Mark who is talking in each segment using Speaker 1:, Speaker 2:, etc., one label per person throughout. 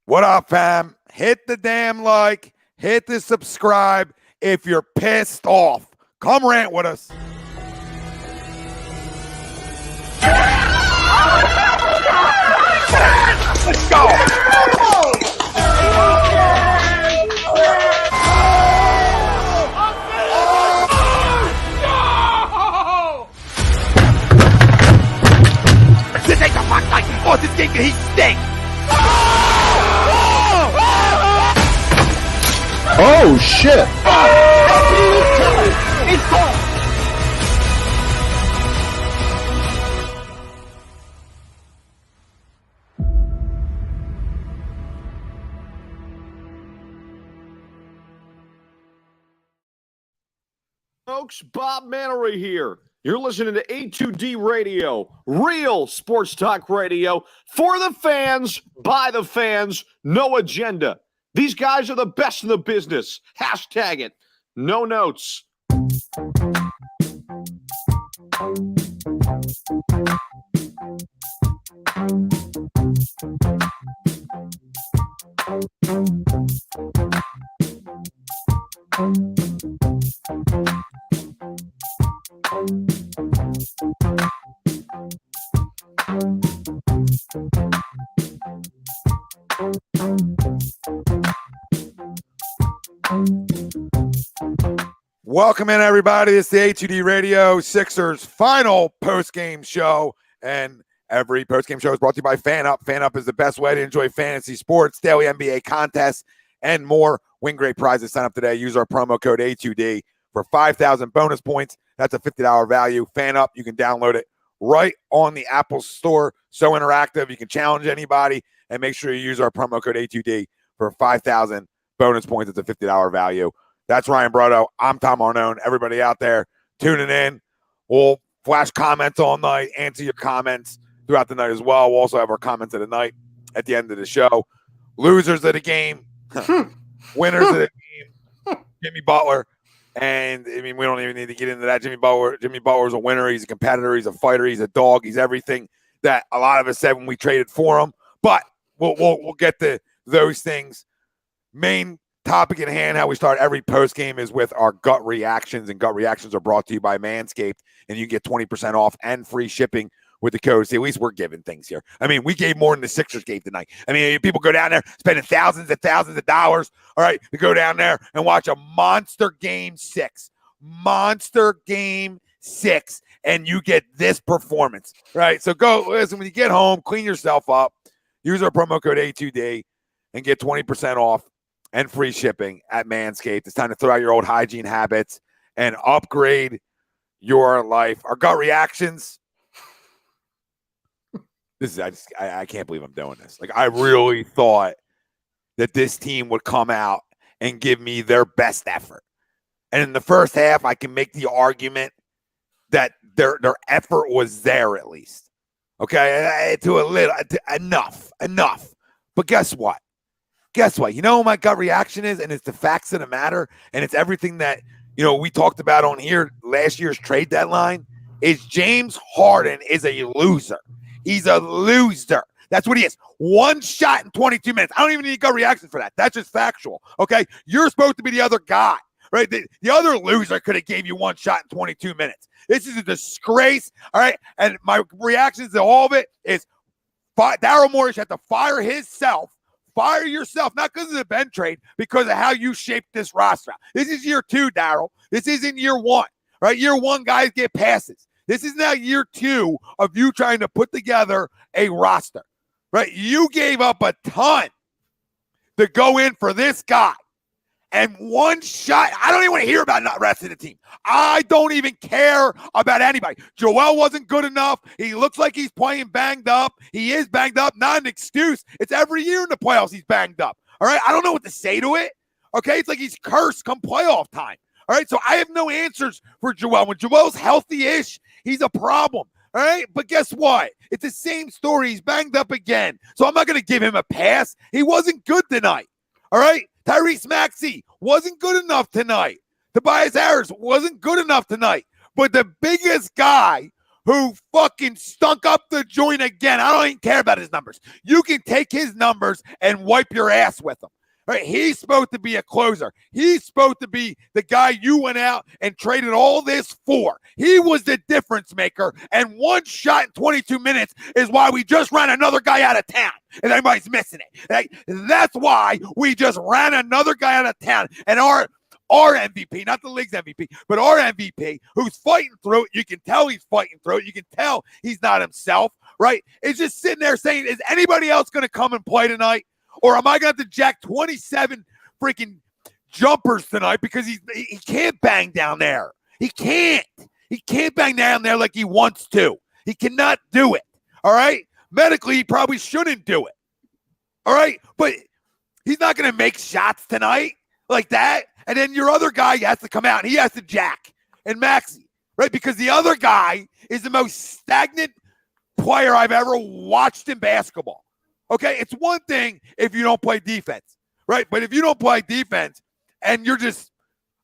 Speaker 1: What up, fam? Hit the damn like, hit the subscribe if you're pissed off. Come rant with us. Let's go. This ain't the fuck like oh, this game he stinks.
Speaker 2: Oh shit!
Speaker 1: It's gone.
Speaker 3: Folks, Bob Mannery here. You're listening to A2D Radio, real sports talk radio for the fans, by the fans, no agenda. These guys are the best in the business. Hashtag it. No notes.
Speaker 1: Welcome in, everybody. It's the A2D Radio Sixers final post-game show, and every post-game show is brought to you by FanUp. FanUp is the best way to enjoy fantasy sports, daily NBA contests, and more. Win great prizes. Sign up today. Use our promo code A2D for 5,000 bonus points. That's a $50 value. FanUp, you can download it right on the Apple Store. So interactive. You can challenge anybody, and make sure you use our promo code A2D for 5,000 bonus points. It's a $50 value. That's Ryan Brotto. I'm Tom Arnone. Everybody out there tuning in, we'll flash comments all night, answer your comments throughout the night as well. We'll also have our comments of the night at the end of the show. Losers of the game, winners of the game, Jimmy Butler. And, I mean, we don't even need to get into that. Jimmy Butler's a winner. He's a competitor. He's a fighter. He's a dog. He's everything that a lot of us said when we traded for him. But we'll get to those things. Main topic at hand, how we start every post game, is with our gut reactions, and gut reactions are brought to you by Manscaped, and you get 20% off and free shipping with the code. See, at least we're giving things here. I mean, we gave more than the Sixers gave tonight. I mean, people go down there spending thousands and thousands of dollars, all right, to go down there and watch a monster game 6, and you get this performance, right? So go, listen, when you get home, clean yourself up, use our promo code A2D, and get 20% off and free shipping at Manscaped. It's time to throw out your old hygiene habits and upgrade your life. Our gut reactions. I can't believe I'm doing this. Like, I really thought that this team would come out and give me their best effort. And in the first half, I can make the argument that their effort was there at least. Okay, enough. But guess what? You know what my gut reaction is? And it's the facts of the matter. And it's everything that, we talked about on here last year's trade deadline, is James Harden is a loser. He's a loser. That's what he is. One shot in 22 minutes. I don't even need gut reaction for that. That's just factual. Okay. You're supposed to be the other guy, right? The other loser could have gave you one shot in 22 minutes. This is a disgrace. All right. And my reactions to all of it is Daryl Morey had to fire himself. Fire yourself, not because of the Ben trade, because of how you shaped this roster. This is year 2, Daryl. This isn't year 1, right? Year 1, guys get passes. This is now year 2 of you trying to put together a roster, right? You gave up a ton to go in for this guy. And one shot, I don't even want to hear about not resting the team. I don't even care about anybody. Joel wasn't good enough. He looks like he's playing banged up. He is banged up, not an excuse. It's every year in the playoffs he's banged up. All right, I don't know what to say to it. Okay, it's like he's cursed come playoff time. All right, so I have no answers for Joel. When Joel's healthy-ish, he's a problem. All right, but guess what? It's the same story. He's banged up again. So I'm not going to give him a pass. He wasn't good tonight. All right? Tyrese Maxey wasn't good enough tonight. Tobias Harris wasn't good enough tonight. But the biggest guy who fucking stunk up the joint again. I don't even care about his numbers. You can take his numbers and wipe your ass with them. Right? He's supposed to be a closer. He's supposed to be the guy you went out and traded all this for. He was the difference maker, and one shot in 22 minutes is why we just ran another guy out of town, and everybody's missing it. Right? That's why we just ran another guy out of town, and our MVP, not the league's MVP, but our MVP, who's fighting through it. You can tell he's fighting through it. You can tell he's not himself, right? Is just sitting there saying, is anybody else going to come and play tonight? Or am I going to have to jack 27 freaking jumpers tonight because he can't bang down there? He can't. He can't bang down there like he wants to. He cannot do it, all right? Medically, he probably shouldn't do it, all right? But he's not going to make shots tonight like that. And then your other guy has to come out, and he has to jack. And Maxey, right? Because the other guy is the most stagnant player I've ever watched in basketball. Okay, it's one thing if you don't play defense, right? But if you don't play defense and you're just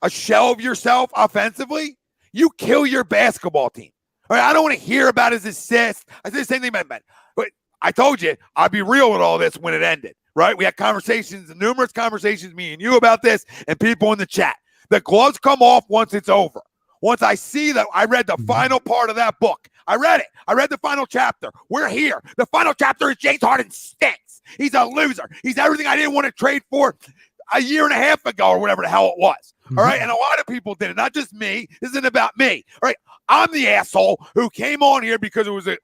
Speaker 1: a shell of yourself offensively, you kill your basketball team. All right, I don't want to hear about his assists. I said the same thing about that. But I told you, I'd be real with all this when it ended, right? We had conversations, numerous conversations, me and you about this, and people in the chat. The gloves come off once it's over. Once I see that, I read the final part of that book. I read it. I read the final chapter. We're here. The final chapter is James Harden stinks. He's a loser. He's everything I didn't want to trade for a year and a half ago or whatever the hell it was. All right. And a lot of people did it, not just me. This isn't about me. All right. I'm the asshole who came on here because it was the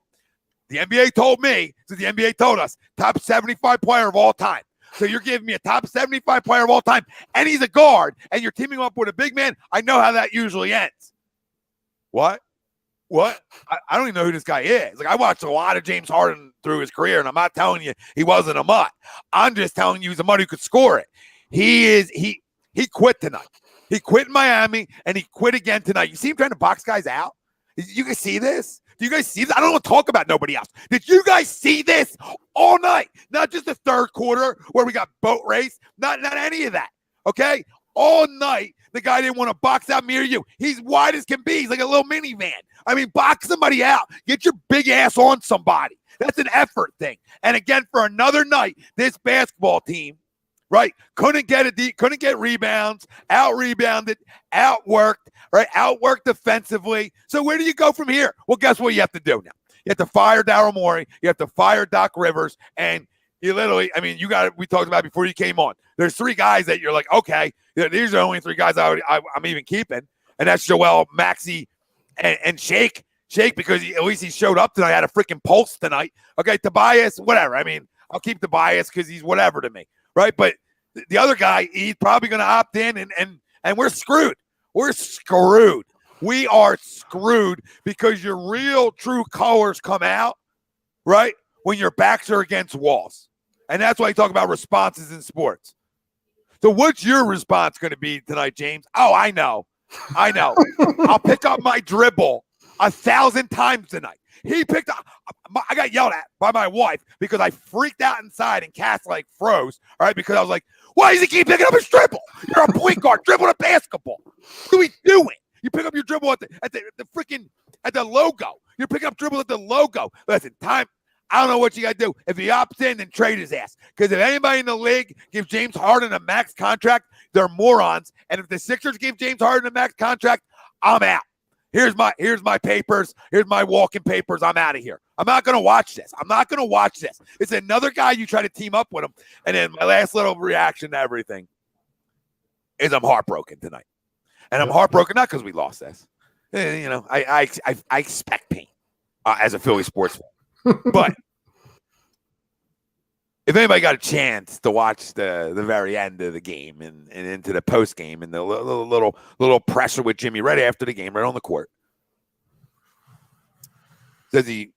Speaker 1: NBA told me, so the NBA told us, top 75 player of all time. So you're giving me a top 75 player of all time, and he's a guard, and you're teaming up with a big man. I know how that usually ends. What? I don't even know who this guy is. Like, I watched a lot of James Harden through his career, and I'm not telling you he wasn't a mutt. I'm just telling you he's a mutt who could score it. He quit tonight. He quit in Miami, and he quit again tonight. You see him trying to box guys out? You can see this? Do you guys see this? I don't want to talk about nobody else. Did you guys see this all night? Not just the third quarter where we got boat race. Not any of that, okay? All night, the guy didn't want to box out me or you. He's wide as can be. He's like a little minivan. I mean, box somebody out. Get your big ass on somebody. That's an effort thing. And again, for another night, this basketball team, right, couldn't get rebounds, out-rebounded, outworked, right, outworked defensively. So where do you go from here? Well, guess what you have to do now? You have to fire Daryl Morey. You have to fire Doc Rivers. And you literally, I mean, we talked about it before you came on. There's three guys that you're like, okay, these are the only three guys I'm even keeping. And that's Joel, Maxey, and Shake. Shake, because at least he showed up tonight, had a freaking pulse tonight. Okay, Tobias, whatever. I mean, I'll keep Tobias because he's whatever to me, right? But the other guy, he's probably going to opt in, and we're screwed. We're screwed. We are screwed because your real true colors come out, right, when your backs are against walls. And that's why you talk about responses in sports. So what's your response going to be tonight, James? Oh, I know. I'll pick up my dribble 1,000 times tonight. He picked up. I got yelled at by my wife because I freaked out inside and Cass like froze. All right, because I was like, "Why does he keep picking up his dribble? You're a point guard. Dribble the basketball. What are we doing? You pick up your dribble at the logo. You're picking up dribble at the logo. Listen, time. I don't know what you got to do. If he opts in, then trade his ass. Because if anybody in the league gives James Harden a max contract, they're morons. And if the Sixers give James Harden a max contract, I'm out. Here's my papers. Here's my walking papers. I'm out of here. I'm not going to watch this. It's another guy you try to team up with him. And then my last little reaction to everything is I'm heartbroken tonight. And I'm heartbroken not because we lost this. You know, I expect pain as a Philly sports fan. But if anybody got a chance to watch the very end of the game and into the post game and the little pressure with Jimmy right after the game, right on the court, says he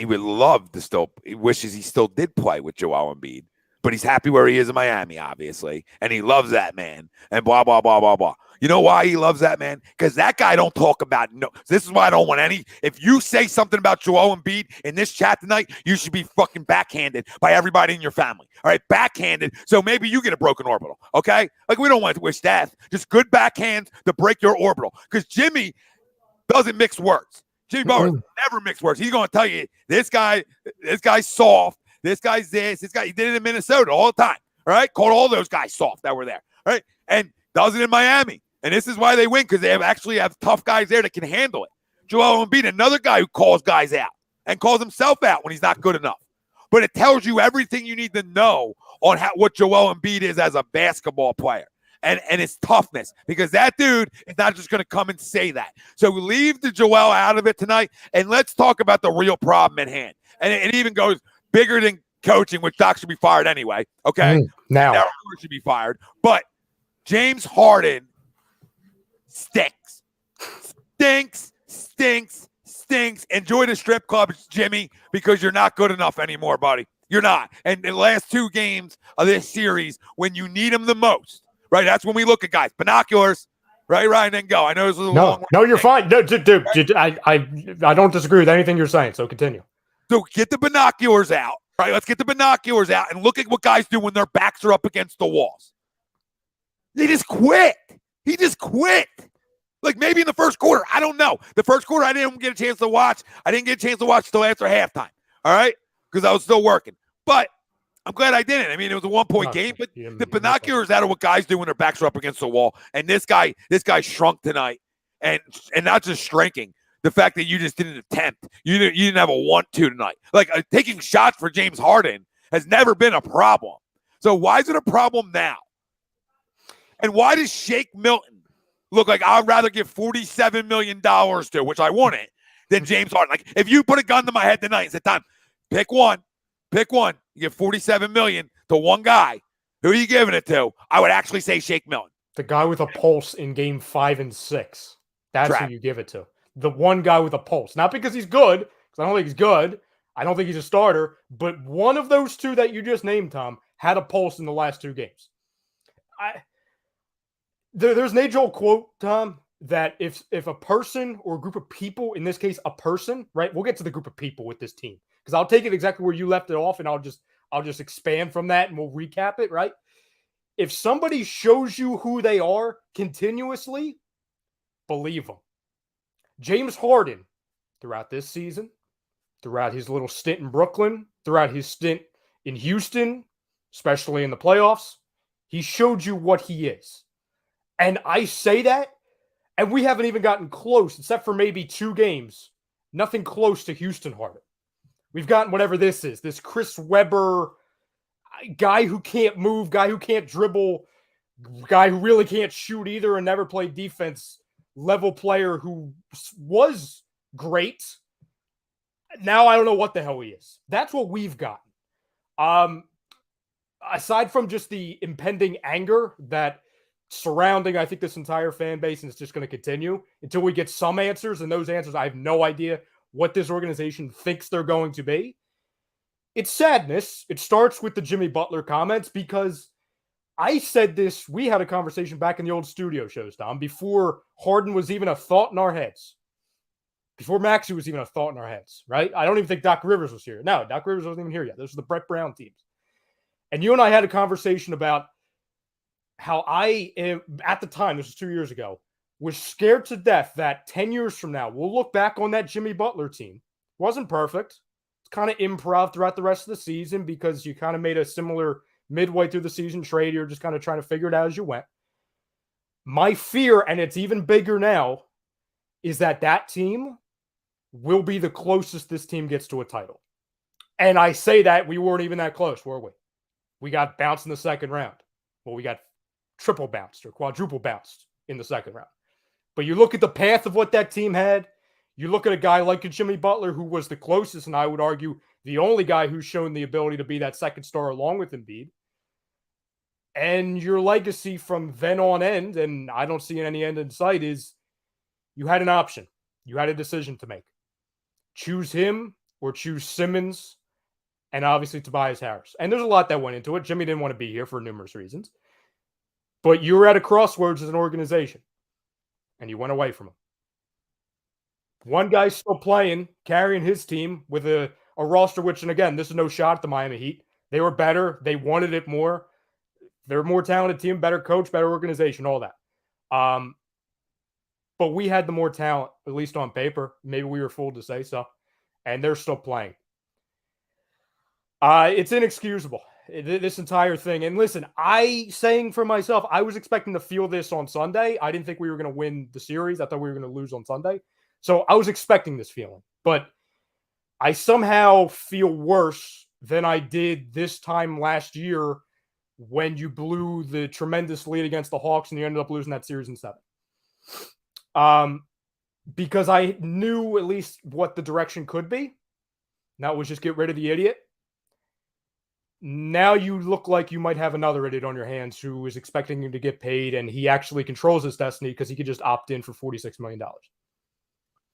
Speaker 1: would love to still, he wishes he still did play with Joel Embiid, but he's happy where he is in Miami, obviously, and he loves that man and blah blah blah blah blah. You know why he loves that man? Because that guy don't talk about no. This is why I don't want any. If you say something about Joel Embiid in this chat tonight, you should be fucking backhanded by everybody in your family. All right, backhanded. So maybe you get a broken orbital. Okay, like we don't want to wish death. Just good backhands to break your orbital. Because Jimmy doesn't mix words. Jimmy Butler never mixed words. He's going to tell you this guy's soft. This guy's this guy. He did it in Minnesota all the time. All right. Called all those guys soft that were there. All right. And does it in Miami. And this is why they win, because they actually have tough guys there that can handle it. Joel Embiid, another guy who calls guys out and calls himself out when he's not good enough. But it tells you everything you need to know on what Joel Embiid is as a basketball player and his toughness, because that dude is not just going to come and say that. So we leave the Joel out of it tonight, and let's talk about the real problem at hand. And it even goes bigger than coaching, which Doc should be fired anyway. Okay? Now should be fired. But James Harden stinks. Enjoy the strip clubs, Jimmy, because you're not good enough anymore, buddy. You're not. And the last 2 games of this series, when you need them the most, right? That's when we look at guys. Binoculars, right, and then go. I know this was a long.
Speaker 4: No, you're fine. No, dude, I don't disagree with anything you're saying, so continue.
Speaker 1: So get the binoculars out, right? Let's get the binoculars out and look at what guys do when their backs are up against the walls. They just quit. He just quit. Like maybe in the first quarter. I don't know. The first quarter, I didn't get a chance to watch. I didn't get a chance to watch until after halftime. All right? Because I was still working. But I'm glad I didn't. I mean, it was a 1-point game, but the binoculars out of what guys do when their backs are up against the wall. And this guy shrunk tonight. And not just shrinking. The fact that you just didn't attempt. You didn't have a want to tonight. Like taking shots for James Harden has never been a problem. So why is it a problem now? And why does Shake Milton look like I'd rather give $47 million to, which I wanted, than James Harden? Like, if you put a gun to my head tonight and said, Tom, pick one. You give $47 million to one guy. Who are you giving it to? I would actually say Shake Milton.
Speaker 4: The guy with a pulse in game 5 and 6. That's who you give it to. The one guy with a pulse. Not because he's good, because I don't think he's good. I don't think he's a starter. But one of those 2 that you just named, Tom, had a pulse in the last 2 games. There's an age-old quote, Tom, that if a person or a group of people, in this case, a person, right? We'll get to the group of people with this team, because I'll take it exactly where you left it off, and I'll just expand from that, and we'll recap it, right? If somebody shows you who they are continuously, believe them. James Harden, throughout this season, throughout his little stint in Brooklyn, throughout his stint in Houston, especially in the playoffs, he showed you what he is. And I say that, and we haven't even gotten close, except for maybe 2 games, nothing close to Houston Harden. We've gotten whatever this is, this Chris Webber guy who can't move, guy who can't dribble, guy who really can't shoot either and never played defense, level player who was great. Now I don't know what the hell he is. That's what we've gotten. Aside from just the impending anger that surrounding, I think, this entire fan base, and it's just going to continue until we get some answers, and those answers, I have no idea what this organization thinks they're going to be. It's sadness. It starts with the Jimmy Butler comments, because I said this, we had a conversation back in the old studio shows, Tom, before Harden was even a thought in our heads. Before Maxey was even a thought in our heads, right? I don't even think Doc Rivers was here. No, Doc Rivers wasn't even here yet. This was the Brett Brown teams. And you and I had a conversation about how I, at the time, this was 2 years ago, was scared to death that 10 years from now, we'll look back on that Jimmy Butler team. Wasn't perfect. It's kind of improv throughout the rest of the season, because you kind of made a similar midway through the season trade. You're just kind of trying to figure it out as you went. My fear, and it's even bigger now, is that team will be the closest this team gets to a title. And I say that we weren't even that close, were we? We got bounced in the second round. Well, we got triple bounced or quadruple bounced in the second round. But you look at the path of what that team had. You look at a guy like a Jimmy Butler, who was the closest, and I would argue the only guy who's shown the ability to be that second star along with Embiid. And your legacy from then on end, and I don't see any end in sight, is you had an option. You had a decision to make. Choose him or choose Simmons, and obviously Tobias Harris. And there's a lot that went into it. Jimmy didn't want to be here for numerous reasons. But you were at a crossroads as an organization, and you went away from him. One guy's still playing, carrying his team with a roster which, and again, this is no shot at the Miami Heat. They were better. They wanted it more. They're a more talented team, better coach, better organization, all that. but we had the more talent, at least on paper. Maybe we were fooled to say so, and they're still playing. It's inexcusable, this entire thing. And listen, saying for myself, I was expecting to feel this on Sunday. I didn't think we were going to win the series. I thought we were going to lose on Sunday. So I was expecting this feeling, but I somehow feel worse than I did this time last year when you blew the tremendous lead against the Hawks and you ended up losing that series in 7. Because I knew at least what the direction could be. And that was just get rid of the idiot. Now you look like you might have another idiot on your hands who is expecting him to get paid, and he actually controls his destiny because he could just opt in for $46 million.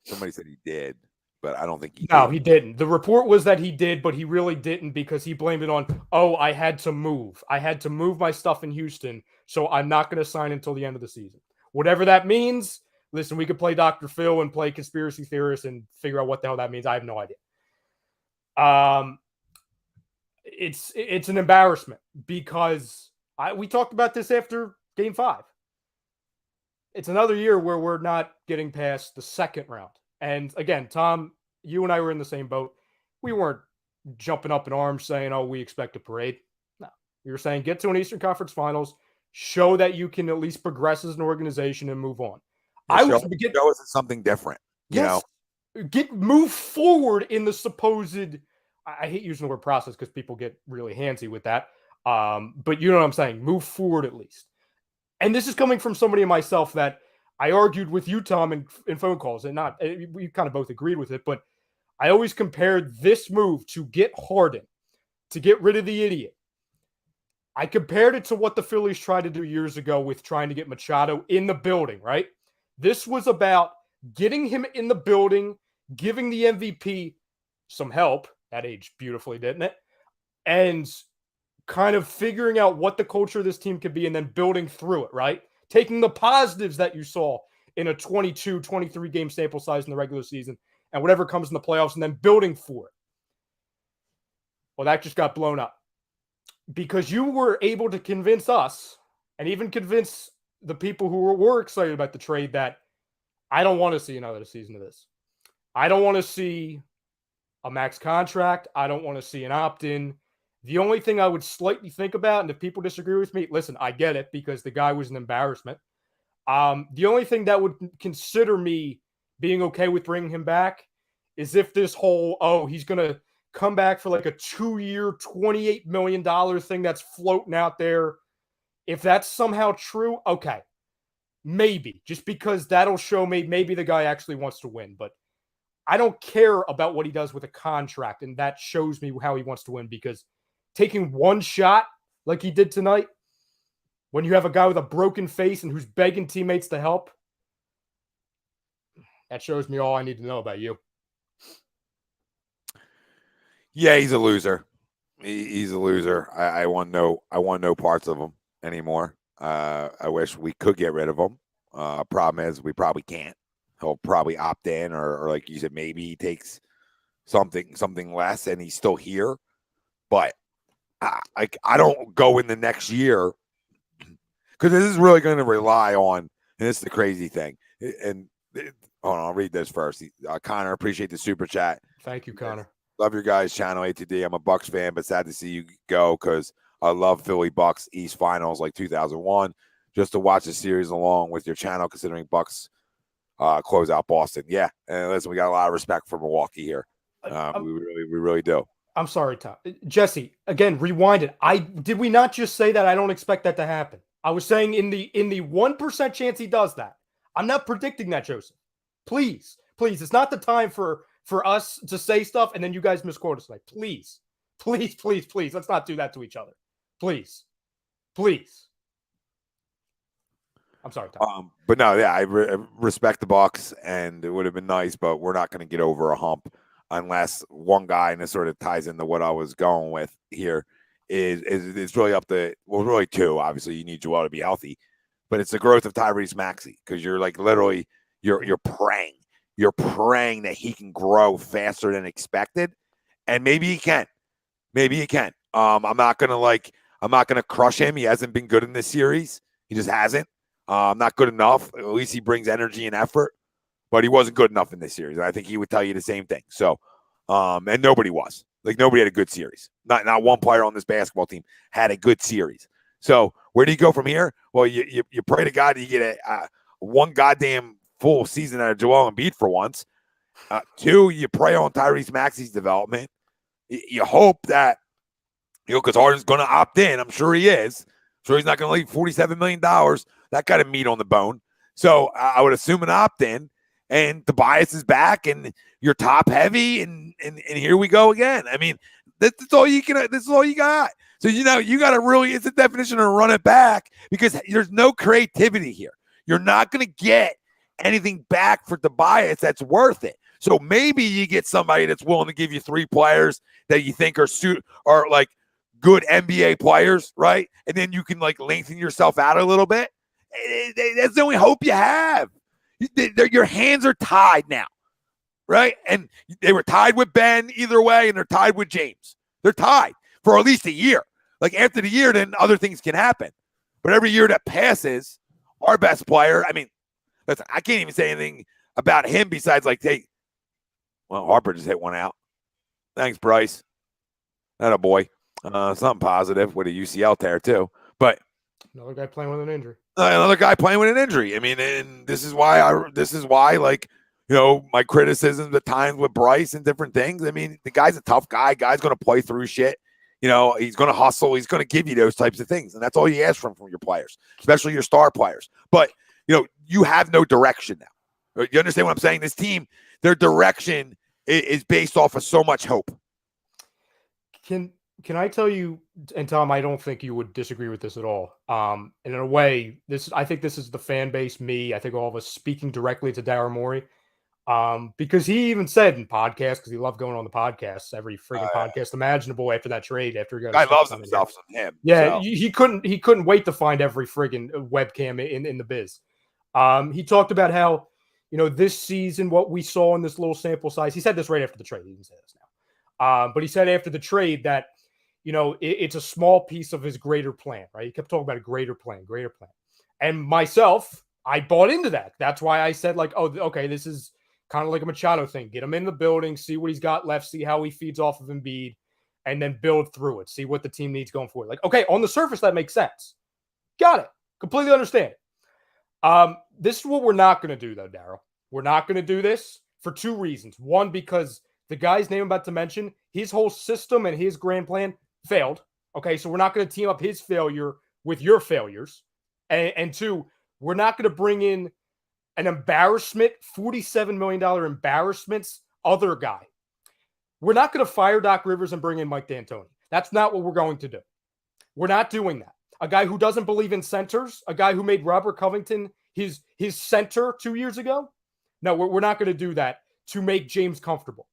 Speaker 1: Somebody said he did, but I don't think he did.
Speaker 4: No, he didn't. The report was that he did, but he really didn't because he blamed it on, I had to move. I had to move my stuff in Houston, so I'm not going to sign until the end of the season. Whatever that means, listen, we could play Dr. Phil and play conspiracy theorists and figure out what the hell that means. I have no idea. It's an embarrassment because we talked about this after Game 5. It's another year where we're not getting past the second round. And again, Tom, you and I were in the same boat. We weren't jumping up in arms saying, we expect a parade. No, we were saying get to an Eastern Conference Finals, show that you can at least progress as an organization and move on.
Speaker 1: Show us something different.
Speaker 4: Yes, move forward in the supposed. I hate using the word process because people get really handsy with that. But you know what I'm saying? Move forward at least. And this is coming from somebody myself that I argued with you, Tom, in phone calls. And we kind of both agreed with it. But I always compared this move to get Harden, to get rid of the idiot. I compared it to what the Phillies tried to do years ago with trying to get Machado in the building, right? This was about getting him in the building, giving the MVP some help. That aged beautifully, didn't it? And kind of figuring out what the culture of this team could be and then building through it, right? Taking the positives that you saw in a 22, 23 game sample size in the regular season and whatever comes in the playoffs and then building for it. Well, that just got blown up because you were able to convince us and even convince the people who were excited about the trade that I don't want to see another season of this. I don't want to see a max contract. I don't want to see an opt-in. The only thing I would slightly think about, and if people disagree with me, listen, I get it because the guy was an embarrassment. The only thing that would consider me being okay with bringing him back is if this whole, he's going to come back for like a 2-year, $28 million thing that's floating out there. If that's somehow true, okay, maybe. Just because that'll show me maybe the guy actually wants to win. But I don't care about what he does with a contract, and that shows me how he wants to win because taking one shot like he did tonight, when you have a guy with a broken face and who's begging teammates to help, that shows me all I need to know about you.
Speaker 1: Yeah, he's a loser. He's a loser. I want no parts of him anymore. I wish we could get rid of him. Problem is we probably can't. He'll probably opt in or like you said, maybe he takes something less and he's still here. But I don't go in the next year because this is really going to rely on, and this is the crazy thing. And hold on, I'll read this first. Connor, appreciate the super chat.
Speaker 4: Thank you, Connor.
Speaker 1: Love your guys' channel, A2D. I'm a Bucks fan, but sad to see you go because I love Philly Bucks East Finals like 2001. Just to watch the series along with your channel, considering Bucks close out Boston. Yeah, and listen, we got a lot of respect for Milwaukee here. We really do.
Speaker 4: I'm sorry, Tom. Jesse, again, rewind it. Did we not just say that I don't expect that to happen? I was saying in the 1% chance he does that. I'm not predicting that, Joseph. Please, it's not the time for us to say stuff and then you guys misquote us. Like, please. Let's not do that to each other. Please. I'm sorry, Tom.
Speaker 1: But no, yeah, I respect the Bucks, and it would have been nice, but we're not going to get over a hump unless one guy, and this sort of ties into what I was going with here, is it's really up to, well, really two. Obviously, you need Joel to be healthy, but it's the growth of Tyrese Maxey because you're like literally you're praying that he can grow faster than expected, and maybe he can. I'm not gonna crush him. He hasn't been good in this series. He just hasn't. Not good enough. At least he brings energy and effort, but he wasn't good enough in this series. I think he would tell you the same thing. So, and nobody was. Like, nobody had a good series. Not one player on this basketball team had a good series. So where do you go from here? Well, you pray to God you get one goddamn full season out of Joel Embiid for once. 2, you pray on Tyrese Maxey's development. You hope that, because Harden's going to opt in. I'm sure he is. So he's not going to leave $47 million. That kind of meat on the bone. So I would assume an opt-in, and Tobias is back, and you're top heavy, and here we go again. I mean, that's all you can. This is all you got. So you got to really. It's the definition of run it back, because there's no creativity here. You're not going to get anything back for Tobias that's worth it. So maybe you get somebody that's willing to give you 3 players that you think are like good NBA players, right? And then you can like lengthen yourself out a little bit. That's the only hope you have. Your hands are tied now, right? And they were tied with Ben either way, and they're tied with James. They're tied for at least a year. Like, after the year, then other things can happen. But every year that passes, our best player, I mean, listen, I can't even say anything about him besides like, hey, well, Harper just hit one out. Thanks, Bryce. That a boy. Something positive with a UCL tear too. But
Speaker 4: another guy playing with an injury.
Speaker 1: Another guy playing with an injury. I mean, and this is why, like, my criticisms at times with Bryce and different things. I mean, the guy's a tough guy. Guy's going to play through shit. He's going to hustle. He's going to give you those types of things. And that's all you ask from your players, especially your star players. But, you have no direction now. You understand what I'm saying? This team, their direction is based off of so much hope.
Speaker 4: Can I tell you, and Tom, I don't think you would disagree with this at all. And in a way, I think this is the fan base, me, I think all of us speaking directly to Daryl Morey. Because he even said in podcasts, because he loved going on the podcasts, every freaking podcast imaginable after that trade, after he got.
Speaker 1: Guy loves himself some him.
Speaker 4: Yeah, so. He couldn't wait to find every friggin' webcam in the biz. He talked about how, this season, what we saw in this little sample size. He said this right after the trade. He didn't say this now. But he said after the trade that, it's a small piece of his greater plan, right? He kept talking about a greater plan. And myself, I bought into that. That's why I said, like, oh, okay, this is kind of like a Machado thing. Get him in the building, see what he's got left, see how he feeds off of Embiid, and then build through it. See what the team needs going forward. Like, okay, on the surface, that makes sense. Got it. Completely understand it. This is what we're not going to do, though, Daryl. We're not going to do this for 2 reasons. One, because the guy's name I'm about to mention, his whole system and his grand plan failed. Okay, so we're not going to team up his failure with your failures. And 2, we're not going to bring in an embarrassment, $47 million embarrassments, other guy. We're not going to fire Doc Rivers and bring in Mike D'Antoni. That's not what we're going to do. We're not doing that. A guy who doesn't believe in centers, a guy who made Robert Covington his center 2 years ago. No, we're not going to do that to make James comfortable.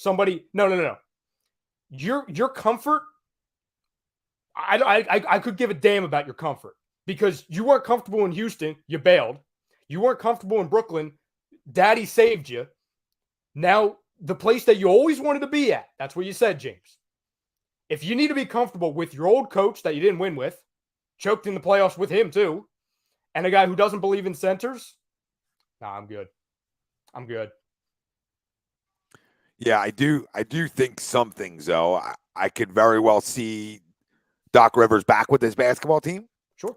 Speaker 4: No. Your comfort, I could give a damn about your comfort, because you weren't comfortable in Houston. You bailed. You weren't comfortable in Brooklyn. Daddy saved you. Now, the place that you always wanted to be at, that's where you said, James. If you need to be comfortable with your old coach that you didn't win with, choked in the playoffs with him too, and a guy who doesn't believe in centers, nah, I'm good.
Speaker 1: Yeah, I do think some things, though. I could very well see Doc Rivers back with this basketball team.
Speaker 4: Sure.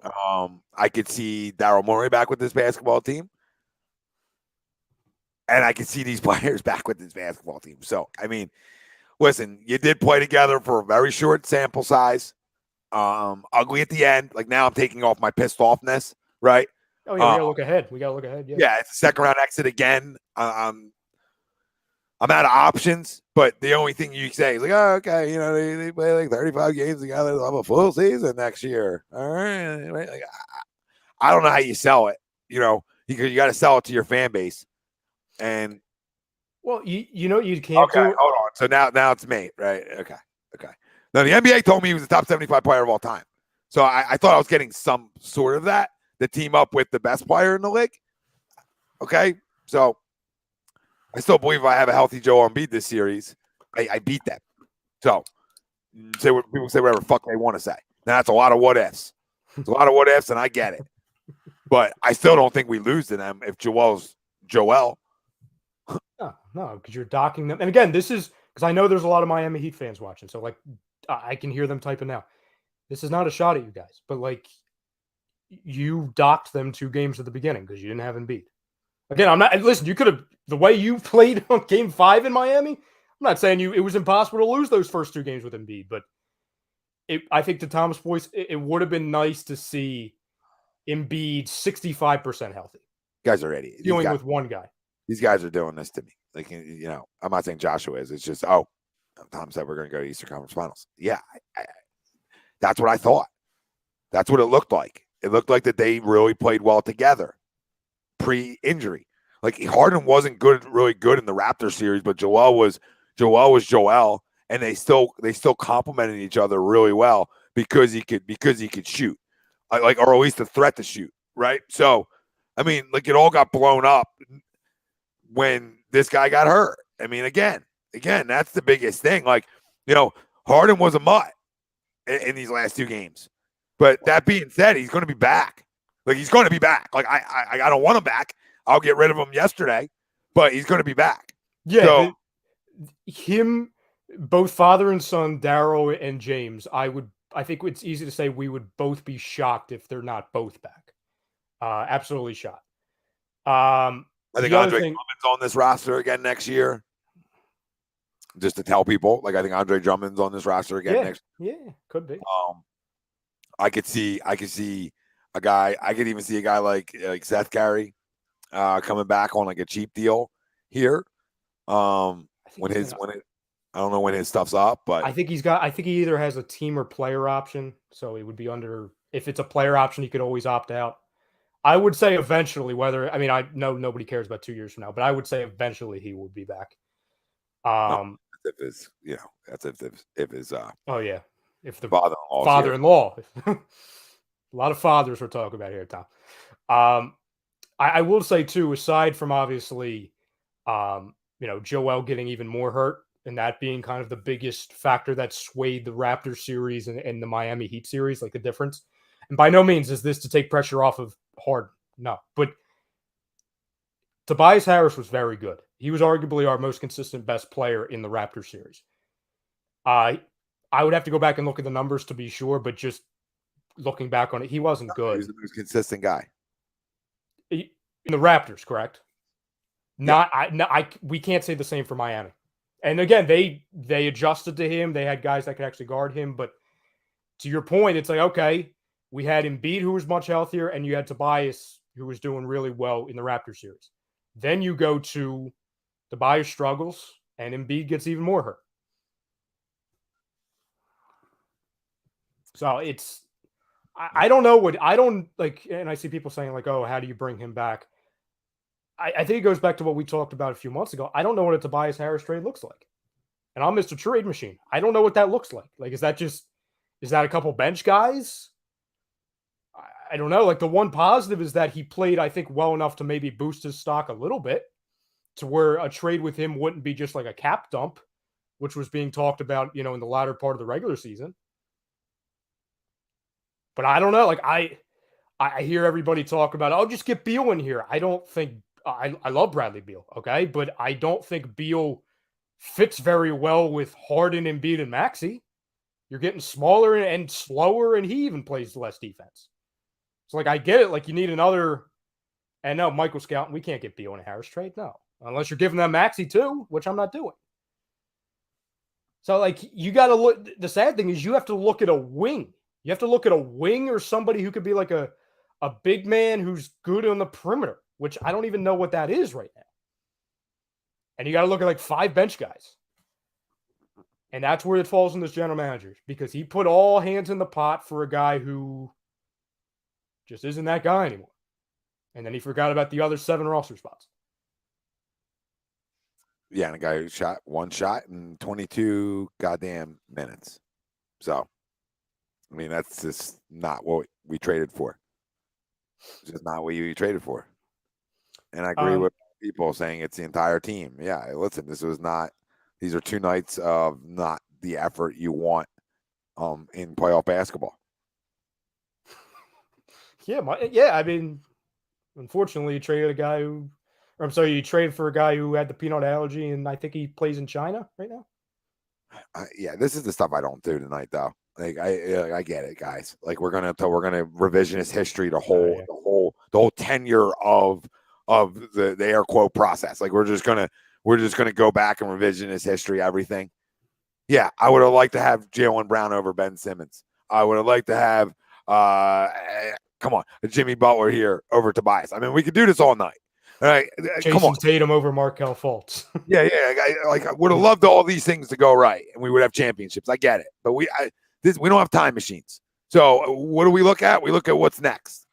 Speaker 1: I could see Daryl Morey back with this basketball team. And I could see these players back with this basketball team. So, I mean, listen, you did play together for a very short sample size. Ugly at the end. Like, now I'm taking off my pissed offness, right?
Speaker 4: Oh, yeah, we got to look ahead. Yeah,
Speaker 1: it's a second round exit again. I'm out of options, but the only thing you say is like, oh, okay, they play like 35 games together. They'll have a full season next year. All right. Like, I don't know how you sell it. You got to sell it to your fan base. And
Speaker 4: well, you can't.
Speaker 1: Okay, hold on. So now it's me, right? Okay. Now the NBA told me he was the top 75 player of all time. So I thought I was getting some sort of that to team up with the best player in the league. Okay, so I still believe if I have a healthy Joel Embiid this series, I beat them. So people say whatever the fuck they want to say. Now that's a lot of what ifs. It's a lot of what ifs, and I get it. But I still don't think we lose to them if Joel's Joel.
Speaker 4: No, because you're docking them. And again, this is because I know there's a lot of Miami Heat fans watching. So, like, I can hear them typing now. This is not a shot at you guys, but, like, you docked them 2 games at the beginning because you didn't have Embiid. Again, I'm not – listen, you could have – the way you played on Game 5 in Miami, I'm not saying it was impossible to lose those first 2 games with Embiid, but I think to Tom's voice, it would have been nice to see Embiid 65% healthy.
Speaker 1: You guys are idiots.
Speaker 4: Dealing with one guy.
Speaker 1: These guys are doing this to me. Like, I'm not saying Joshua is. It's just, Tom said we're going to go to Eastern Conference Finals. Yeah, that's what I thought. That's what it looked like. It looked like that they really played well together pre-injury. Like, Harden wasn't really good in the Raptors series, but Joel was Joel, and they still complemented each other really well because he could shoot, or at least a threat to shoot, right? So, I mean, like, it all got blown up when this guy got hurt. I mean, again, that's the biggest thing. Like, Harden was a mutt in these last 2 games. But that being said, he's going to be back. Like, he's going to be back. Like, I don't want him back. I'll get rid of him yesterday, but he's going to be back.
Speaker 4: Yeah,
Speaker 1: so,
Speaker 4: him, both father and son, Daryl and James, I think it's easy to say we would both be shocked if they're not both back. Absolutely shocked.
Speaker 1: I think Andre Drummond's on this roster again next year. Just to tell people, like, I think Andre Drummond's on this roster again next year.
Speaker 4: Yeah, could be.
Speaker 1: I could see a guy. I could even see a guy like Seth Carey coming back on like a cheap deal here. I don't know when his stuff's up, but
Speaker 4: I think he either has a team or player option, so he would be under. If it's a player option, he could always opt out. I would say eventually. I know nobody cares about 2 years from now, but I would say eventually he will be back.
Speaker 1: That's if his
Speaker 4: if the
Speaker 1: father-in-law,
Speaker 4: a lot of fathers we're talking about here, Tom. I will say too, aside from obviously, Joel getting even more hurt and that being kind of the biggest factor that swayed the Raptors series and the Miami Heat series, like the difference. And by no means is this to take pressure off of Harden. No, but Tobias Harris was very good. He was arguably our most consistent best player in the Raptors series. I would have to go back and look at the numbers to be sure, but just looking back on it, he wasn't good.
Speaker 1: He was the most consistent guy
Speaker 4: in the Raptors, correct? We can't say the same for Miami. And again, they adjusted to him. They had guys that could actually guard him. But to your point, it's like, okay, we had Embiid, who was much healthier, and you had Tobias, who was doing really well in the Raptors series. Then you go to Tobias struggles, and Embiid gets even more hurt. So I don't know I don't like, and I see people saying like, oh, how do you bring him back? I think it goes back to what we talked about a few months ago. I don't know what a Tobias Harris trade looks like. And I'm Mr. Trade Machine. I don't know what that looks like. Like, is that a couple bench guys? I don't know. Like, the one positive is that he played, I think, well enough to maybe boost his stock a little bit to where a trade with him wouldn't be just like a cap dump, which was being talked about, in the latter part of the regular season. But I don't know. Like, I hear everybody talk about, oh, just get Beal in here. I don't think I love Bradley Beal, okay? But I don't think Beal fits very well with Harden, Embiid, and Maxey. You're getting smaller and slower, and he even plays less defense. So, like, I get it. Like, you need another. And no, Michael Scout, we can't get Beal in a Harris trade. No. Unless you're giving them Maxey too, which I'm not doing. So, like, you got to look. The sad thing is you have to look at a wing. You have to look at a wing or somebody who could be like a big man who's good on the perimeter, which I don't even know what that is right now. And you got to look at like 5 bench guys. And that's where it falls on this general manager, because he put all hands in the pot for a guy who just isn't that guy anymore. And then he forgot about the other 7 roster spots.
Speaker 1: Yeah, and a guy who shot 1 shot in 22 goddamn minutes. So, I mean, that's just not what we traded for. It's just not what you traded for. And I agree with people saying it's the entire team. Yeah, listen, these are 2 nights of not the effort you want in playoff basketball.
Speaker 4: Yeah, I mean, Unfortunately, you traded you traded for a guy who had the peanut allergy, and I think he plays in China right now.
Speaker 1: Yeah, this is the stuff I don't do tonight, though. Like I get it, guys. Like we're gonna revisionist history the whole tenure of the air quote process. Like we're just gonna go back and revisionist history everything. Yeah, I would have liked to have Jaylen Brown over Ben Simmons. I would have liked to have Jimmy Butler here over Tobias. I mean, we could do this all night. All right,
Speaker 4: Jason Tatum over Markelle Fultz.
Speaker 1: Yeah. I would have loved all these things to go right, and we would have championships. I get it, but we don't have time machines. So what do we look at? We look at what's next.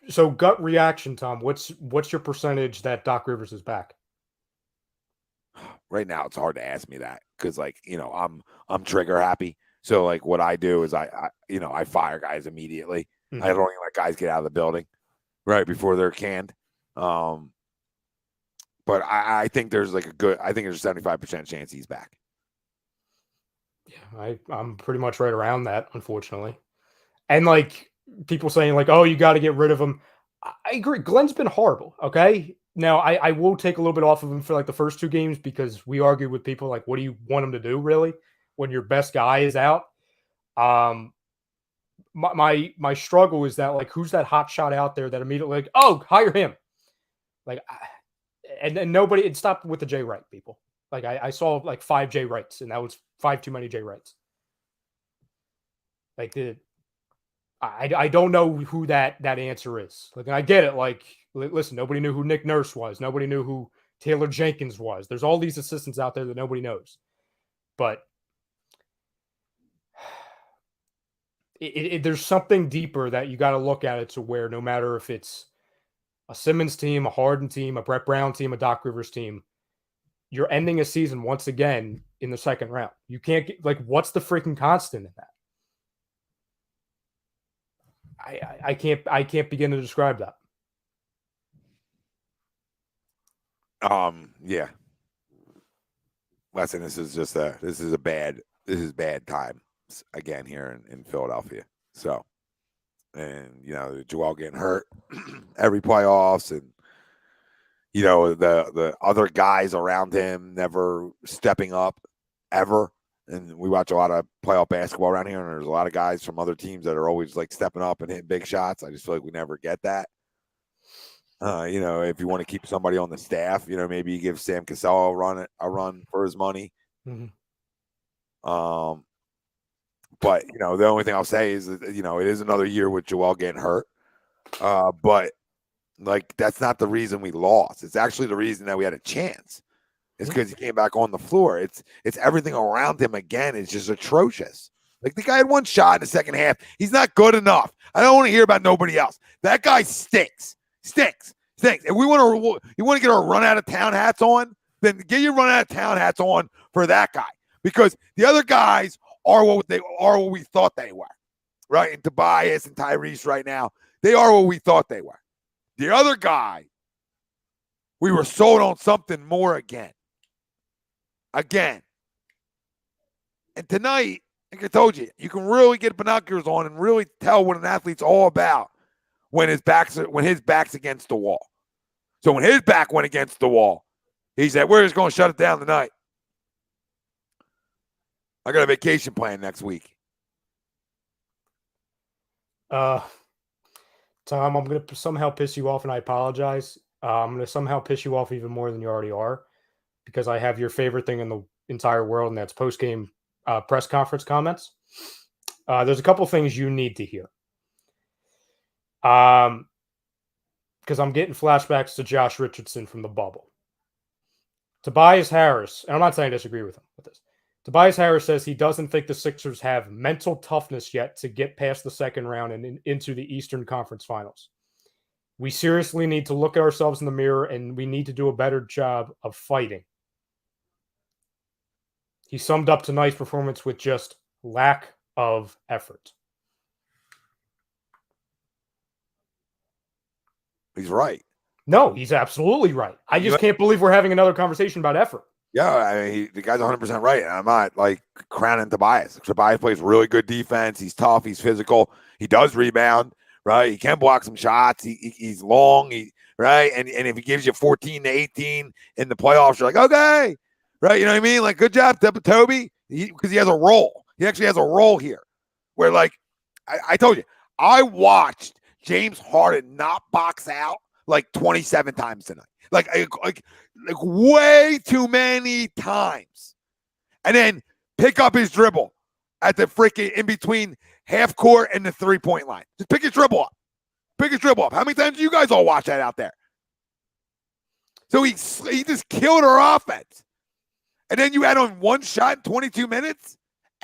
Speaker 4: So gut reaction, Tom. What's your percentage that Doc Rivers is back?
Speaker 1: Right now, it's hard to ask me that because, I'm trigger happy. So, what I do is I fire guys immediately. Mm-hmm. I don't even let guys get out of the building right before they're canned. But I think there's there's a 75% chance he's back.
Speaker 4: Yeah, I'm pretty much right around that, unfortunately. And people saying oh, you got to get rid of him. I agree. Glenn's been horrible. Okay. Now I will take a little bit off of him for the first 2 games because we argued with people what do you want him to do really when your best guy is out? My struggle is that who's that hot shot out there that immediately hire him, and nobody. It stopped with the Jay Wright people. I saw 5 Jay Wrights, and that was 5 too many Jay Wrights. I don't know who that answer is. I get it. Listen, nobody knew who Nick Nurse was. Nobody knew who Taylor Jenkins was. There's all these assistants out there that nobody knows, but. There's something deeper that you got to look at it to where no matter if it's a Simmons team, a Harden team, a Brett Brown team, a Doc Rivers team, you're ending a season once again in the second round. You can't get what's the freaking constant in that? I can't begin to describe that.
Speaker 1: Yeah. Listen, this is bad time again here in Philadelphia. So, and Joel getting hurt every playoffs, and the other guys around him never stepping up ever. And we watch a lot of playoff basketball around here, and there's a lot of guys from other teams that are always stepping up and hitting big shots. I just feel like we never get that. If you want to keep somebody on the staff, maybe you give Sam Cassell a run for his money. Mm-hmm. But the only thing I'll say is that it is another year with Joel getting hurt. But that's not the reason we lost. It's actually the reason that we had a chance. It's because he came back on the floor. It's everything around him again is just atrocious. The guy had 1 shot in the second half. He's not good enough. I don't want to hear about nobody else. That guy stinks. Stinks. If you want to get our run out of town hats on, then get your run out of town hats on for that guy. Because the other guys are what we thought they were, right? And Tobias and Tyrese right now, they are what we thought they were. The other guy, we were sold on something more again. And tonight, like I told you, you can really get binoculars on and really tell what an athlete's all about when his back's against the wall. So when his back went against the wall, he said, "We're just going to shut it down tonight. I got a vacation plan next week."
Speaker 4: Tom, I'm going to somehow piss you off, and I apologize. I'm going to somehow piss you off even more than you already are, because I have your favorite thing in the entire world, and that's post-game press conference comments. There's a couple things you need to hear. Because I'm getting flashbacks to Josh Richardson from the bubble. Tobias Harris, and I'm not saying I disagree with him with this. Tobias Harris says he doesn't think the Sixers have mental toughness yet to get past the second round and into the Eastern Conference Finals. We seriously need to look at ourselves in the mirror, and we need to do a better job of fighting. He summed up tonight's performance with just lack of effort.
Speaker 1: He's right.
Speaker 4: No, he's absolutely right. I just can't believe we're having another conversation about effort.
Speaker 1: Yeah, the guy's 100% right. And I'm not crowning Tobias. Tobias plays really good defense. He's tough. He's physical. He does rebound. right? He can block some shots. He's long, right? And if he gives you 14 to 18 in the playoffs, you're like, okay, right? You know what I mean? Like, good job, Toby, because he has a role. He actually has a role here where, like, I told you, I watched James Harden not box out like 27 times tonight. Like way too many times. And then pick up his dribble at the freaking in between half court and the 3-point line. Just pick his dribble up. Pick his dribble up. How many times do you guys all watch that out there? So he just killed our offense. And then you add on one shot in 22 minutes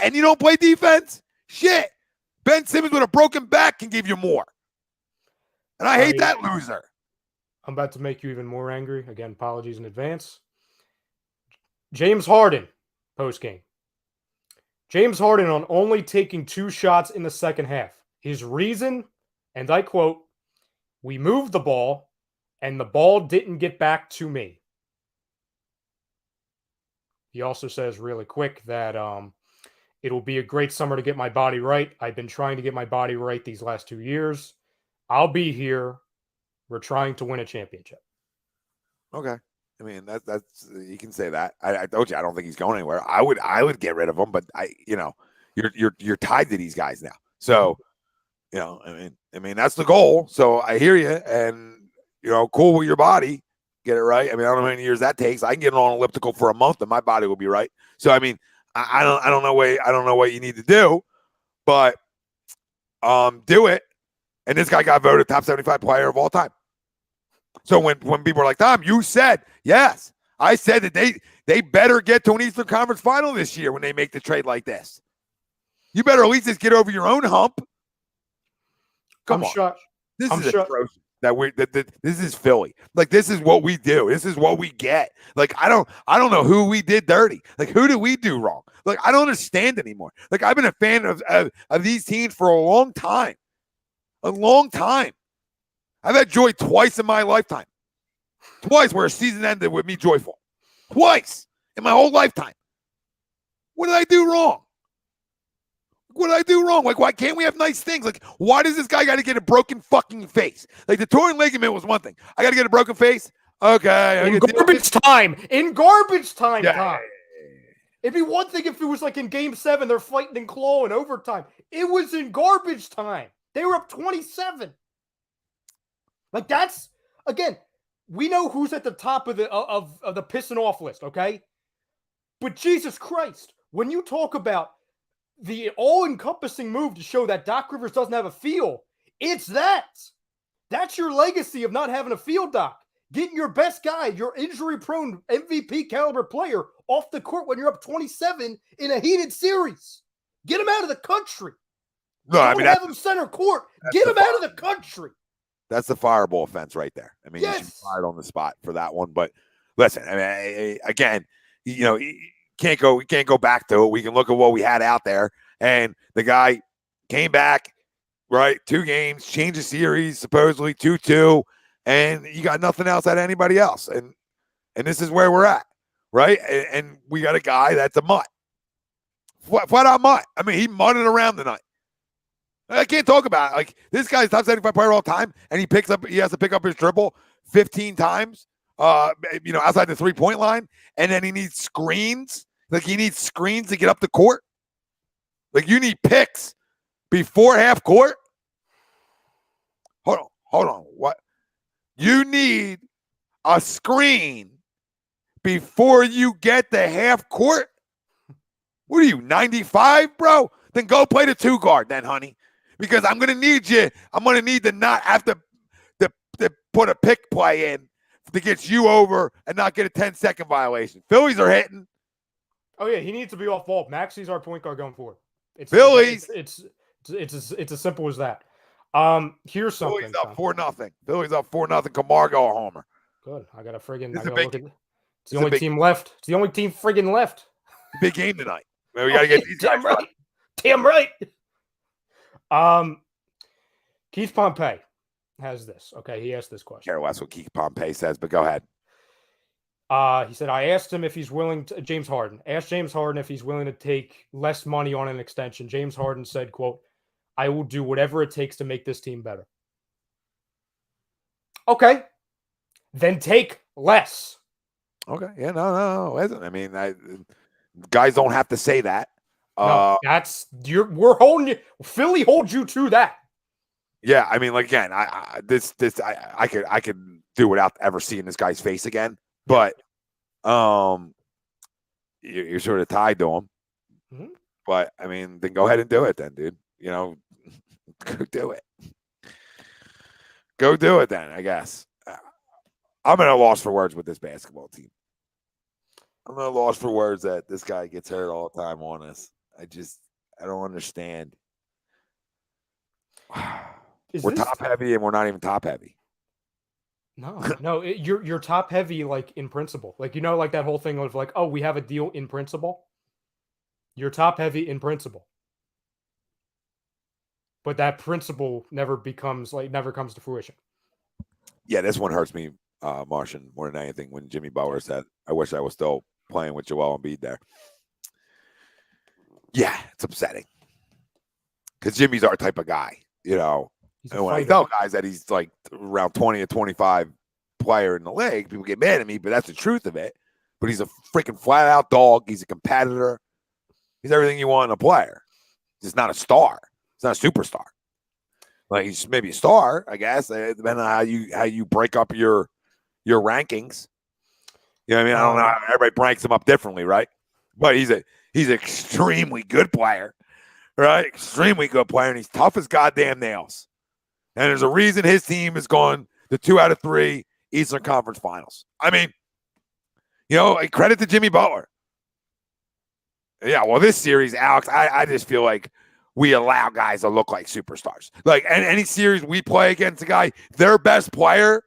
Speaker 1: and you don't play defense? Shit. Ben Simmons with a broken back can give you more. And I hate that loser.
Speaker 4: I'm about to make you even more angry. Again, apologies in advance. James Harden, postgame. James Harden on only taking 2 shots in the second half. His reason, and I quote, "We moved the ball, and the ball didn't get back to me." He also says really quick that it'll be a great summer to get my body right. I've been trying to get my body right these last 2 years. I'll be here. We're trying to win a championship.
Speaker 1: Okay. I mean, that's you can say that. I told you I don't think he's going anywhere. I would get rid of him, but you're tied to these guys now. So, I mean that's the goal. So I hear you, and cool with your body, get it right. I mean, I don't know how many years that takes. I can get on elliptical for a month, and my body will be right. So I mean, I don't know what you need to do, but do it. And this guy got voted top 75 player of all time. So when people are like, Tom, you said, yes, I said that they better get to an Eastern Conference final this year when they make the trade like this. You better at least just get over your own hump. Come on.
Speaker 4: Sure.
Speaker 1: This is atrocious. This is Philly. Like, this is what we do. This is what we get. Like, I don't know who we did dirty. Like, who did we do wrong? Like, I don't understand anymore. Like, I've been a fan of these teams for a long time. A long time. I've had joy twice in my lifetime. Twice where a season ended with me joyful. Twice in my whole lifetime. What did I do wrong? What did I do wrong? Like, why can't we have nice things? Like, why does this guy got to get a broken fucking face? Like, the torn ligament was one thing. I got to get a broken face? Okay.
Speaker 4: In garbage time. In garbage time,
Speaker 1: yeah.
Speaker 4: Tom. It'd be one thing if it was like in Game 7, they're fighting and clawing overtime. It was in garbage time. They were up 27. Like, that's, again, we know who's at the top of the pissing off list, okay? But Jesus Christ, when you talk about the all-encompassing move to show that Doc Rivers doesn't have a feel, it's that. That's your legacy of not having a feel, Doc. Getting your best guy, your injury-prone MVP caliber player off the court when you're up 27 in a heated series. Get him out of the country.
Speaker 1: No, I mean,
Speaker 4: have him center court. Get him out of the country.
Speaker 1: That's the fireball offense right there. I mean, you should be fired on the spot for that one. But listen, I mean, again, you can't go back to it. We can look at what we had out there, and the guy came back, right? 2 games, changed the series, supposedly 2-2, and you got nothing else out of anybody else. And this is where we're at, right? And we got a guy that's a mutt, flat out mutt. I mean, he mudded around tonight. I can't talk about it. Like, this guy's top 75 player all time, and he has to pick up his dribble 15 times, outside the 3-point line, and then he needs screens. Like, he needs screens to get up the court. Like, you need picks before half court. Hold on. What? You need a screen before you get the half court? What are you, 95, bro? Then go play the 2 guard then, honey. Because I'm going to need you. I'm going to need to not have to put a pick play in to get you over and not get a 10-second violation. Phillies are hitting.
Speaker 4: Oh, yeah, he needs to be off ball. Maxey's our point guard going forward.
Speaker 1: Phillies.
Speaker 4: It's as simple as that. Here's something.
Speaker 1: Phillies up 4-0. Phillies up 4-0. Camargo a homer.
Speaker 4: Good. I got to friggin'
Speaker 1: It's
Speaker 4: the only team left. It's the only team friggin' left.
Speaker 1: Big game tonight. Man, we got to get these guys
Speaker 4: right. Damn right. Keith Pompey has this. Okay, he asked this question.
Speaker 1: Care less what Keith Pompey says, but go ahead.
Speaker 4: He said, I asked him if he's willing to, James Harden, asked James Harden if he's willing to take less money on an extension. James Harden said, quote, I will do whatever it takes to make this team better. Okay. Then take less.
Speaker 1: Okay. Yeah, no. I mean, guys don't have to say that.
Speaker 4: No, we're holding you. Philly holds you to that.
Speaker 1: Yeah, I mean, like again, I could do without ever seeing this guy's face again. But you're sort of tied to him. Mm-hmm. But I mean, then go ahead and do it, then, dude. Go do it. Go do it, then. I guess I'm at a loss for words with this basketball team. I'm at a loss for words that this guy gets hurt all the time on us. I don't understand. We're top heavy and we're not even top heavy.
Speaker 4: No, you're top heavy, like in principle, like, like that whole thing of like, oh, we have a deal in principle. You're top heavy in principle, but that principle never comes to fruition. Yeah,
Speaker 1: this one hurts me, Martian, more than anything. When Jimmy Butler said, "I wish I was still playing with Joel Embiid there." Yeah, it's upsetting because Jimmy's our type of guy, And when I tell guys that he's like around 20 or 25 player in the league, people get mad at me, but that's the truth of it. But he's a freaking flat out dog. He's a competitor. He's everything you want in a player. He's not a star. He's not a superstar. Like, he's maybe a star, I guess, depending on how you break up your rankings. You know what I mean? I don't know. Everybody ranks him up differently, right? But he's an extremely good player. Right? Extremely good player, and he's tough as goddamn nails. And there's a reason his team has gone to 2 out of 3 Eastern Conference Finals. I mean, credit to Jimmy Butler. Yeah, well, this series, Alex, I just feel like we allow guys to look like superstars. Like, any series we play against a guy, their best player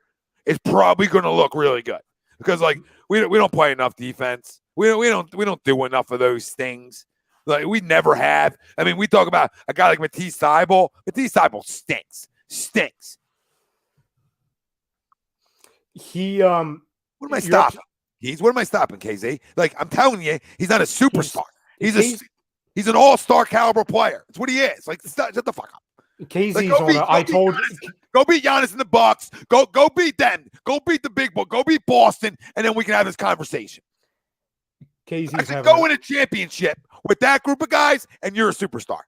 Speaker 1: is probably going to look really good because, like, we don't play enough defense. We don't do enough of those things. Like, we never have. I mean, we talk about a guy like Matisse Thybulle. Matisse Thybulle stinks. What am I stopping? What am I stopping, KZ? Like, I'm telling you, he's not a superstar. He's an all-star caliber player. That's what he is. Like, shut the fuck up.
Speaker 4: KZ's like,
Speaker 1: go beat Giannis in the Bucks. Go beat them. Go beat the big boy. Go beat Boston, and then we can have this conversation.
Speaker 4: KZ's
Speaker 1: go win a championship with that group of guys, and you're a superstar.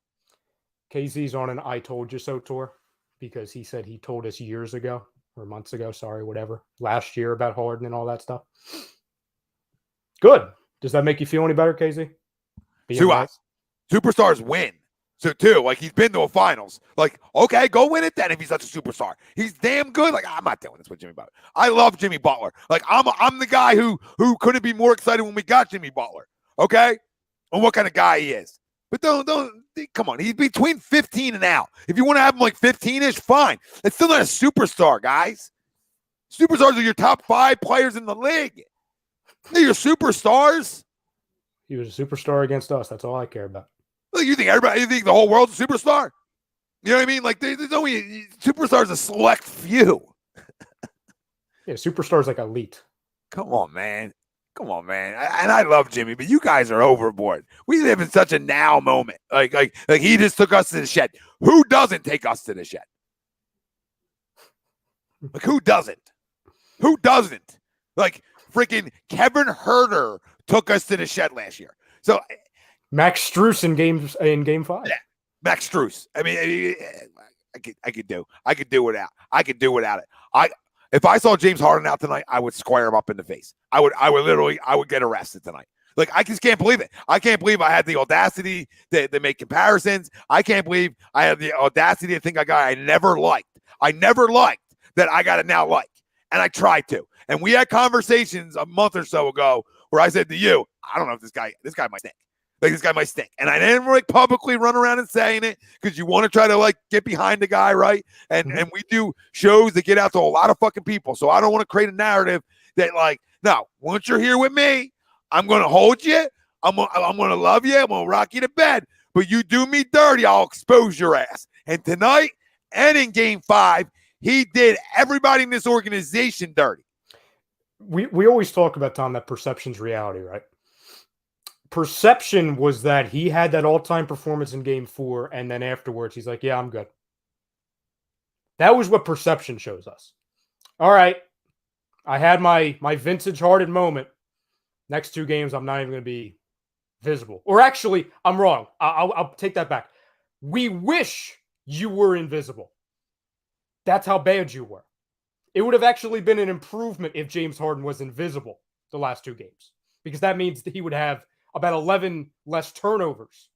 Speaker 4: KZ's on an I told you so tour because he said he told us years ago or months ago, last year about Harden and all that stuff. Good. Does that make you feel any better, KZ?
Speaker 1: Superstars win. So, too, like, he's been to a finals. Like, okay, go win it then if he's such a superstar. He's damn good. Like, I'm not doing this with Jimmy Butler. I love Jimmy Butler. Like, I'm the guy who couldn't be more excited when we got Jimmy Butler. Okay? And what kind of guy he is. But don't come on. He's between 15 and out. If you want to have him like 15-ish, fine. It's still not a superstar, guys. Superstars are your top 5 players in the league. They're your superstars.
Speaker 4: He was a superstar against us. That's all I care about.
Speaker 1: Like, you think the whole world's a superstar? You know what I mean? Like, there's only superstars, a select few.
Speaker 4: Yeah, superstars like elite.
Speaker 1: Come on, man. And I love Jimmy, but you guys are overboard. We live in such a now moment. Like he just took us to the shed. Who doesn't take us to the shed? Like, who doesn't? Like, freaking Kevin Herter took us to the shed last year. So
Speaker 4: Max Strus in game 5.
Speaker 1: Yeah, Max Strus. I mean, I could do without it. If I saw James Harden out tonight, I would square him up in the face. I would get arrested tonight. Like, I just can't believe it. I can't believe I had the audacity to make comparisons. I can't believe I had the audacity to think a guy I never liked that I got to now like. And I tried to. And we had conversations a month or so ago where I said to you, I don't know if this guy might stink. Like, this guy might stink. And I didn't like publicly run around and saying it because you want to try to like get behind the guy, right? And we do shows that get out to a lot of fucking people. So I don't want to create a narrative that, like, no, once you're here with me, I'm going to hold you. I'm going to love you. I'm going to rock you to bed. But you do me dirty, I'll expose your ass. And tonight and in game 5, he did everybody in this organization dirty.
Speaker 4: We always talk about, Tom, that perception's reality, right? perception was that he had that all-time performance in Game 4, and then afterwards he's like, yeah, I'm good. That was what perception shows us. All right, I had my vintage Harden moment. Next 2 games, I'm not even going to be visible. Or actually, I'm wrong. I'll take that back. We wish you were invisible. That's how bad you were. It would have actually been an improvement if James Harden was invisible the last 2 games, because that means that he would have about 11 less turnovers.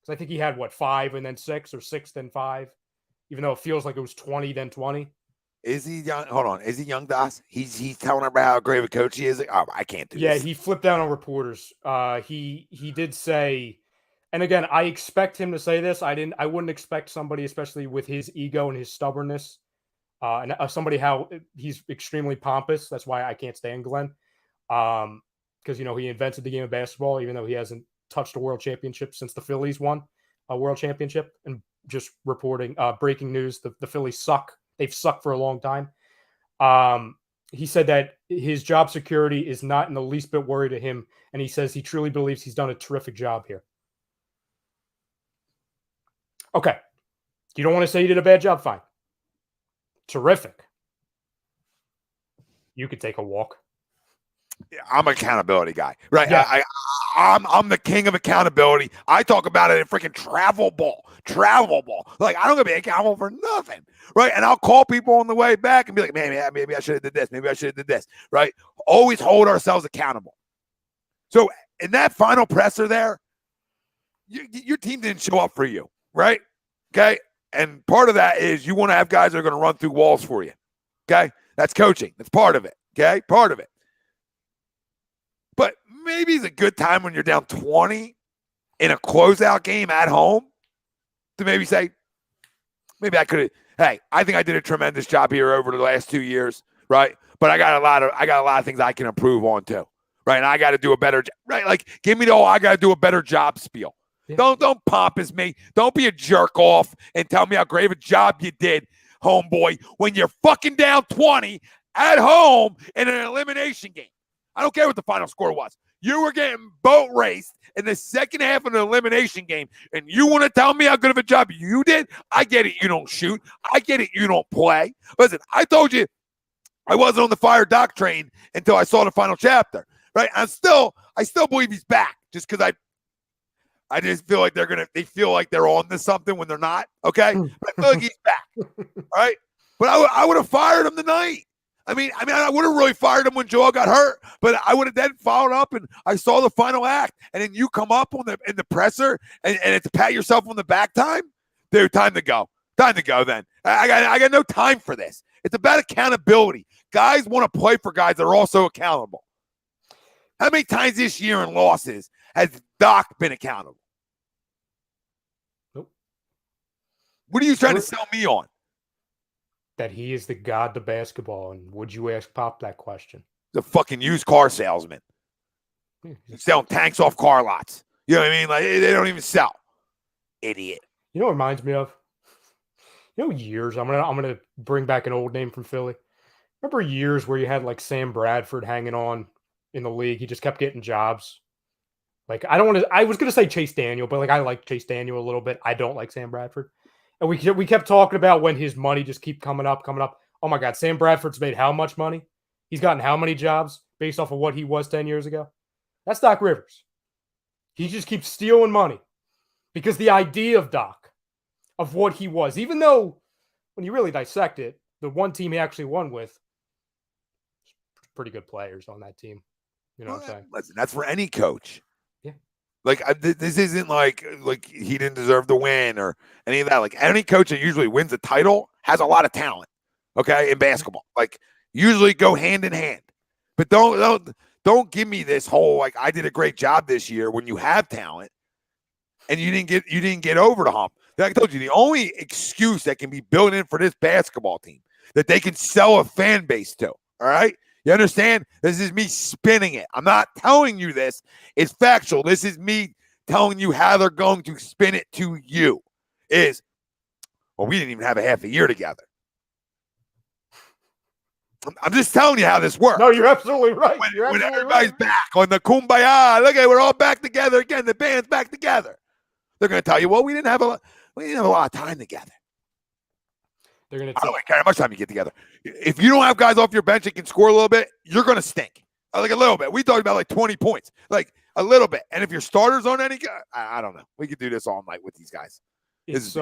Speaker 4: Because I think he had, 5 and then 6, or 6 then 5, even though it feels like it was 20 then 20.
Speaker 1: Is he young? Hold on. Is he young, Das? He's telling about how great of a coach he is. Like, oh, I can't do this.
Speaker 4: Yeah, he flipped down on reporters. He did say, and again, I expect him to say this. I wouldn't expect somebody, especially with his ego and his stubbornness, and somebody how he's extremely pompous. That's why I can't stand Glenn. Because he invented the game of basketball, even though he hasn't touched a world championship since the Phillies won a world championship. And just reporting, breaking news: the Phillies suck. They've sucked for a long time. He said that his job security is not in the least bit worried to him, and he says he truly believes he's done a terrific job here. Okay. You don't want to say you did a bad job? Fine. Terrific. You could take a walk.
Speaker 1: I'm an accountability guy, right?
Speaker 4: Yeah.
Speaker 1: I'm the king of accountability. I talk about it in freaking travel ball. Like, I don't gonna be accountable for nothing, right? And I'll call people on the way back and be like, man, maybe I should have did this. Maybe I should have did this, right? Always hold ourselves accountable. So in that final presser there, your team didn't show up for you, right? Okay. And part of that is you want to have guys that are going to run through walls for you. Okay. That's coaching. That's part of it. Okay. Part of it. But maybe it's a good time when you're down 20 in a closeout game at home to maybe say, maybe I could have, hey, I think I did a tremendous job here over the last 2 years, right? But I got a lot of things I can improve on too, right? And I got to do a better job, right? Like, give me the whole, I got to do a better job spiel. Yeah. Don't pompous me. Don't be a jerk off and tell me how great of a job you did, homeboy, when you're fucking down 20 at home in an elimination game. I don't care what the final score was. You were getting boat raced in the second half of an elimination game, and you want to tell me how good of a job you did? I get it. You don't shoot. I get it. You don't play. Listen, I told you I wasn't on the fire doc train until I saw the final chapter, right? I still believe he's back just because I just feel like they feel like they're on to something when they're not. Okay. But I feel like he's back. All right. But I would have fired him tonight. I mean, I would have really fired him when Joel got hurt, but I would have then followed up and I saw the final act. And then you come up in the presser and it's pat yourself on the back time. Dude, time to go. Time to go then. I got no time for this. It's about accountability. Guys want to play for guys that are also accountable. How many times this year in losses has Doc been accountable?
Speaker 4: Nope.
Speaker 1: What are you trying to sell me on?
Speaker 4: That he is the god to basketball. And would you ask Pop that question?
Speaker 1: The fucking used car salesman. He's selling tanks off car lots. You know what I mean? Like, they don't even sell. Idiot.
Speaker 4: You know what it reminds me of? Years. I'm gonna bring back an old name from Philly. Remember years where you had like Sam Bradford hanging on in the league? He just kept getting jobs. Like, I was gonna say Chase Daniel, but like I like Chase Daniel a little bit. I don't like Sam Bradford. And we kept talking about when his money just keep coming up. Oh my God, Sam Bradford's made how much money? He's gotten how many jobs based off of what he was 10 years ago? That's Doc Rivers. He just keeps stealing money because the idea of Doc, of what he was, even though when you really dissect it, the one team he actually won with, pretty good players on that team. You know what I'm saying?
Speaker 1: Listen, that's for any coach.
Speaker 4: Yeah.
Speaker 1: Like, this isn't like he didn't deserve the win or any of that. Like, any coach that usually wins a title has a lot of talent, okay, in basketball. Like, usually go hand in hand. But don't give me this whole, like, I did a great job this year when you have talent and you didn't get over the hump. Like I told you, the only excuse that can be built in for this basketball team that they can sell a fan base to, all right? You understand? This is me spinning it. I'm not telling you this. It's factual. This is me telling you how they're going to spin it to you. Well, we didn't even have a half a year together. I'm just telling you how this works.
Speaker 4: No, you're absolutely right.
Speaker 1: When everybody's back on the kumbaya, look at we're all back together again. The band's back together. They're going to tell you, well, we didn't have a lot of time together.
Speaker 4: They're going
Speaker 1: I don't care how much time you get together. If you don't have guys off your bench that can score a little bit, you're going to stink. Like a little bit. We talked about like 20 points, like a little bit. And if your starters on any guy, I don't know. We could do this all night with these guys.
Speaker 4: It's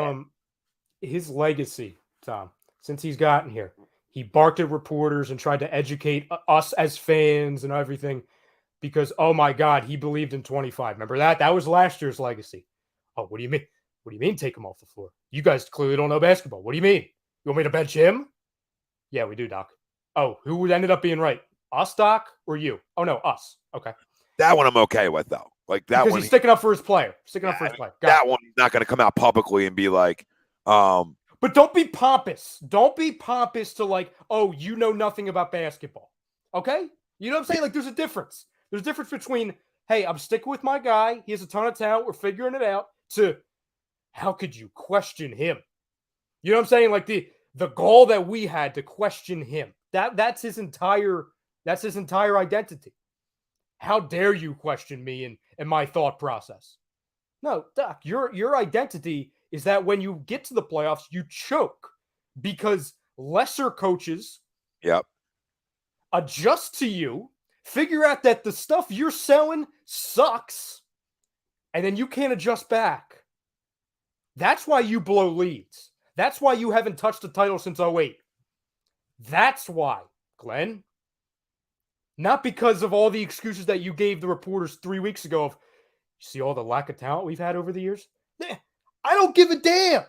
Speaker 4: his legacy, Tom, since he's gotten here. He barked at reporters and tried to educate us as fans and everything because, oh my God, he believed in 25. Remember that? That was last year's legacy. Oh, what do you mean? What do you mean take him off the floor? You guys clearly don't know basketball. What do you mean? You want me to bench him? Yeah, we do, Doc. Oh, who ended up being right? Us, Doc, or you? Oh, no, us. Okay.
Speaker 1: That one I'm okay with, though. Like that
Speaker 4: because
Speaker 1: one.
Speaker 4: He's sticking up for his player.
Speaker 1: That one, he's not going to come out publicly and be like,
Speaker 4: But don't be pompous. Don't be pompous to like, oh, you know nothing about basketball. Okay? You know what I'm saying? Like, there's a difference. There's a difference between, hey, I'm sticking with my guy. He has a ton of talent. We're figuring it out. To, how could you question him? You know what I'm saying? Like the goal that we had to question him. That's his entire identity. How dare you question me and my thought process? No, Doc, your identity is that when you get to the playoffs, you choke because lesser coaches adjust to you, figure out that the stuff you're selling sucks, and then you can't adjust back. That's why you blow leads. That's why you haven't touched a title since 2008. That's why, Glenn. Not because of all the excuses that you gave the reporters 3 weeks ago of, you see all the lack of talent we've had over the years? I don't give a damn.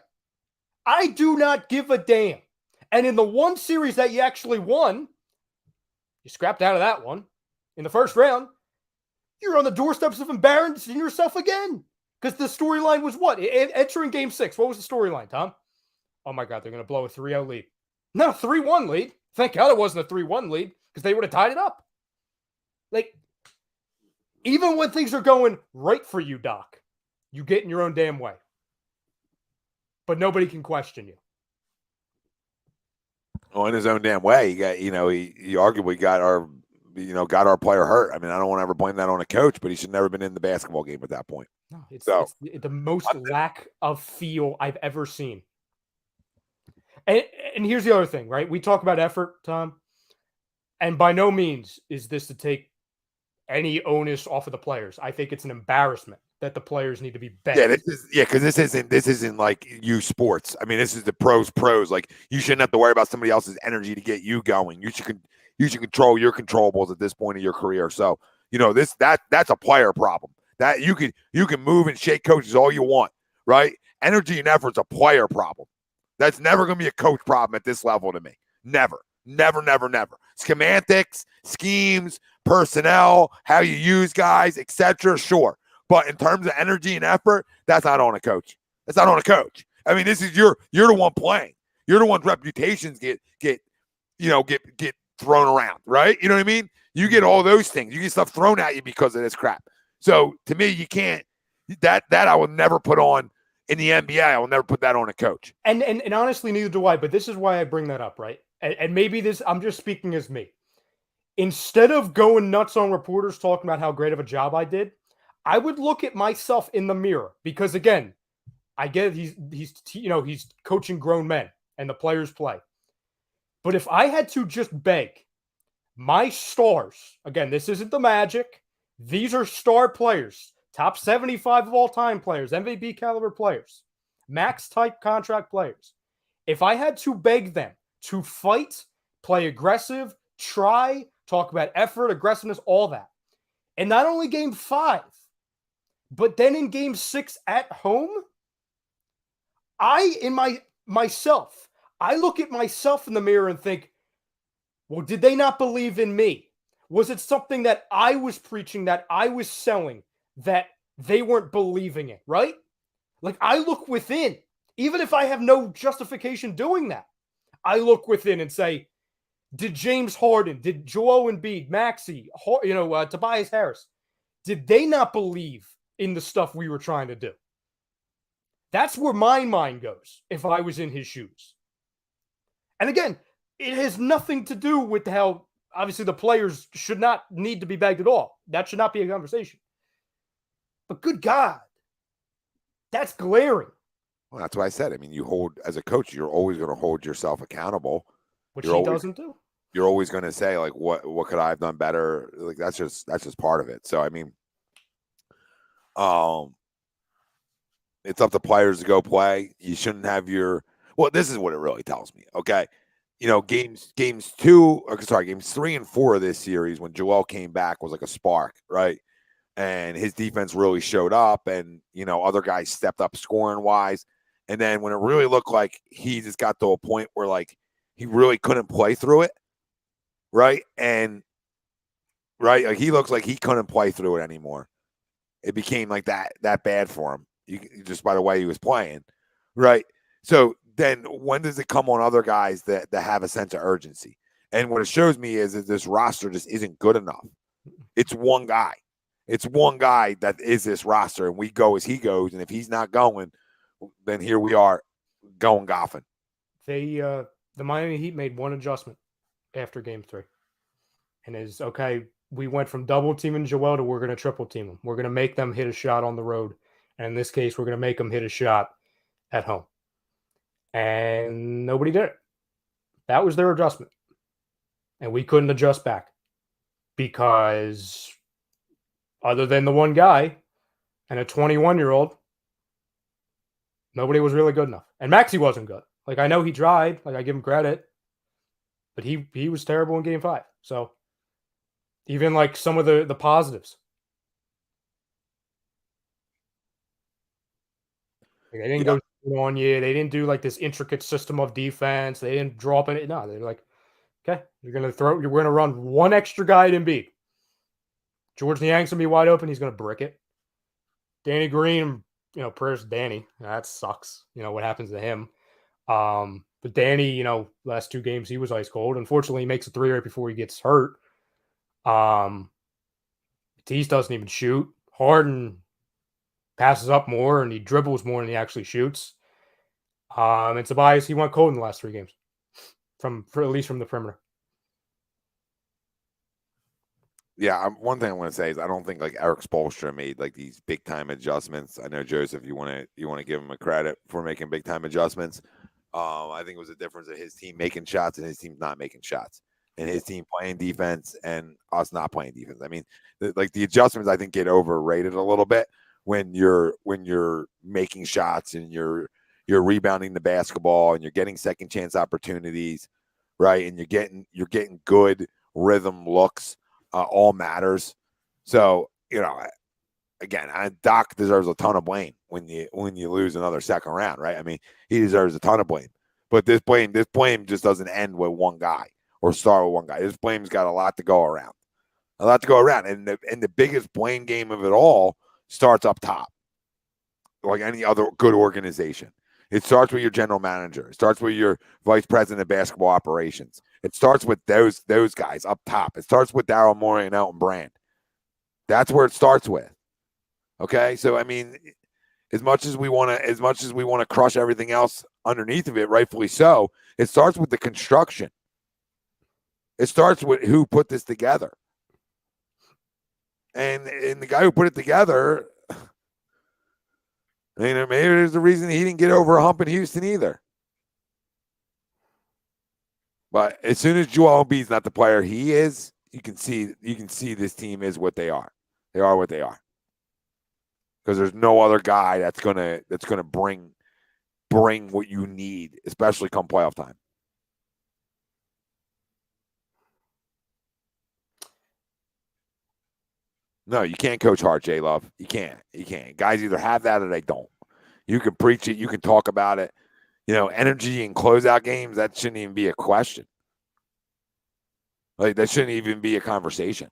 Speaker 4: I do not give a damn. And in the one series that you actually won, you scrapped out of that one in the first round. You're on the doorsteps of embarrassing yourself again. Because the storyline was what? Entering game 6. What was the storyline, Tom? Oh my God, they're going to blow a 3-0 lead. No, 3-1 lead. Thank God it wasn't a 3-1 lead because they would have tied it up. Like, even when things are going right for you, Doc, you get in your own damn way. But nobody can question you.
Speaker 1: Well, in his own damn way, he arguably got our player hurt. I mean, I don't want to ever blame that on a coach, but he should never been in the basketball game at that point.
Speaker 4: No, it's the most lack of feel I've ever seen. And here's the other thing, right? We talk about effort, Tom, and by no means is this to take any onus off of the players. I think it's an embarrassment that the players need to be benched.
Speaker 1: Because this isn't like you sports. I mean, this is the pros. Like, you shouldn't have to worry about somebody else's energy to get you going. You should control your controllables at this point of your career. So, that's a player problem. That you can move and shake coaches all you want, right? Energy and effort's a player problem. That's never going to be a coach problem at this level to me. Never. Schematics, schemes, personnel, how you use guys, etc. Sure. But in terms of energy and effort, that's not on a coach. That's not on a coach. I mean, this is you're the one playing. You're the one's reputations get thrown around, right? You know what I mean? You get all those things. You get stuff thrown at you because of this crap. So to me, you can't that I will never put on in the NBA. I will never put that on a coach.
Speaker 4: And honestly, neither do I. But this is why I bring that up, right? And maybe this, I'm just speaking as me. Instead of going nuts on reporters talking about how great of a job I did, I would look at myself in the mirror because, again, I get he's coaching grown men and the players play. But if I had to just beg my stars, again, this isn't the Magic. These are star players, top 75 of all time players, MVP caliber players, max type contract players. If I had to beg them to fight, play aggressive, try, talk about effort, aggressiveness, all that. And not only game 5, but then in game 6 at home, I look at myself in the mirror and think, well, did they not believe in me? Was it something that I was preaching, that I was selling, that they weren't believing in, right? Like, I look within, even if I have no justification doing that. I look within and say, did James Harden, did Joel Embiid, Maxey, Tobias Harris, did they not believe in the stuff we were trying to do? That's where my mind goes if I was in his shoes. And again, It has nothing to do with how, obviously, the players should not need to be begged at all. That should not be a conversation. But good God, that's glaring.
Speaker 1: Well, that's what I said. I mean, as a coach, you're always going to hold yourself accountable.
Speaker 4: Which he doesn't do.
Speaker 1: You're always going to say, like, what could I have done better? Like, that's just part of it. So, I mean, it's up to players to go play. You shouldn't have this is what it really tells me. Okay. Games 3 and 4 of this series, when Joel came back, was like a spark, right? And his defense really showed up, and, other guys stepped up scoring wise. And then when it really looked like he just got to a point where, like, he really couldn't play through it, right? And, right, like, he looks like he couldn't play through it anymore. It became like that bad for him, just by the way he was playing, right? So then when does it come on other guys that have a sense of urgency? And what it shows me is that this roster just isn't good enough. It's one guy. It's one guy that is this roster, and we go as he goes. And if he's not going, then here we are going golfing.
Speaker 4: The Miami Heat made one adjustment after Game 3. And we went from double teaming Joel to we're going to triple team him. We're going to make them hit a shot on the road. And in this case, we're going to make them hit a shot at home. And nobody did it. That was their adjustment. And we couldn't adjust back because other than the one guy and a 21-year-old, nobody was really good enough. And Maxey wasn't good. Like, I know he tried. Like, I give him credit. But he was terrible in Game 5. So even like some of the positives. Like, they didn't go on you. They didn't do like this intricate system of defense. They didn't drop it. No, they're like, okay, we're going to run one extra guy at Embiid. George Niang's going to be wide open. He's going to brick it. Danny Green, prayers to Danny. That sucks. What happens to him. But Danny, last 2 games, he was ice cold. Unfortunately, he makes a 3 right before he gets hurt. Tyrese doesn't even shoot. Harden passes up more and he dribbles more than he actually shoots. And Tobias, he went cold in the last 3 games, at least from the perimeter.
Speaker 1: Yeah, one thing I want to say is I don't think like Eric Spoelstra made like these big time adjustments. I know, Joseph, you want to give him a credit for making big time adjustments. I think it was a difference of his team making shots and his team not making shots, and his team playing defense and us not playing defense. I mean, the adjustments I think get overrated a little bit when you're making shots and you're rebounding the basketball and you're getting second chance opportunities, right? And you're getting good rhythm looks. All matters. So, again, Doc deserves a ton of blame when you lose another second round, right? I mean, he deserves a ton of blame. But this blame just doesn't end with one guy or start with one guy. This blame's got a lot to go around. And the biggest blame game of it all starts up top, like any other good organization. It starts with your general manager. It starts with your vice president of basketball operations. It starts with those guys up top. It starts with Daryl Morey and Elton Brand. That's where it starts with. Okay, so I mean, as much as we want to crush everything else underneath of it, rightfully so, it starts with the construction. It starts with who put this together, and the guy who put it together. I mean, maybe there's a reason he didn't get over a hump in Houston either. But as soon as Joel Embiid's not the player he is, you can see this team is what they are. They are what they are. Because there's no other guy that's gonna bring what you need, especially come playoff time. No, you can't coach hard, J-Love. You can't. Guys either have that or they don't. You can preach it. You can talk about it. Energy in closeout games, that shouldn't even be a question. Like, that shouldn't even be a conversation.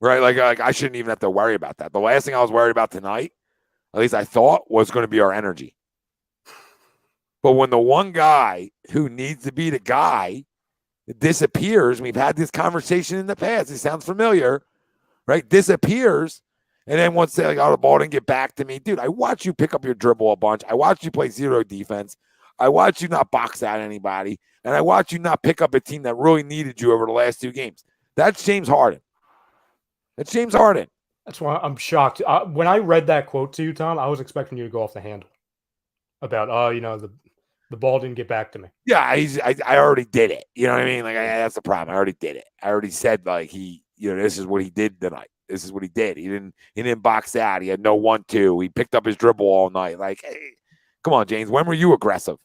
Speaker 1: Right? Like I shouldn't even have to worry about that. The last thing I was worried about tonight, at least I thought, was going to be our energy. But when the one guy who needs to be the guy disappears, we've had this conversation in the past. It sounds familiar. Right? Disappears. And then once they the ball didn't get back to me. Dude, I watched you pick up your dribble a bunch. I watched you play zero defense. I watched you not box out anybody, and I watched you not pick up a team that really needed you over the last 2 games. That's James Harden. That's James Harden.
Speaker 4: That's why I'm shocked. When I read that quote to you, Tom, I was expecting you to go off the handle about, the ball didn't get back to me.
Speaker 1: Yeah, I already did it. You know what I mean? Like, that's the problem. I already did it. I already said, like, this is what he did tonight. This is what he did. He didn't box out. He had no 1-2. He picked up his dribble all night. Like, hey, come on, James. When were you aggressive?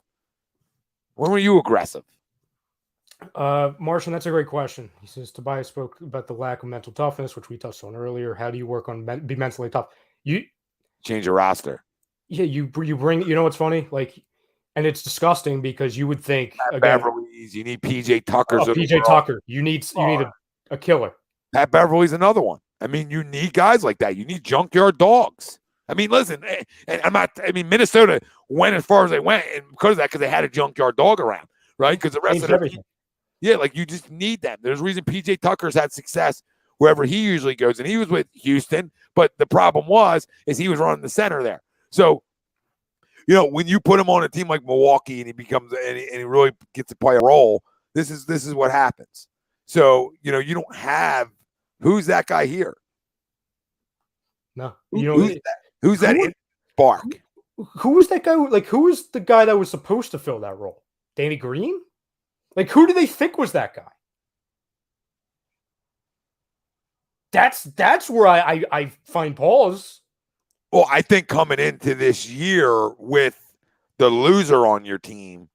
Speaker 4: Martian, that's a great question. He says Tobias spoke about the lack of mental toughness, which we touched on earlier. How do you work on be mentally tough? You
Speaker 1: change your roster.
Speaker 4: Yeah, you bring. You know what's funny? Like, and it's disgusting because you would think
Speaker 1: Pat Beverly's. You need PJ Tucker's.
Speaker 4: PJ Tucker. You need a killer.
Speaker 1: Pat Beverly's another one. I mean, you need guys like that. You need junkyard dogs. I mean, listen, and Minnesota went as far as they went, and because of that, because they had a junkyard dog around, right? Because the rest of everything. Yeah, like you just need them. There's a reason PJ Tucker's had success wherever he usually goes, and he was with Houston, but the problem is he was running the center there. So, when you put him on a team like Milwaukee and he really gets to play a role, this is what happens. So, you don't have who's that guy here?
Speaker 4: No,
Speaker 1: who's that spark?
Speaker 4: Who was that guy? Like, who was the guy that was supposed to fill that role? Danny Green? Like, who do they think was that guy? That's where I find pause.
Speaker 1: Well, I think coming into this year with the loser on your team,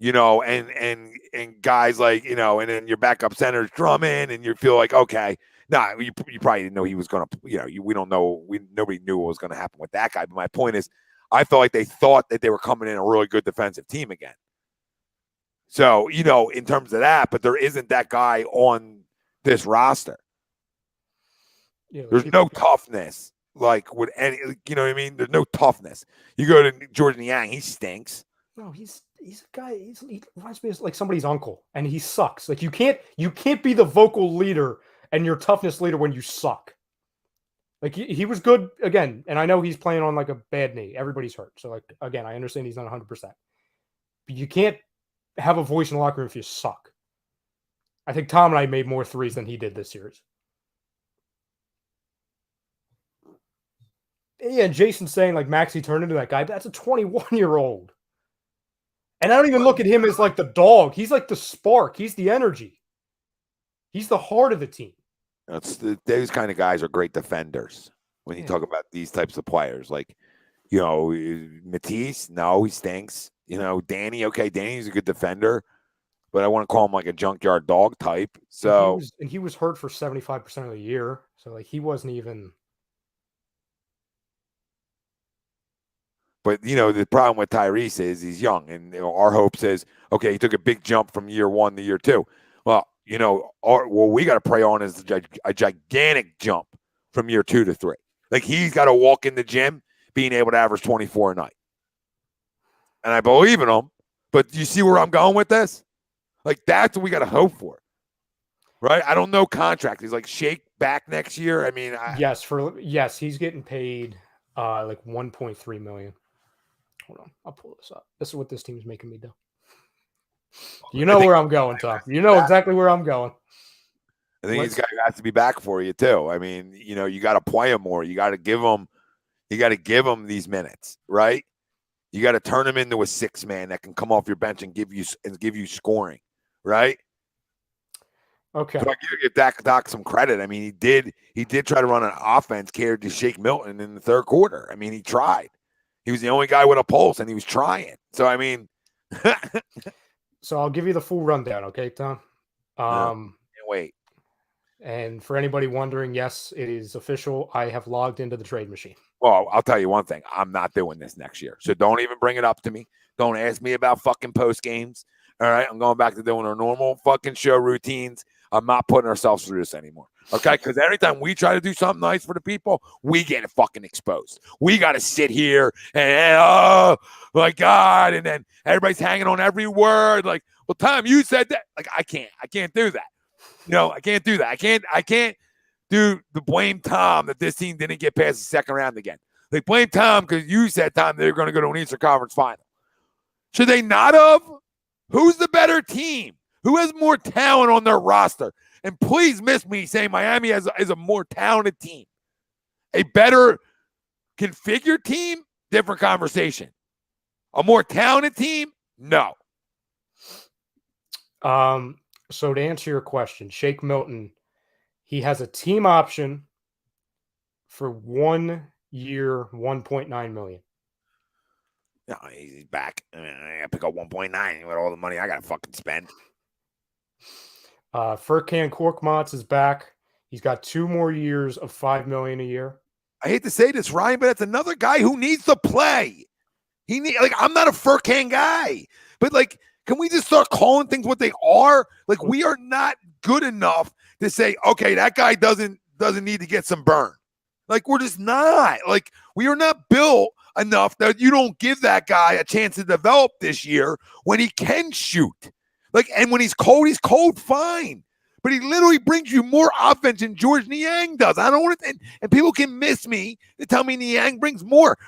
Speaker 1: and guys like, and then your backup center's Drummond, and you feel like, okay, you probably didn't know he was going to, we don't know. Nobody knew what was going to happen with that guy. But my point is, I felt like they thought that they were coming in a really good defensive team again. So, in terms of that, but there isn't that guy on this roster. Yeah, there's no toughness. Like with any, you know what I mean? There's no toughness. You go to Jordan Yang, he stinks.
Speaker 4: No, he's a guy. He reminds me of like somebody's uncle, and he sucks. Like you can't be the vocal leader and your toughness leader when you suck. Like he was good again, and I know he's playing on like a bad knee. Everybody's hurt, so like again, I understand he's not 100%. But you can't have a voice in the locker room if you suck. I think Tom and I made more threes than he did this series. Yeah, and Jason's saying like Maxey turned into that guy, but that's a 21-year-old. And I don't even look at him as like the dog. He's like the spark. He's the energy. He's the heart of the team.
Speaker 1: Those kind of guys are great defenders when you talk about these types of players. Like, Matisse, no, he stinks. Danny, okay, Danny's a good defender, but I want to call him like a junkyard dog type. So
Speaker 4: he was hurt for 75% of the year. So like he wasn't even.
Speaker 1: But, the problem with Tyrese is he's young, and our hopes is, okay, he took a big jump from year 1 to year 2. Well, what we got to pray on is a gigantic jump from year 2 to 3. Like, he's got to walk in the gym being able to average 24 a night. And I believe in him, but you see where I'm going with this? Like, that's what we got to hope for, right? I don't know contract. He's like Shake back next year. I mean,
Speaker 4: yes, he's getting paid like $1.3 million. Hold on, I'll pull this up. This is what this team's making me do. You know where I'm going, Tom. You know exactly where I'm going.
Speaker 1: I think he's got to be back for you too. I mean, you got to play him more. You got to give him these minutes, right? You got to turn him into a 6-man that can come off your bench and give you scoring, right?
Speaker 4: Okay.
Speaker 1: So I give Doc some credit. I mean, he did try to run an offense catered to Shake Milton in the third quarter. I mean, he tried. He was the only guy with a pulse, and he was trying. So, I mean.
Speaker 4: So, I'll give you the full rundown, okay, Tom?
Speaker 1: Can't wait.
Speaker 4: And for anybody wondering, yes, it is official. I have logged into the trade machine.
Speaker 1: Well, I'll tell you one thing. I'm not doing this next year. So, don't even bring it up to me. Don't ask me about fucking post games. All right? I'm going back to doing our normal fucking show routines. I'm not putting ourselves through this anymore. Okay? Because anytime we try to do something nice for the people, we get fucking exposed. We got to sit here and, oh, my God. And then everybody's hanging on every word. Like, well, Tom, you said that. Like, I can't do that. I can't do that. I can't do the blame Tom that this team didn't get past the second round again. Like, blame Tom because you said, Tom, they're going to go to an Eastern Conference final. Should they not have? Who's the better team? Who has more talent on their roster? And please miss me saying Miami is a more talented team. A better configured team, different conversation. A more talented team, no.
Speaker 4: So to answer your question, Shake Milton, he has a team option for 1 year, $1.9 million.
Speaker 1: No, he's back. I gotta pick up 1.9 with all the money I gotta fucking spend.
Speaker 4: Furkan Korkmaz is back. He's got 2 more years of $5 million a year.
Speaker 1: I hate to say this, Ryan, but it's another guy who needs to play. I'm not a Furkan guy, but can we just start calling things what they are? We are not good enough to say, okay, that guy doesn't need to get some burn. We're just not. We are not built enough that you don't give that guy a chance to develop this year when he can shoot. And when he's cold, fine. But he literally brings you more offense than George Niang does. I don't want to, and people can miss me to tell me Niang brings more.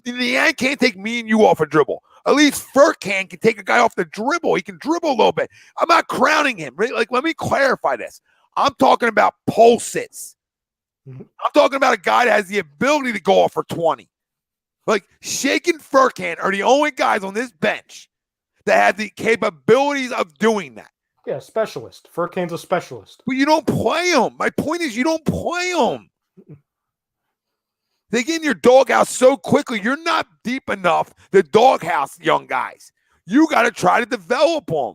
Speaker 1: Niang can't take me and you off a dribble. At least Furkan can take a guy off the dribble. He can dribble a little bit. I'm not crowning him. Right? Let me clarify this. I'm talking about pulses. I'm talking about a guy that has the ability to go off for 20. Shake and Furkan are the only guys on this bench that have the capabilities of doing that.
Speaker 4: Yeah, specialist. Furkan's a specialist.
Speaker 1: But you don't play them. My point is you don't play them. They get in your doghouse so quickly. You're not deep enough to doghouse young guys. You got to try to develop them.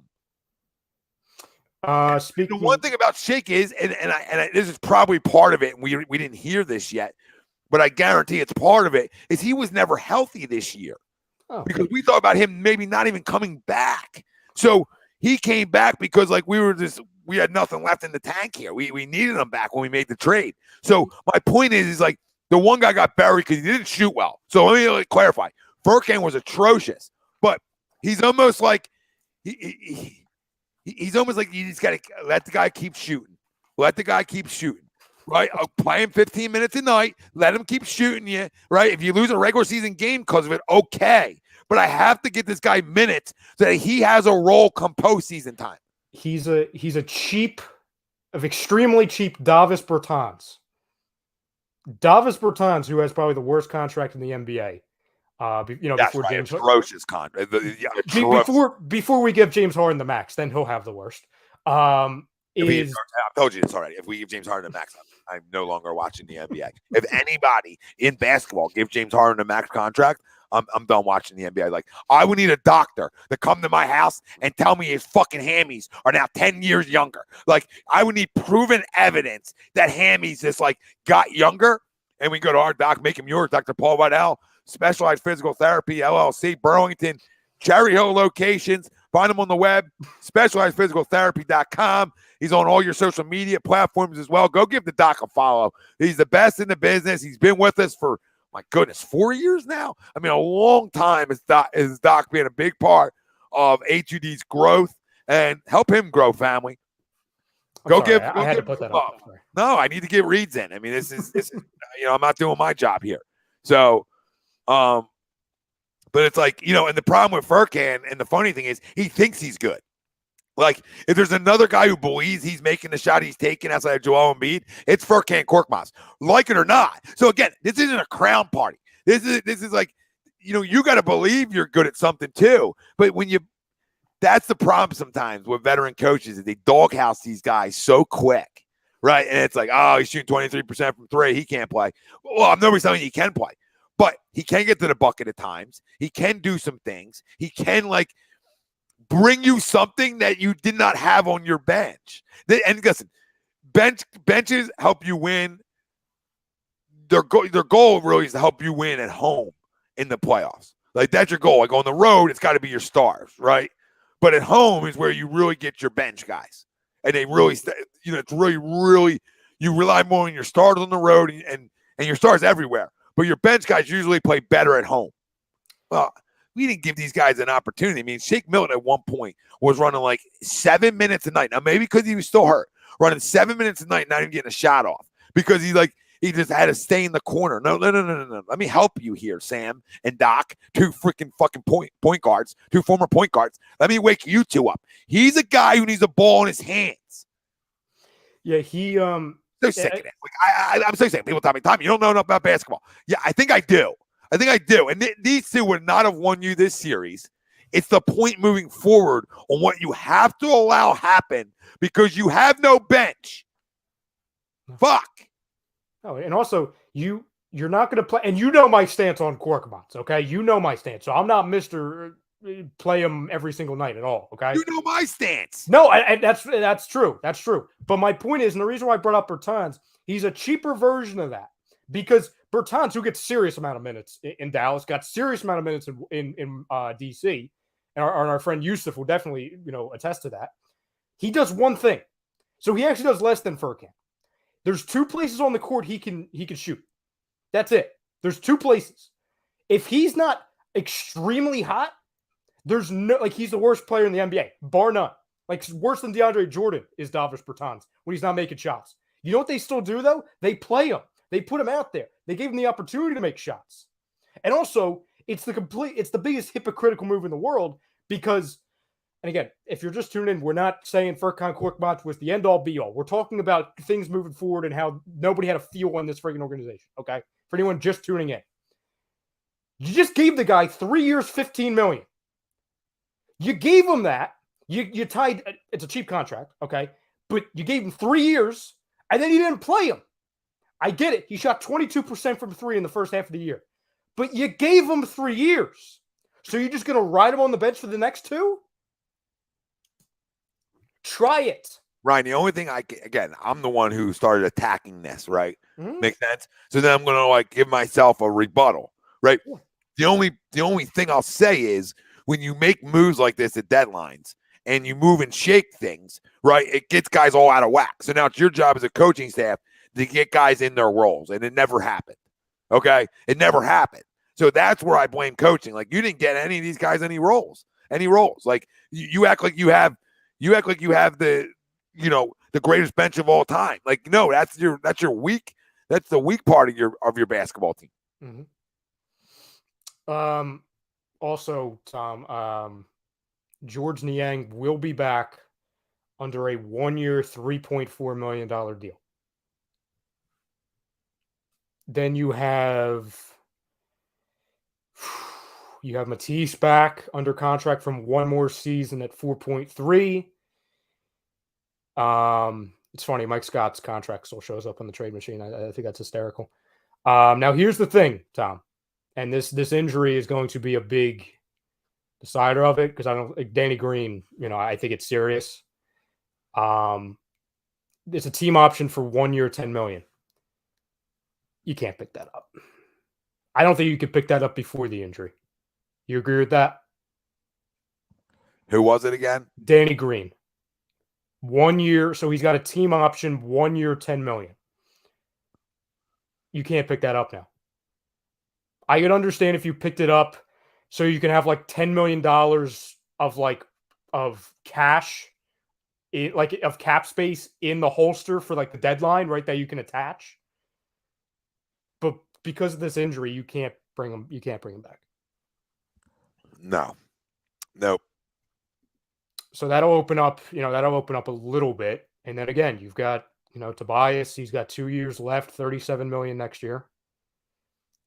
Speaker 1: The one thing about Shake is, and this is probably part of it, and we didn't hear this yet, but I guarantee it's part of it, is he was never healthy this year. Oh. Because we thought about him maybe not even coming back. So he came back because we had nothing left in the tank here. We needed him back when we made the trade. So my point is the one guy got buried because he didn't shoot well. So let me clarify. Furkan was atrocious, but he's almost he's almost like you just got to let the guy keep shooting. Let the guy keep shooting, right? I'll play him 15 minutes a night. Let him keep shooting you, right? If you lose a regular season game because of it, okay. But I have to get this guy minutes so that he has a role come postseason time.
Speaker 4: He's a extremely cheap Davis Bertans. Davis Bertans, who has probably the worst contract in the NBA. Before
Speaker 1: right.
Speaker 4: James
Speaker 1: atrocious contract.
Speaker 4: Before we give James Harden the max, then he'll have the worst. I
Speaker 1: told you this already. If we give James Harden a max, I'm no longer watching the NBA. If anybody in basketball gives James Harden a max contract, I'm done watching the NBA. I would need a doctor to come to my house and tell me his fucking hammies are now 10 years younger. I would need proven evidence that hammies just got younger. And we go to our doc, make him yours, Dr. Paul Waddell, Specialized Physical Therapy, LLC, Burlington, Cherry Hill locations. Find him on the web, specializedphysicaltherapy.com. He's on all your social media platforms as well. Go give the doc a follow. He's the best in the business. He's been with us for, my goodness, 4 years now? I mean, a long time is Doc being a big part of HUD's growth, and help him grow, family.
Speaker 4: I had to put that up.
Speaker 1: No, I need to get reads in. I mean, this is I'm not doing my job here. So, but it's and the problem with Furkan, and the funny thing is he thinks he's good. If there's another guy who believes he's making the shot he's taking outside of Joel Embiid, it's Furkan Korkmaz, like it or not. So again, this isn't a crown party. This is you got to believe you're good at something too. But that's the problem sometimes with veteran coaches is they doghouse these guys so quick, right? And it's he's shooting 23% from three. He can't play. Well, I'm never telling you he can play, but he can get to the bucket at times. He can do some things. He can bring you something that you did not have on your bench. And listen, benches help you win. Their goal really is to help you win at home in the playoffs. That's your goal. On the road, it's got to be your stars, right? But at home is where you really get your bench guys. And they really, it's really, you rely more on your stars on the road and your stars everywhere. But your bench guys usually play better at home. Well, we didn't give these guys an opportunity. I mean, Shake Milton at one point was running 7 minutes a night. Now, maybe because he was still hurt, running 7 minutes a night, not even getting a shot off. Because He just had to stay in the corner. No. Let me help you here, Sam and Doc, two freaking fucking point guards, two former point guards. Let me wake you two up. He's a guy who needs a ball in his hands.
Speaker 4: Yeah, he
Speaker 1: So sick of it. Like, I'm so sick. People tell me, Tom, you don't know enough about basketball. Yeah, I think I do. And these two would not have won you this series. It's the point moving forward on what you have to allow happen because you have no bench. Fuck.
Speaker 4: Oh, and also you're not going to play, and you know my stance on Korkmaz, okay? You know my stance, so I'm not Mr. Play him every single night at all, okay?
Speaker 1: You know my stance.
Speaker 4: No, that's true. That's true. But my point is, and the reason why I brought up Bertans, he's a cheaper version of that because Bertans, who gets serious amount of minutes in Dallas, got serious amount of minutes in DC, and our friend Yusuf will definitely attest to that. He does one thing, so he actually does less than Furkan. There's two places on the court he can shoot. That's it. There's two places. If he's not extremely hot, there's no, he's the worst player in the NBA, bar none. Worse than DeAndre Jordan is Davis Bertans when he's not making shots. You know what they still do, though? They play him. They put him out there. They gave him the opportunity to make shots. And also, it's the biggest hypocritical move in the world because, and again, if you're just tuning in, we're not saying Furkan Korkmaz was the end-all, be-all. We're talking about things moving forward and how nobody had a feel on this friggin' organization, okay? For anyone just tuning in. You just gave the guy 3 years, $15 million. You gave him that. You tied, it's a cheap contract, okay? But you gave him 3 years, and then you didn't play him. I get it. He shot 22% from three in the first half of the year. But you gave him 3 years. So you're just going to ride him on the bench for the next two? Try it.
Speaker 1: Ryan, the only thing I'm the one who started attacking this, right?
Speaker 4: Mm-hmm.
Speaker 1: Makes sense? So then I'm going to give myself a rebuttal, right?
Speaker 4: Yeah.
Speaker 1: The only thing I'll say is when you make moves like this at deadlines and you move and shake things, right, it gets guys all out of whack. So now it's your job as a coaching staff to get guys in their roles, and it never happened, okay? It never happened. So that's where I blame coaching. You didn't get any of these guys any roles. Like you act like you have the the greatest bench of all time. No, that's the weak part of your basketball team.
Speaker 4: Mm-hmm. Also, Tom, George Niang will be back under a 1-year, $3.4 million deal. Then you have Matisse back under contract from one more season at 4.3. It's funny, Mike Scott's contract still shows up on the trade machine. I think that's hysterical. Now here's the thing, Tom, and this injury is going to be a big decider of it because I don't Danny Green. I think it's serious. It's a team option for 1 year, $10 million. You can't pick that up. I don't think you could pick that up before the injury. You agree with that?
Speaker 1: Who was it again?
Speaker 4: Danny Green. 1 year. So he's got a team option, 1 year, $10 million. You can't pick that up now. I could understand if you picked it up so you can have $10 million of cash, of cap space in the holster for the deadline, right? That you can attach. But because of this injury, you can't bring him back.
Speaker 1: No. Nope.
Speaker 4: So that'll open up a little bit. And then again, you've got, Tobias, he's got 2 years left, $37 million next year.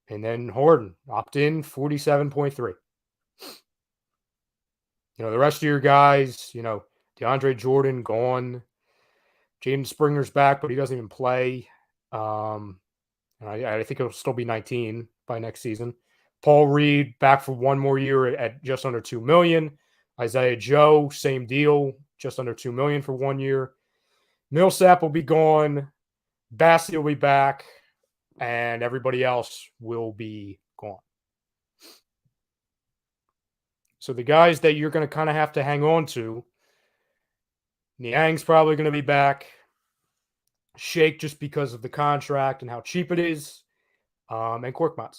Speaker 4: And then Harden, opt in, 47.3. The rest of your guys, DeAndre Jordan gone. Jaden Springer's back, but he doesn't even play. I think it'll still be 19 by next season. Paul Reed back for 1 more year at just under $2 million. Isaiah Joe, same deal, just under $2 million for 1 year. Millsap will be gone. Bassey will be back, and everybody else will be gone. So the guys that you're going to kind of have to hang on to, Niang's probably going to be back. Shake just because of the contract and how cheap it is, and Korkmaz.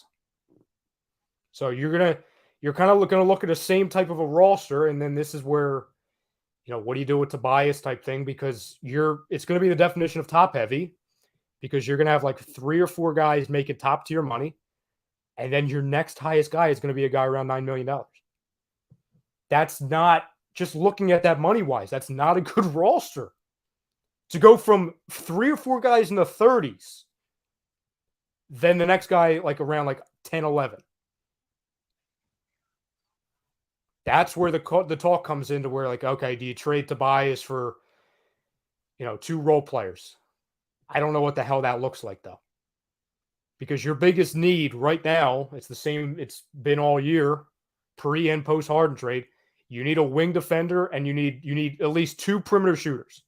Speaker 4: So you're kind of going to look at the same type of a roster, and then this is where, what do you do with Tobias type thing? Because it's going to be the definition of top heavy, because you're going to have like 3 or 4 guys making top tier money. And then your next highest guy is going to be a guy around $9 million. That's not, just looking at that money wise, that's not a good roster. To go from 3 or 4 guys in the 30s, then the next guy like around like 10, 11. That's where the talk comes into where like, okay, do you trade Tobias for, 2 role players? I don't know what the hell that looks like though. Because your biggest need right now, it's the same it's been all year, pre and post Harden trade. You need a wing defender and you need at least 2 perimeter shooters.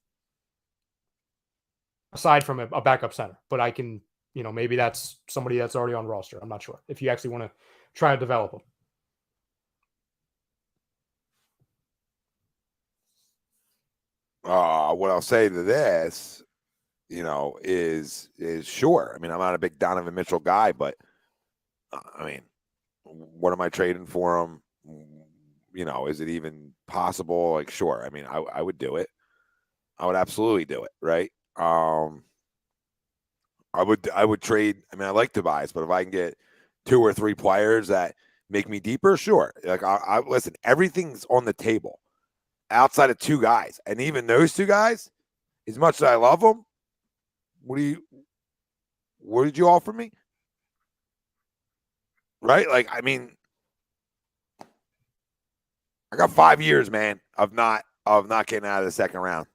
Speaker 4: Aside from a backup center. But I can, maybe that's somebody that's already on roster. I'm not sure if you actually want to try to develop them.
Speaker 1: What I'll say to this, is sure. I mean, I'm not a big Donovan Mitchell guy, but I mean, what am I trading for him? Is it even possible? Like, sure. I mean, I would do it. I would absolutely do it. Right. I would trade. I mean, I like Tobias, but if I can get 2 or 3 players that make me deeper, sure. Like, I listen, everything's on the table outside of 2 guys. And even those 2 guys, as much as I love them, what did you offer me? Right? Like, I mean, I got 5 years, man, of not getting out of the second round.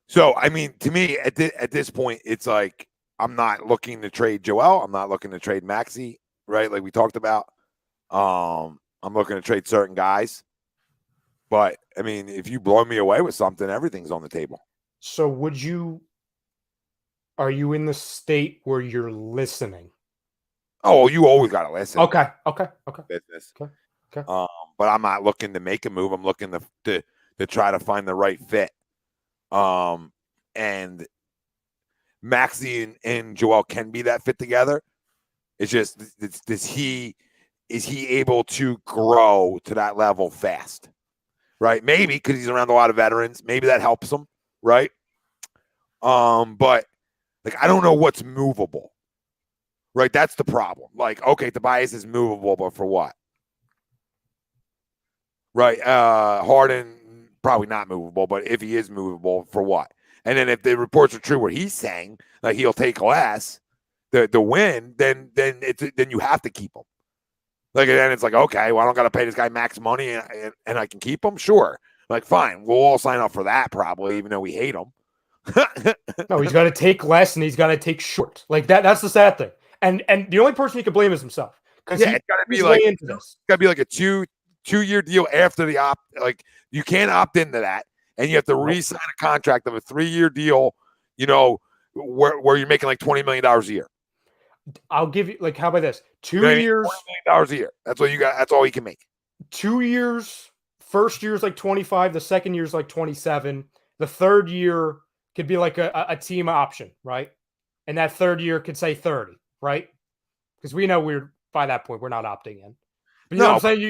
Speaker 1: So, I mean, to me, at this point, it's like I'm not looking to trade Joel. I'm not looking to trade Maxey, right? Like we talked about. I'm looking to trade certain guys. But, I mean, if you blow me away with something, everything's on the table.
Speaker 4: So are you in the state where you're listening?
Speaker 1: Oh, you always got to listen.
Speaker 4: Okay.
Speaker 1: Business.
Speaker 4: Okay.
Speaker 1: But I'm not looking to make a move. I'm looking to try to find the right fit. And Maxey and Joel can be that fit together. It's just, is he able to grow to that level fast? Right? Maybe because he's around a lot of veterans. Maybe that helps him. Right? But like, I don't know what's movable. Right? That's the problem. Like, okay, Tobias is movable, but for what? Right? Harden, probably not movable, but if he is movable, for what? And then if the reports are true where he's saying like he'll take less the win, then you have to keep him. Like, and then it's like, okay, well, I don't got to pay this guy max money and I can keep him? Sure. Like, fine. We'll all sign up for that probably, even though we hate him.
Speaker 4: No, he's got to take less and he's got to take short. Like that's the sad thing. And the only person he can blame is himself.
Speaker 1: Yeah, it's got to be like into this. It's got to be like a two-year deal after the opt. Like, you can't opt into that, and you have to re-sign a contract of a 3-year deal. Where you're making like $20 million a year.
Speaker 4: I'll give you, like, how about this? 2 years,
Speaker 1: $20 million a year. That's what you got. That's all you can make.
Speaker 4: 2 years. First year's like 25. The second year's like 27. The third year could be like a team option, right? And that third year could say 30, right? Because we know by that point we're not opting in. But you know what I'm saying?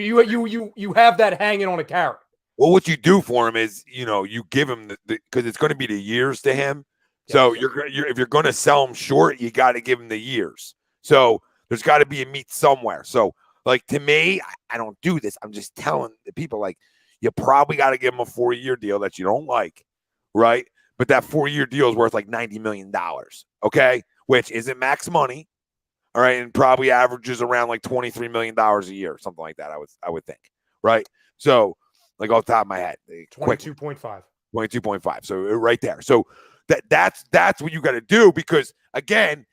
Speaker 4: You have that hanging on a carrot.
Speaker 1: Well, what you do for him is, you give him because it's going to be the years to him. Yes. So if you're going to sell him short, you got to give him the years. So there's got to be a meet somewhere. So, like, to me, I don't do this. I'm just telling the people, like, you probably got to give him a 4-year deal that you don't like, right? But that 4-year deal is worth like $90 million, okay? Which isn't max money, all right? And probably averages around like $23 million a year, something like that, I would think, right? So, like, off the top of my head,
Speaker 4: 22.5.
Speaker 1: 22.5. So right there. So that's what you got to do, because again,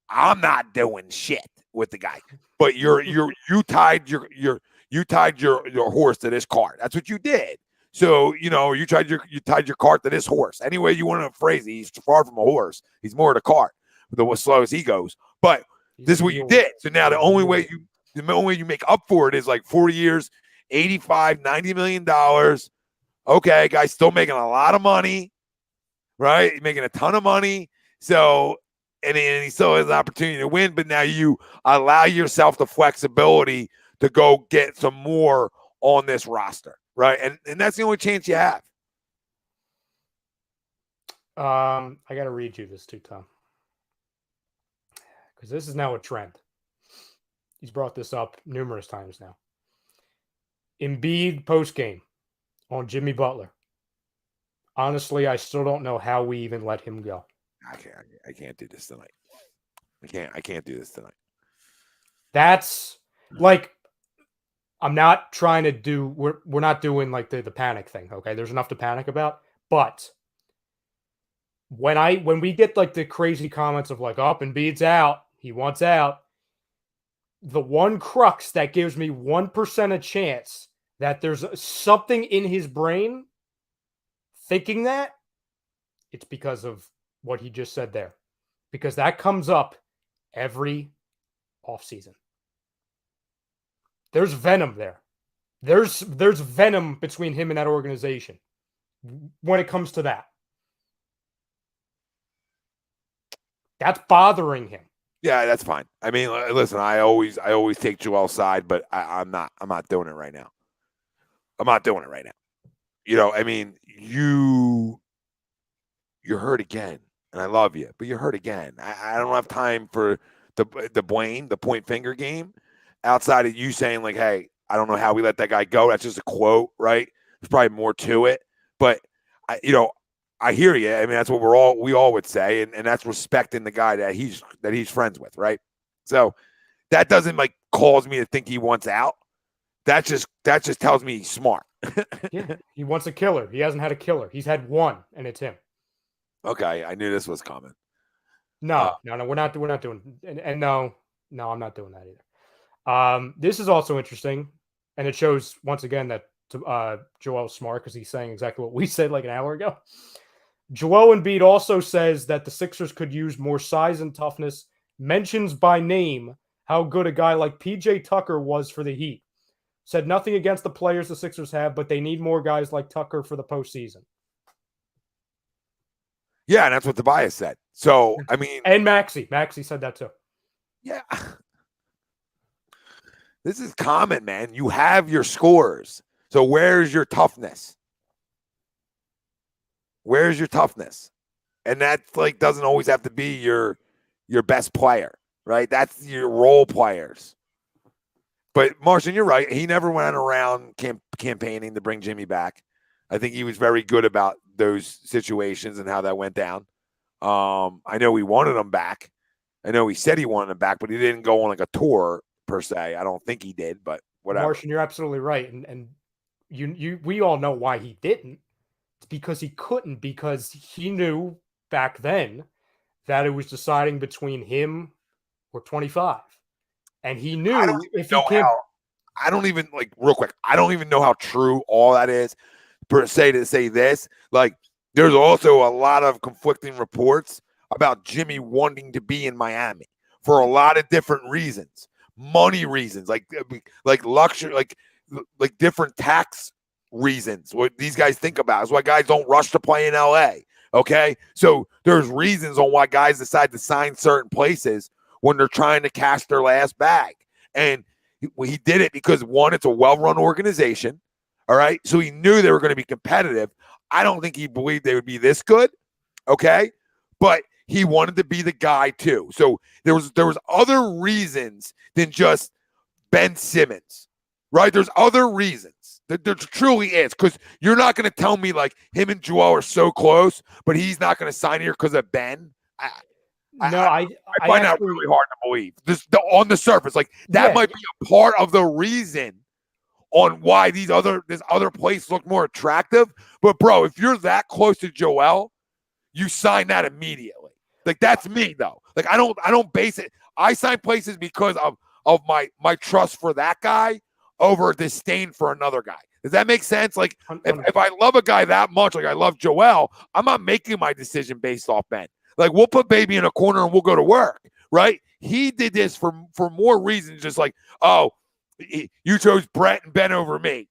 Speaker 1: I'm not doing shit with the guy, but you tied your horse to this cart. That's what you did. So you tied your cart to this horse. Any way you want to phrase it, he's far from a horse. He's more the cart, the slow as he goes. But this is what you did. So now the only way you make up for it is like 4 years. $85-90 million. Okay, guy's still making a lot of money, right? He's making a ton of money. So, and he still has an opportunity to win, but now you allow yourself the flexibility to go get some more on this roster, right? And that's the only chance you have.
Speaker 4: I got to read you this too, Tom, because this is now a trend. He's brought this up numerous times now. Embiid postgame on Jimmy Butler. Honestly, I still don't know how we even let him go.
Speaker 1: I can't do this tonight. I can't do this tonight.
Speaker 4: That's like, I'm not trying to do, we're not doing like the panic thing. Okay. There's enough to panic about. But when we get like the crazy comments of like, up and Embiid's out, he wants out. The one crux that gives me 1% a chance that there's something in his brain thinking that, it's because of what he just said there. Because that comes up every offseason. There's venom there. There's venom between him and that organization when it comes to that. That's bothering him.
Speaker 1: Yeah, that's fine. I mean, listen, I always take Joel's side, but I'm not doing it right now. I'm not doing it right now. You know, I mean, you're hurt again, and I love you, but you're hurt again. I don't have time for the blame, the point finger game, outside of you saying like, hey, I don't know how we let that guy go. That's just a quote, right? There's probably more to it, but I hear you. I mean, that's what we all would say, and that's respecting the guy that he's friends with, right? So that doesn't like cause me to think he wants out. That just tells me he's smart.
Speaker 4: Yeah, he wants a killer. He hasn't had a killer. He's had one, and it's him.
Speaker 1: Okay, I knew this was coming.
Speaker 4: No, we're not doing, and no, I'm not doing that either. This is also interesting, and it shows once again that Joel's smart because he's saying exactly what we said like an hour ago. Joel Embiid also says that the Sixers could use more size and toughness, mentions by name how good a guy like PJ Tucker was for the Heat. Said nothing against the players the Sixers have, but they need more guys like Tucker for the postseason.
Speaker 1: Yeah, and that's what Tobias said. So, I mean...
Speaker 4: And Maxey said that too.
Speaker 1: Yeah. This is common, man. You have your scores. So where's your toughness? Where's your toughness? And that like doesn't always have to be your best player, right? That's your role players. But Martian, you're right. He never went around campaigning to bring Jimmy back. I think he was very good about those situations and how that went down. I know he wanted him back. I know he said he wanted him back, but he didn't go on like a tour per se. I don't think he did, but whatever.
Speaker 4: Martian, you're absolutely right. And we all know why he didn't. It's because he couldn't, because he knew back then that it was deciding between him or 25. And he knew if he can't.
Speaker 1: I don't even like real quick. I don't even know how true all that is per se to say this. Like, there's also a lot of conflicting reports about Jimmy wanting to be in Miami for a lot of different reasons, money reasons, like luxury, like different tax reasons. What these guys think about is why guys don't rush to play in LA. Okay, so there's reasons on why guys decide to sign certain places when they're trying to cash their last bag. And he did it because, one, it's a well-run organization, all right? So he knew they were going to be competitive. I don't think he believed they would be this good, okay? But he wanted to be the guy too. So there was other reasons than just Ben Simmons, right? There's other reasons. There truly is, because you're not going to tell me like him and Joel are so close, but he's not going to sign here because of Ben. I find that really hard to believe. On the surface, like that might be a part of the reason on why this other place looked more attractive. But bro, if you're that close to Joel, you sign that immediately. Like that's me though. Like I don't base it. I sign places because of my trust for that guy over disdain for another guy. Does that make sense? Like if I love a guy that much, like I love Joel, I'm not making my decision based off Ben. Like, we'll put baby in a corner and we'll go to work, right? He did this for more reasons, just like, oh, you chose Brett and Ben over me.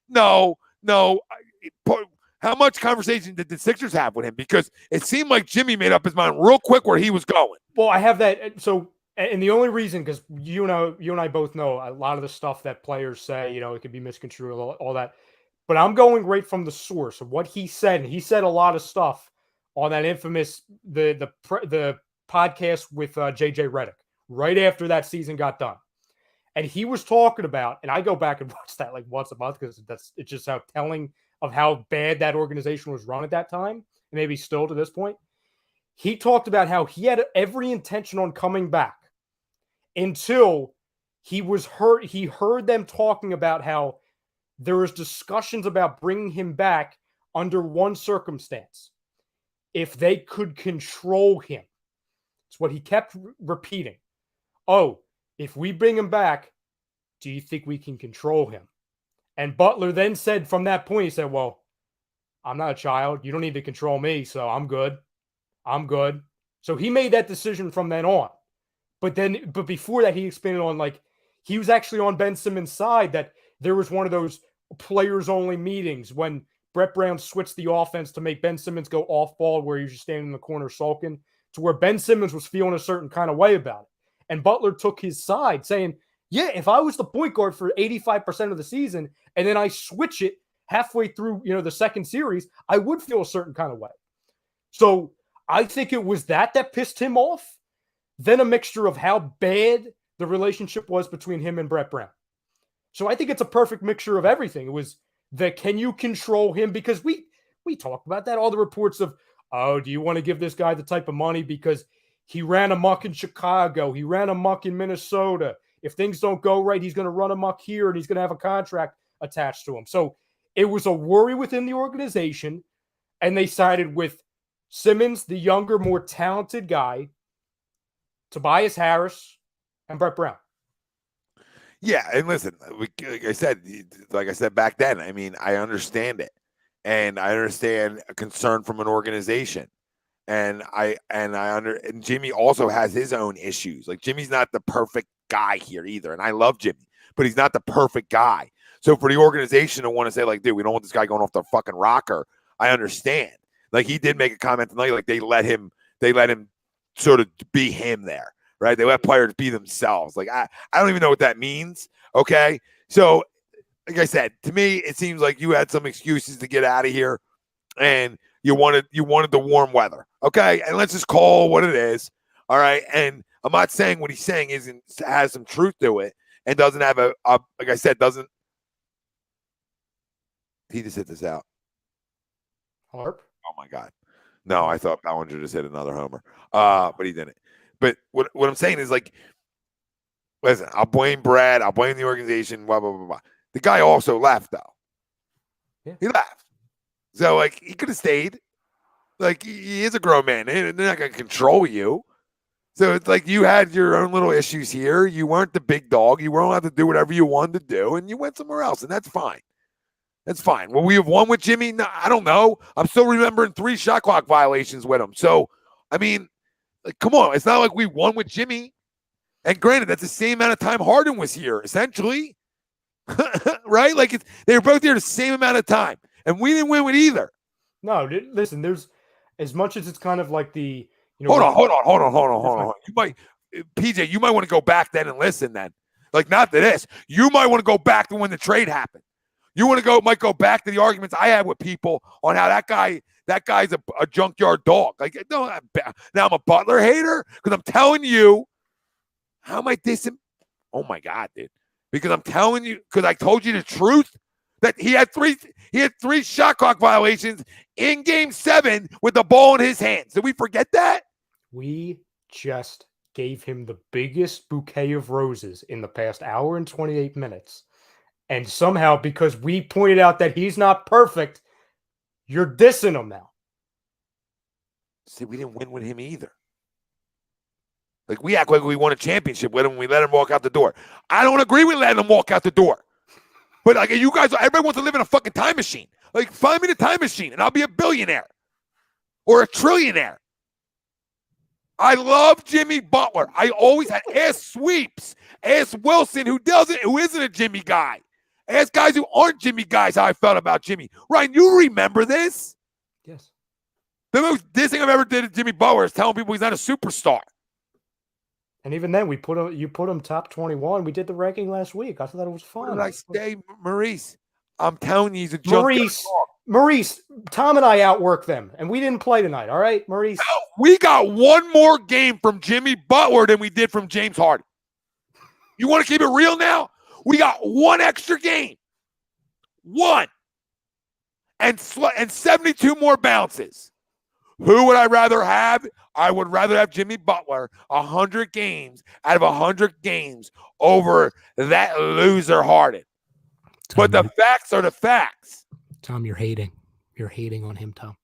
Speaker 1: No. How much conversation did the Sixers have with him? Because it seemed like Jimmy made up his mind real quick where he was going.
Speaker 4: Well, I have that. So, and the only reason, because you and I both know a lot of the stuff that players say, it could be misconstrued, all that. But I'm going right from the source of what he said. And he said a lot of stuff on that infamous the podcast with JJ Redick right after that season got done. And he was talking about, and I go back and watch that like once a month because it's just how telling of how bad that organization was run at that time, and maybe still to this point. He talked about how he had every intention on coming back until he heard them talking about how there was discussions about bringing him back under one circumstance. If they could control him. It's what he kept repeating. Oh, if we bring him back, do you think we can control him? And Butler then said from that point, he said, well, I'm not a child. You don't need to control me, so I'm good. I'm good. So he made that decision from then on. But before that, he expanded on, like, he was actually on Ben Simmons' side, that there was one of those players-only meetings when Brett Brown switched the offense to make Ben Simmons go off ball where he was just standing in the corner sulking, to where Ben Simmons was feeling a certain kind of way about it. And Butler took his side, saying, yeah, if I was the point guard for 85% of the season and then I switch it halfway through, the second series, I would feel a certain kind of way. So I think it was that pissed him off, then a mixture of how bad the relationship was between him and Brett Brown. So I think it's a perfect mixture of everything. It was can you control him? Because we talked about that, all the reports of, oh, do you want to give this guy the type of money because he ran amok in Chicago, he ran amok in Minnesota. If things don't go right, he's going to run amok here and he's going to have a contract attached to him. So it was a worry within the organization, and they sided with Simmons, the younger, more talented guy, Tobias Harris, and Brett Brown.
Speaker 1: Yeah, and listen, like I said back then, I mean, I understand it. And I understand a concern from an organization. And and Jimmy also has his own issues. Like, Jimmy's not the perfect guy here either. And I love Jimmy, but he's not the perfect guy. So for the organization to want to say, like, dude, we don't want this guy going off the fucking rocker, I understand. Like, he did make a comment tonight, like they let him sort of be him there, right? They let players be themselves. Like, I don't even know what that means. Okay. So like I said, to me, it seems like you had some excuses to get out of here, and you wanted the warm weather. Okay, and let's just call what it is. All right, and I'm not saying what he's saying has some truth to it, and doesn't have a like I said, doesn't. He just hit this out.
Speaker 4: Harp.
Speaker 1: Oh my God, no! I thought Bellinger just hit another homer, but he didn't. But what I'm saying is, like, listen, I'll blame Brad, I'll blame the organization, blah blah blah blah. The guy also left, though.
Speaker 4: Yeah.
Speaker 1: He left. So, like, he could have stayed. Like, he is a grown man. They're not going to control you. So, it's like you had your own little issues here. You weren't the big dog. You weren't allowed to do whatever you wanted to do, and you went somewhere else, and that's fine. That's fine. Will we have won with Jimmy? No, I don't know. I'm still remembering 3 shot clock violations with him. So, I mean, like, come on. It's not like we won with Jimmy. And granted, that's the same amount of time Harden was here, essentially. Right? Like, they were both here the same amount of time, and we didn't win with either.
Speaker 4: No, listen, there's as much as it's kind of like the,
Speaker 1: hold on. You might, PJ, you might want to go back then and listen then. Like, not to this. You might want to go back to when the trade happened. You might go back to the arguments I had with people on how that guy's a junkyard dog. Like, no, now I'm a Butler hater because I'm telling you, how am I dissing? Oh my God, dude. Because I'm telling you, because I told you the truth, that he had three shot clock violations in Game 7 with the ball in his hands. Did we forget that?
Speaker 4: We just gave him the biggest bouquet of roses in the past hour and 28 minutes. And somehow, because we pointed out that he's not perfect, you're dissing him now.
Speaker 1: See, we didn't win with him either. Like, we act like we won a championship with him when we let him walk out the door. I don't agree with letting him walk out the door. But, like, you guys, everybody wants to live in a fucking time machine. Like, find me the time machine and I'll be a billionaire or a trillionaire. I love Jimmy Butler. I always had ask Sweeps, ask Wilson, who isn't a Jimmy guy. Ask guys who aren't Jimmy guys how I felt about Jimmy. Ryan, you remember this?
Speaker 4: Yes.
Speaker 1: The most dissing I've ever did to Jimmy Butler is telling people he's not a superstar.
Speaker 4: And even then, you put him top 21. We did the ranking last week. I thought it was fun.
Speaker 1: What did I say, Maurice? I'm telling you, he's a junkyard dog.
Speaker 4: Maurice, Tom and I outworked them, and we didn't play tonight. All right, Maurice.
Speaker 1: We got one more game from Jimmy Butler than we did from James Harden. You want to keep it real now? We got one extra game. One. And 72 more bounces. Who would I rather have? I would rather have Jimmy Butler 100 games out of 100 games over that loser Harden.
Speaker 5: Tom,
Speaker 1: But the facts are the facts.
Speaker 5: Tom, you're hating. You're hating on him, Tom.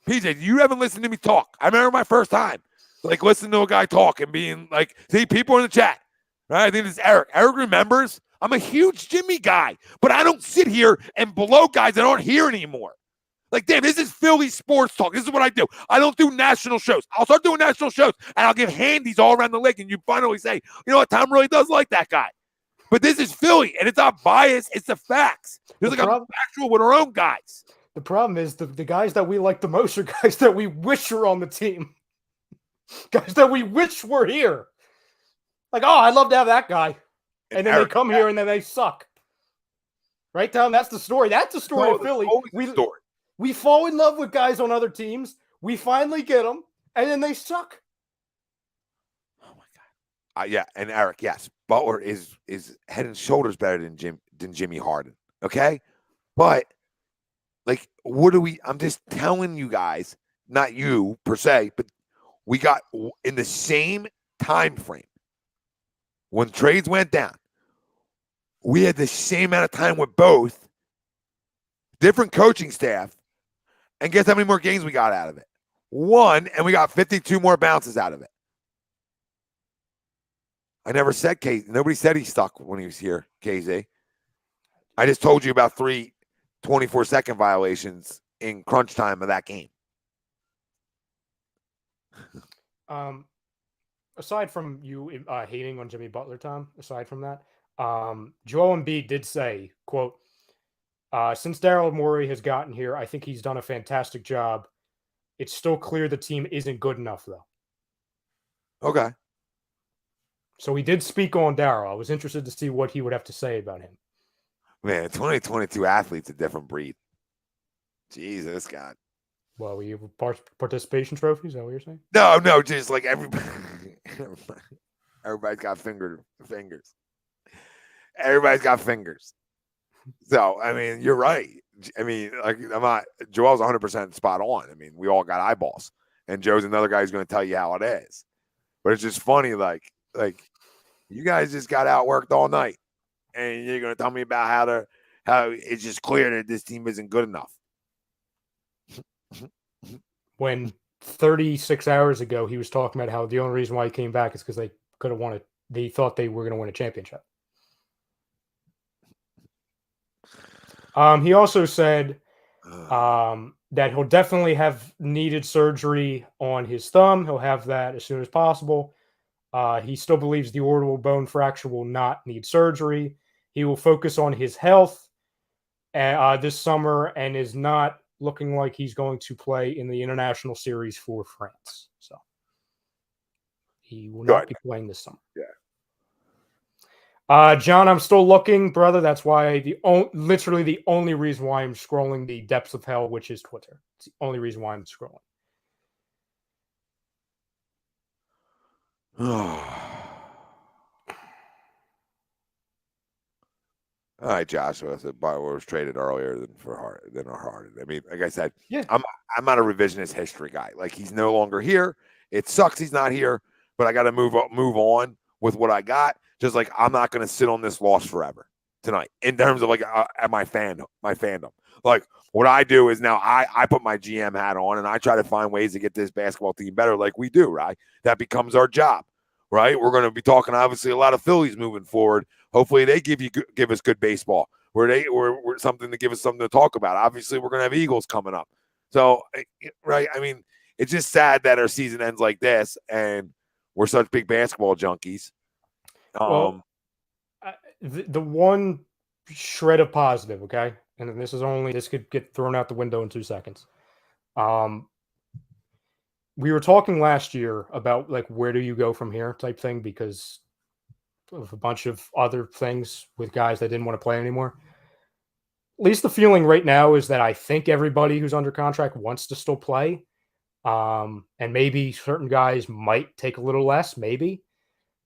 Speaker 1: PJ, you haven't listened to me talk. I remember my first time, like, listening to a guy talk and being like, see, people in the chat, right? I think it's Eric. Eric remembers I'm a huge Jimmy guy, but I don't sit here and blow guys that aren't here anymore. Like, damn, this is Philly sports talk. This is what I do. I don't do national shows. I'll start doing national shows, and I'll give handies all around the league, and you finally say, you know what, Tom really does like that guy. But this is Philly, and it's not biased. It's the facts. There's like a factual with our own guys.
Speaker 4: The problem is the guys that we like the most are guys that we wish were on the team. Guys that we wish were here. Like, oh, I'd love to have that guy. And then Eric, they come here and then they suck. Right, Tom? That's the story. That's the story of Philly. We fall in love with guys on other teams. We finally get them, and then they suck.
Speaker 1: Oh, my God. Yeah, and Eric, yes, Butler is head and shoulders better than Jimmy Harden, okay? But, like, I'm just telling you guys, not you per se, but we got in the same time frame when trades went down, we had the same amount of time with both, different coaching staff, and guess how many more games we got out of it? One, and we got 52 more bounces out of it. I never said nobody said he stuck when he was here, KZ. I just told you about 3 24-second violations in crunch time of that game.
Speaker 4: Aside from you hating on Jimmy Butler, Tom, aside from that, Joel Embiid did say, quote, since Daryl Morey has gotten here, I think he's done a fantastic job. It's still clear the team isn't good enough, though.
Speaker 1: Okay.
Speaker 4: So he did speak on Daryl. I was interested to see what he would have to say about him.
Speaker 1: Man, 2022 athlete's a different breed. Jesus, God.
Speaker 4: Well, we have participation trophies. Is that what you're saying?
Speaker 1: No, just like everybody's got fingers. Everybody's got fingers. So, I mean, you're right. I mean, like, Joel's 100% spot on. I mean, we all got eyeballs, and Joe's another guy who's going to tell you how it is. But it's just funny, like you guys just got outworked all night, and you're going to tell me about how it's just clear that this team isn't good enough.
Speaker 4: When 36 hours ago he was talking about how the only reason why he came back is because they could have won it. They thought they were going to win a championship. He also said that he'll definitely have needed surgery on his thumb. He'll have that as soon as possible. He still believes the orbital bone fracture will not need surgery. He will focus on his health this summer and is not looking like he's going to play in the international series for France. So he will not be playing this summer.
Speaker 1: Yeah.
Speaker 4: John, I'm still looking, brother. That's why literally the only reason why I'm scrolling the depths of hell, which is Twitter. It's the only reason why I'm scrolling.
Speaker 1: All right, Joshua. So Butler was traded earlier than Harden. I mean, like I said,
Speaker 4: yeah,
Speaker 1: I'm not a revisionist history guy. Like, he's no longer here. It sucks he's not here, but I got to move on with what I got. Just like I'm not going to sit on this loss forever tonight in terms of like my fandom. Like, what I do is now I put my GM hat on and I try to find ways to get this basketball team better, like we do, right? That becomes our job, right? We're going to be talking obviously a lot of Phillies moving forward. Hopefully they give us good baseball. We're something to give us something to talk about. Obviously we're going to have Eagles coming up. So, right? I mean, it's just sad that our season ends like this and we're such big basketball junkies.
Speaker 4: Well, the one shred of positive, okay, and then this could get thrown out the window in 2 seconds. We were talking last year about like where do you go from here type thing because of a bunch of other things with guys that didn't want to play anymore. least the feeling right now is that I think everybody who's under contract wants to still play. And maybe certain guys might take a little less, maybe.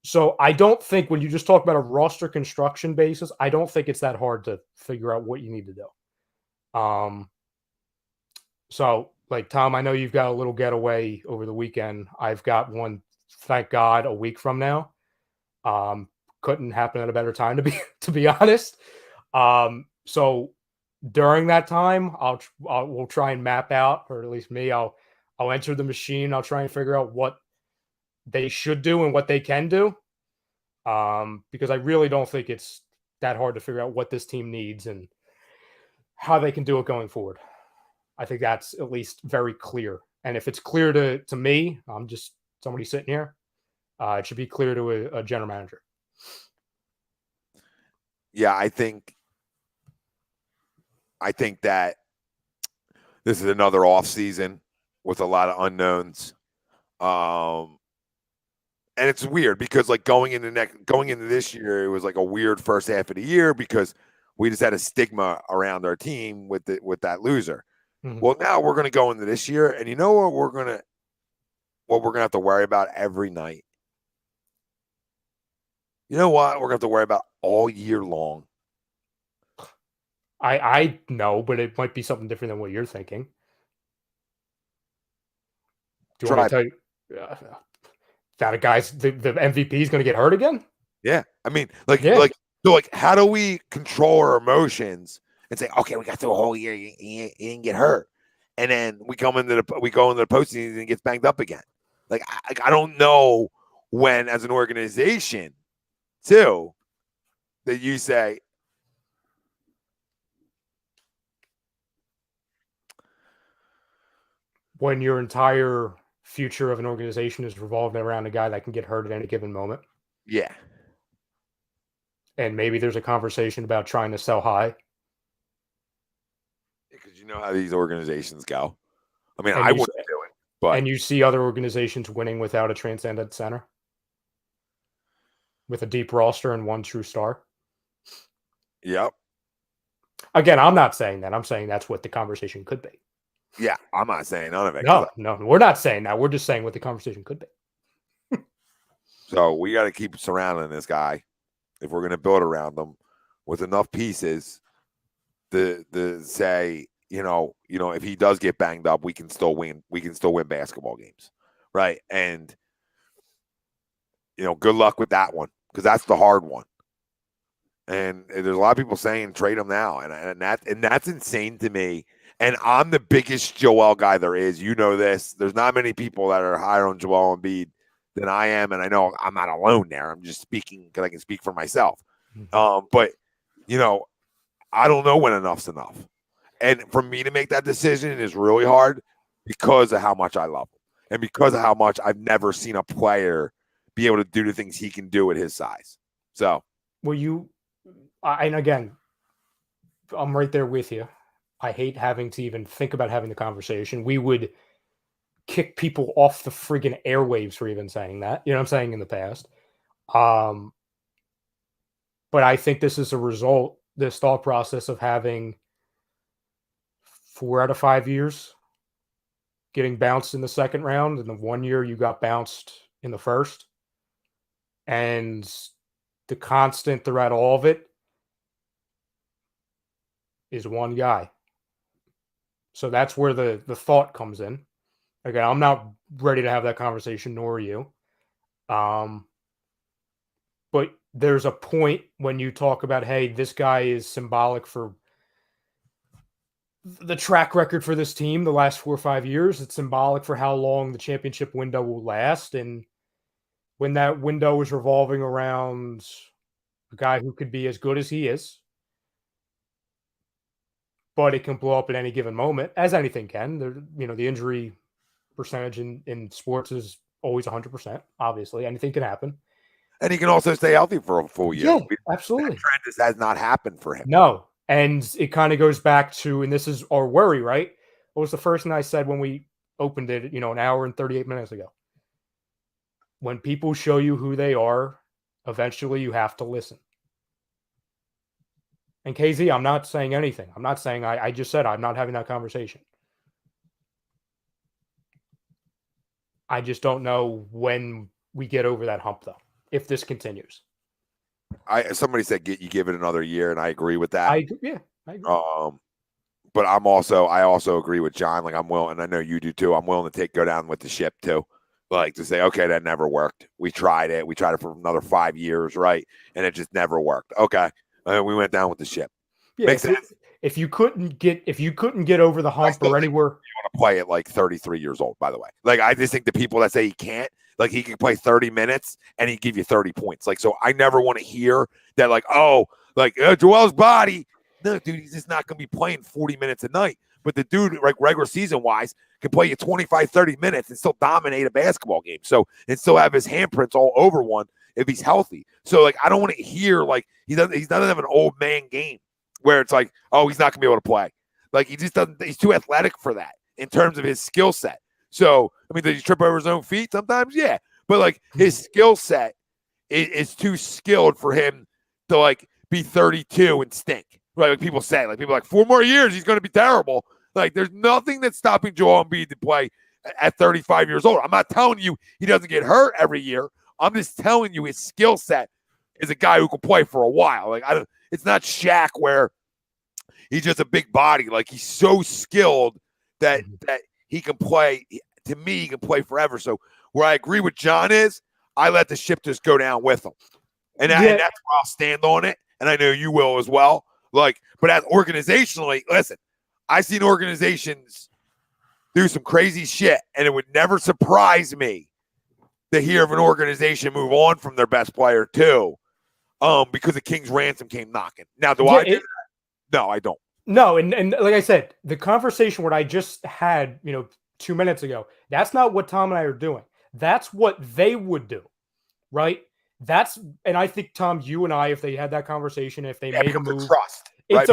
Speaker 4: So I don't think when you just talk about a roster construction basis, I don't think it's that hard to figure out what you need to do. So like Tom, I know you've got a little getaway over the weekend. I've got one, thank God, a week from now. Couldn't happen at a better time to be honest. So during that time, we'll try and map out, or at least me, I'll enter the machine. I'll try and figure out what they should do and what they can do. Because I really don't think it's that hard to figure out what this team needs and how they can do it going forward. I think that's at least very clear. And if it's clear to me, I'm just somebody sitting here, it should be clear to a general manager.
Speaker 1: Yeah, I think that this is another off season with a lot of unknowns. And it's weird because like going into this year, it was like a weird first half of the year because we just had a stigma around our team with that loser. Mm-hmm. Well, now we're going to go into this year, and you know what we're going to have to worry about every night. You know what we're going to have to worry about all year long.
Speaker 4: I know, but it might be something different than what you're thinking. Do you want me to tell you that a guy's the MVP is going to get hurt again?
Speaker 1: Yeah, I mean, how do we control our emotions and say, okay, we got through a whole year, he didn't get hurt, and then we go into the postseason and he gets banged up again? Like I don't know when, as an organization, too, that you say,
Speaker 4: when your entire future of an organization is revolving around a guy that can get hurt at any given moment.
Speaker 1: Yeah.
Speaker 4: And maybe there's a conversation about trying to sell high.
Speaker 1: Because you know how these organizations go. I mean, I wouldn't do it. But
Speaker 4: and you see other organizations winning without a transcendent center. With a deep roster and one true star.
Speaker 1: Yep.
Speaker 4: Again, I'm not saying that. I'm saying that's what the conversation could be.
Speaker 1: Yeah, I'm not saying none of it.
Speaker 4: No, we're not saying that. We're just saying what the conversation could be.
Speaker 1: So we got to keep surrounding this guy if we're going to build around him with enough pieces to say, you know, if he does get banged up, we can still win. We can still win basketball games, right? And good luck with that one because that's the hard one. And there's a lot of people saying trade him now, and that's insane to me. And I'm the biggest Joel guy there is. You know this. There's not many people that are higher on Joel Embiid than I am, and I know I'm not alone there. I'm just speaking because I can speak for myself. Mm-hmm. But I don't know when enough's enough. And for me to make that decision is really hard because of how much I love him and because of how much I've never seen a player be able to do the things he can do at his size. So,
Speaker 4: and again, I'm right there with you. I hate having to even think about having the conversation. We would kick people off the friggin' airwaves for even saying that. You know what I'm saying, in the past. But I think this is a result, this thought process of having 4 out of 5 years getting bounced in the second round, and the 1 year you got bounced in the first. And the constant throughout all of it is one guy. So that's where the thought comes in. Again, I'm not ready to have that conversation, nor are you. But there's a point when you talk about, hey, this guy is symbolic for the track record for this team the last 4 or 5 years. It's symbolic for how long the championship window will last. And when that window is revolving around a guy who could be as good as he is, but it can blow up at any given moment, as anything can. The injury percentage in sports is always 100%. Obviously, anything can happen.
Speaker 1: And he can also stay healthy for a full year.
Speaker 4: Yeah, absolutely.
Speaker 1: That trend has not happened for him.
Speaker 4: No, and it kind of goes back to, and this is our worry, right? What was the first thing I said when we opened it, an hour and 38 minutes ago? When people show you who they are, eventually you have to listen. And KZ, I'm not saying anything. I'm not saying I just said I'm not having that conversation. I just don't know when we get over that hump, though, if this continues.
Speaker 1: Somebody said you give it another year, and I agree with that.
Speaker 4: I agree.
Speaker 1: But I also agree with John. Like, I'm willing, and I know you do too. I'm willing to go down with the ship too. Like, to say, okay, that never worked. We tried it for another 5 years, right? And it just never worked. Okay. We went down with the ship.
Speaker 4: Yeah,
Speaker 1: Makes sense.
Speaker 4: If you couldn't get over the hump or anywhere,
Speaker 1: you want to play at like 33 years old, by the way. Like, I just think the people that say he can't, like, he can play 30 minutes and he'd give you 30 points. Like, so I never want to hear that, like, Joel's body. No, dude, he's just not going to be playing 40 minutes a night. But the dude, like, regular season wise, can play you 25, 30 minutes and still dominate a basketball game. So, and still have his handprints all over one if he's healthy. So, like, I don't want to hear, like, he doesn't have an old man game where it's like, oh, he's not going to be able to play. Like, he just doesn't, he's too athletic for that in terms of his skill set. So, I mean, does he trip over his own feet sometimes? Yeah. But, like, his skill set is too skilled for him to, like, be 32 and stink. Right? Like people say. Like, people are like, 4 more years, he's going to be terrible. Like, there's nothing that's stopping Joel Embiid to play at 35 years old. I'm not telling you he doesn't get hurt every year. I'm just telling you his skill set is a guy who can play for a while. Like, it's not Shaq where he's just a big body. Like, he's so skilled that he can play. To me, he can play forever. So where I agree with John is, I let the ship just go down with him. And that's where I'll stand on it. And I know you will as well. Like, but as organizationally, listen, I've seen organizations do some crazy shit, and it would never surprise me to hear of an organization move on from their best player too, because the King's ransom came knocking. Now, do I do that? No, I don't.
Speaker 4: No, and like I said, the conversation what I just had, 2 minutes ago, that's not what Tom and I are doing. That's what they would do, right? And I think, Tom, you and I, if they had that conversation, if they made a move,
Speaker 1: trust, right?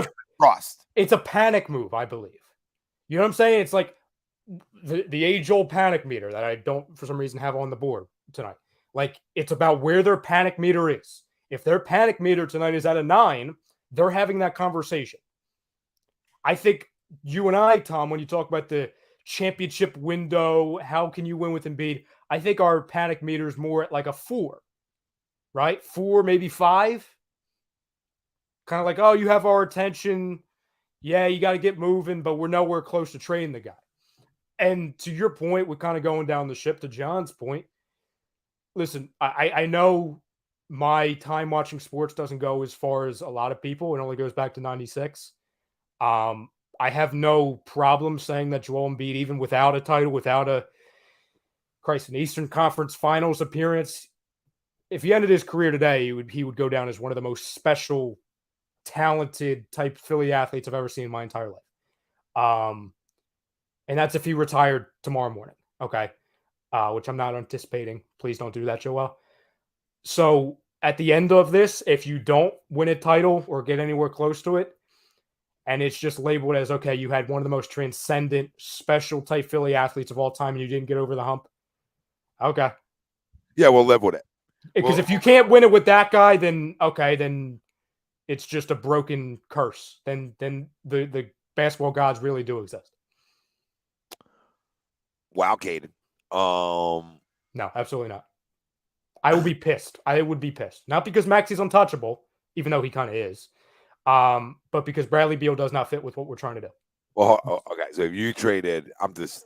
Speaker 4: It's a panic move, I believe. You know what I'm saying? It's like the age-old panic meter that I don't, for some reason, have on the board tonight. Like, it's about where their panic meter is. If their panic meter tonight is at a 9, they're having that conversation. I think you and I, Tom, when you talk about the championship window, how can you win with Embiid? I think our panic meter is more at like a 4. Right? 4, maybe 5. Kind of like, oh, you have our attention. Yeah, you got to get moving, but we're nowhere close to trading the guy. And to your point, we're kind of going down the ship. To John's point, listen, I know my time watching sports doesn't go as far as a lot of people. It only goes back to 96. I have no problem saying that Joel Embiid, even without a title, without an Eastern Conference Finals appearance, if he ended his career today, he would go down as one of the most special, talented type Philly athletes I've ever seen in my entire life. And that's if he retired tomorrow morning, okay? Which I'm not anticipating. Please don't do that, Joel. So at the end of this, if you don't win a title or get anywhere close to it, and it's just labeled as, okay, you had one of the most transcendent, special type Philly athletes of all time and you didn't get over the hump, okay.
Speaker 1: Yeah, we'll live with it.
Speaker 4: Because if you can't win it with that guy, then okay, then it's just a broken curse. Then the basketball gods really do exist.
Speaker 1: Wow, Caden.
Speaker 4: No, absolutely not. I will be pissed. I would be pissed. Not because Maxey's untouchable, even though he kind of is, but because Bradley Beal does not fit with what we're trying to do.
Speaker 1: Well, okay. So if you traded, I'm just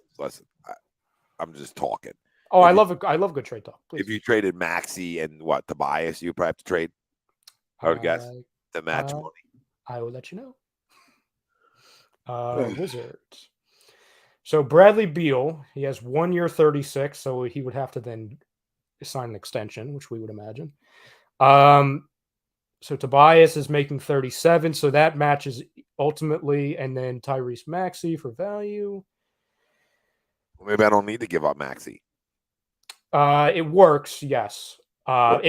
Speaker 1: talking.
Speaker 4: Oh, I love good trade talk. Please.
Speaker 1: If you traded Maxey and Tobias, you'd probably have to trade. I would guess to match money.
Speaker 4: I will let you know. Wizards. So Bradley Beal, he has 1 year, 36, so he would have to then sign an extension, which we would imagine. So Tobias is making 37, so that matches ultimately, and then Tyrese Maxey for value.
Speaker 1: Maybe I don't need to give up Maxey.
Speaker 4: It works, yes. Does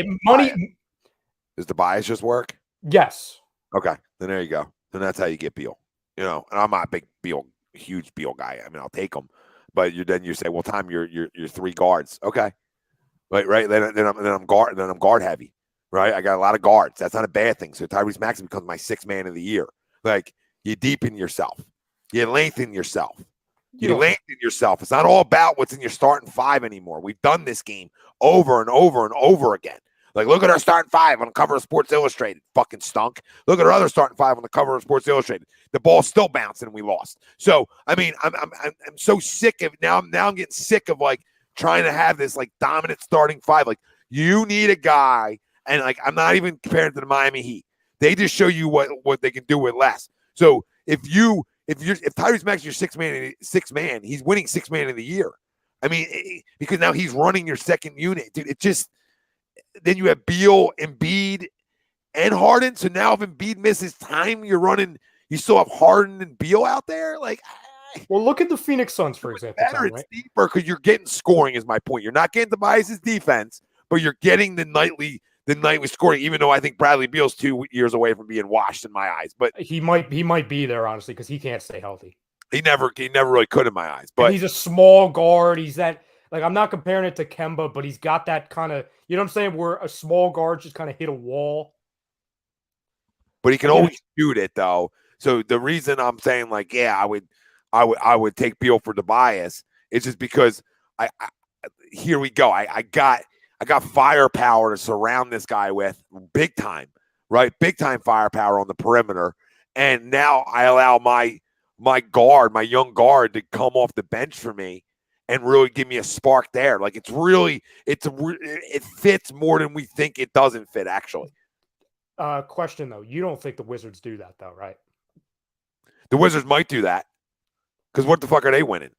Speaker 1: Tobias just work?
Speaker 4: Yes.
Speaker 1: Okay, then there you go. Then that's how you get Beal. And I'm not a big Beal, huge Beal guy. I mean, I'll take him, but you say, well, Tom, you're 3 guards. Okay, right. Then I'm guard heavy. right? I got a lot of guards. That's not a bad thing. So Tyrese Maxey becomes my sixth man of the year. Like, you deepen yourself. You lengthen yourself. You lengthen yourself. It's not all about what's in your starting five anymore. We've done this game over and over and over again. Like, look at our starting five on the cover of Sports Illustrated. Fucking stunk. Look at our other starting five on the cover of Sports Illustrated. The ball's still bouncing and we lost. So, I mean, I'm so sick of now. I'm getting sick of like trying to have this like dominant starting five. Like, you need a guy, and like I'm not even comparing to the Miami Heat. They just show you what they can do with less. So if Tyrese Maxey your sixth man, he's winning sixth man of the year. I mean, because now he's running your second unit, dude. It just. Then you have Beal, Embiid, and Harden. So now if Embiid misses time, you still have Harden and Beal out there. Like,
Speaker 4: well, look at the Phoenix Suns, for example.
Speaker 1: Better, it's deeper because you're getting scoring is my point. You're not getting Tobias's defense, but you're getting the nightly scoring, even though I think Bradley Beal's 2 years away from being washed in my eyes. But
Speaker 4: he might be there, honestly, because he can't stay healthy.
Speaker 1: He never really could in my eyes. But
Speaker 4: and he's a small guard. He's that. Like, I'm not comparing it to Kemba, but he's got that kind of, you know what I'm saying, where a small guard just kind of hit a wall.
Speaker 1: But he can always shoot it, though. So the reason I'm saying, like, yeah, I would take Beal for Tobias is just because here we go. I got firepower to surround this guy with big time, right? Big time firepower on the perimeter. And now I allow my young guard to come off the bench for me and really give me a spark there. Like, it fits more than we think it doesn't fit, actually.
Speaker 4: Question, though. You don't think the Wizards do that, though, right?
Speaker 1: The Wizards might do that. Because what the fuck are they winning?